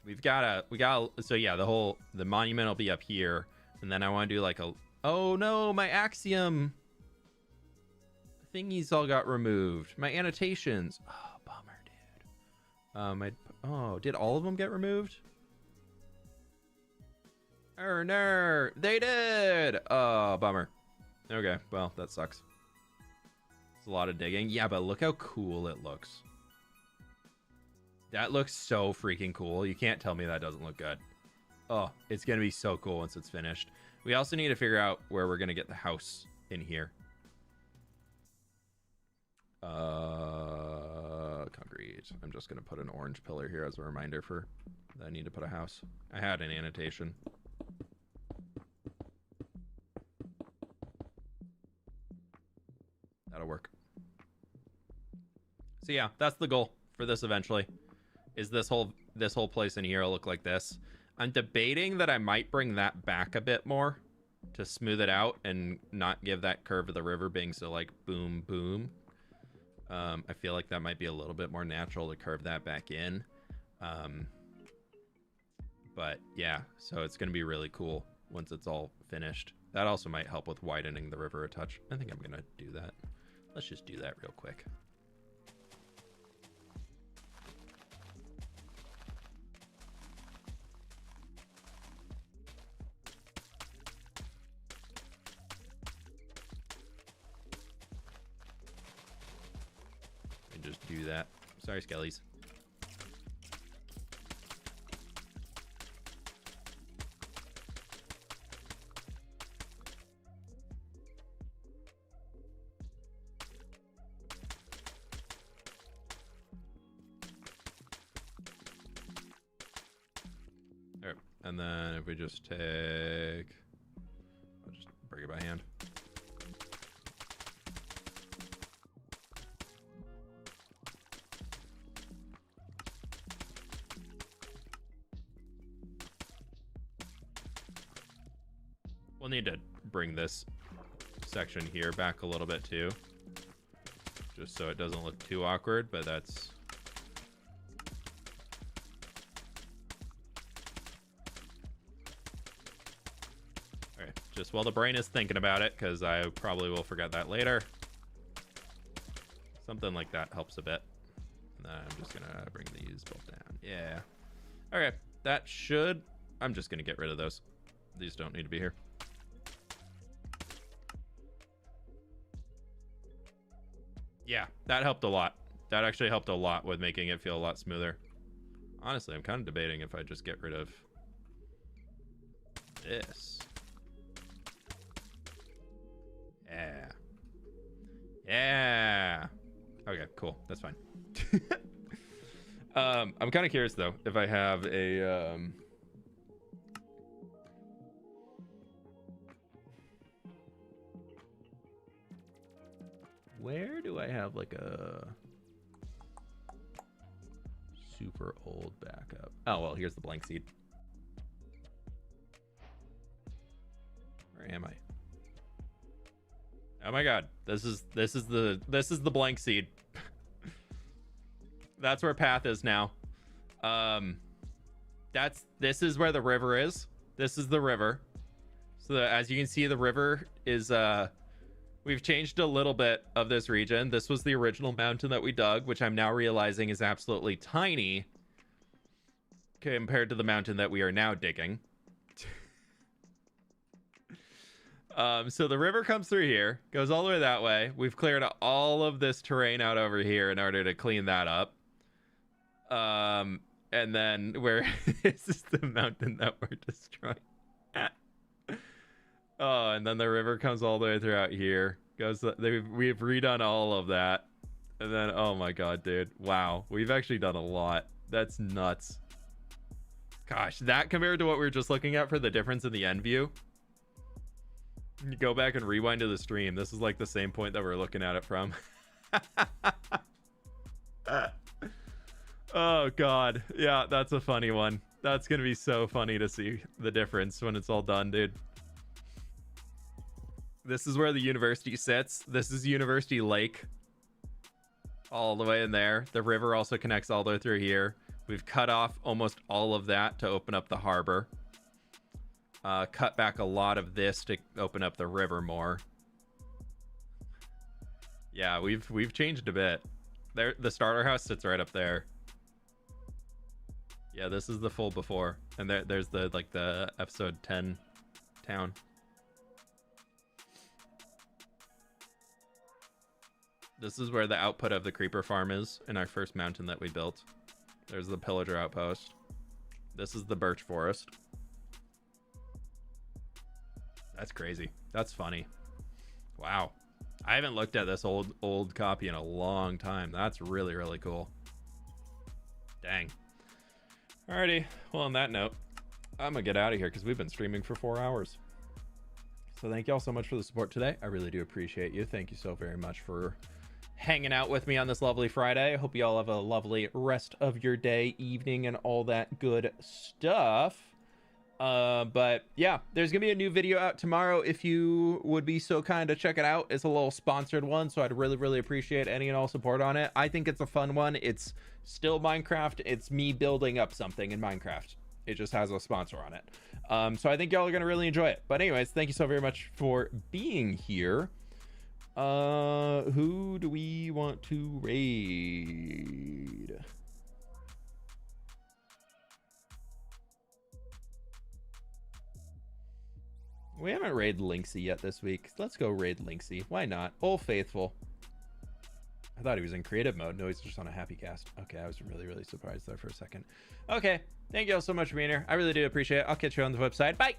Speaker 1: yeah, the monument will be up here, and then I want to do like oh no, my axiom thingies all got removed. My annotations. Oh, bummer, dude. Did all of them get removed? No, they did. Oh, bummer. Okay, well, that sucks. It's a lot of digging. Yeah, but look how cool it looks. That looks so freaking cool. You can't tell me that doesn't look good. Oh, it's going to be so cool once it's finished. We also need to figure out where we're going to get the house in here. Concrete. I'm just going to put an orange pillar here as a reminder for that I need to put a house. I had an annotation. That'll work. So yeah, that's the goal for this eventually. Is this whole place in here will look like this. I'm debating that I might bring that back a bit more to smooth it out and not give that curve of the river being so like boom boom. I feel like that might be a little bit more natural to curve that back in. But yeah, so it's gonna be really cool once it's all finished. That also might help with widening the river a touch. I think I'm gonna do that. Let's just do that real quick. And just do that. Sorry, skellies. And then if we just take, I'll just break it by hand. We'll need to bring this section here back a little bit too, just so it doesn't look too awkward, but that's... Just while the brain is thinking about it, because I probably will forget that later. Something like that helps a bit. And then I'm just gonna bring these both down. Yeah. Okay, that should... I'm just gonna get rid of those. These don't need to be here. Yeah, that helped a lot. That actually helped a lot with making it feel a lot smoother. Honestly, I'm kind of debating if I just get rid of this. Yeah. Yeah. Okay, cool. That's fine. I'm kind of curious though if I have a where do I have like a super old backup? Oh, well, here's the blank seed. Where am I? Oh my god. This is the blank seed. That's where path is now. This is where the river is. This is the river. So as you can see, the river is we've changed a little bit of this region. This was the original mountain that we dug, which I'm now realizing is absolutely tiny compared to the mountain that we are now digging. So the river comes through here, goes all the way that way. We've cleared all of this terrain out over here in order to clean that up. And then where this is the mountain that we're destroying. Oh, and then the river comes all the way throughout here. We've redone all of that. And then, oh my god, dude. Wow. We've actually done a lot. That's nuts. Gosh, that compared to what we were just looking at for the difference in the end view. You go back and rewind to the stream. This is like the same point that we're looking at it from. Oh god. Yeah, that's a funny one. That's gonna be so funny to see the difference when it's all done, dude. This is where the university sits. This is University Lake. All the way in there. The river also connects all the way through here. We've cut off almost all of that to open up the harbor. Cut back a lot of this to open up the river more. Yeah, we've changed a bit. There, the starter house sits right up there. Yeah, this is the full before, and there's the the episode 10 town. This is where the output of the creeper farm is in our first mountain that we built. There's the pillager outpost. This is the birch forest. That's crazy. That's funny. Wow. I haven't looked at this old copy in a long time. That's really, really cool. Dang. Alrighty. Well, on that note, I'm gonna get out of here because we've been streaming for 4 hours. So thank you all so much for the support today. I really do appreciate you. Thank you so very much for hanging out with me on this lovely Friday. I hope you all have a lovely rest of your day, evening, and all that good stuff. But yeah, there's gonna be a new video out tomorrow. If you would be so kind to check it out. It's a little sponsored one, so I'd really appreciate any and all support on it. I think it's a fun one. It's still Minecraft. It's me building up something in Minecraft. It just has a sponsor on it. So I think y'all are gonna really enjoy it. But anyways, thank you so very much for being here. Who do we want to raid? We haven't raided Linksy yet this week. Let's go raid Linksy. Why not? Old Faithful. I thought he was in creative mode. No, he's just on a happy cast. Okay, I was really surprised there for a second. Okay, thank you all so much for being here. I really do appreciate it. I'll catch you on the flip side. Bye!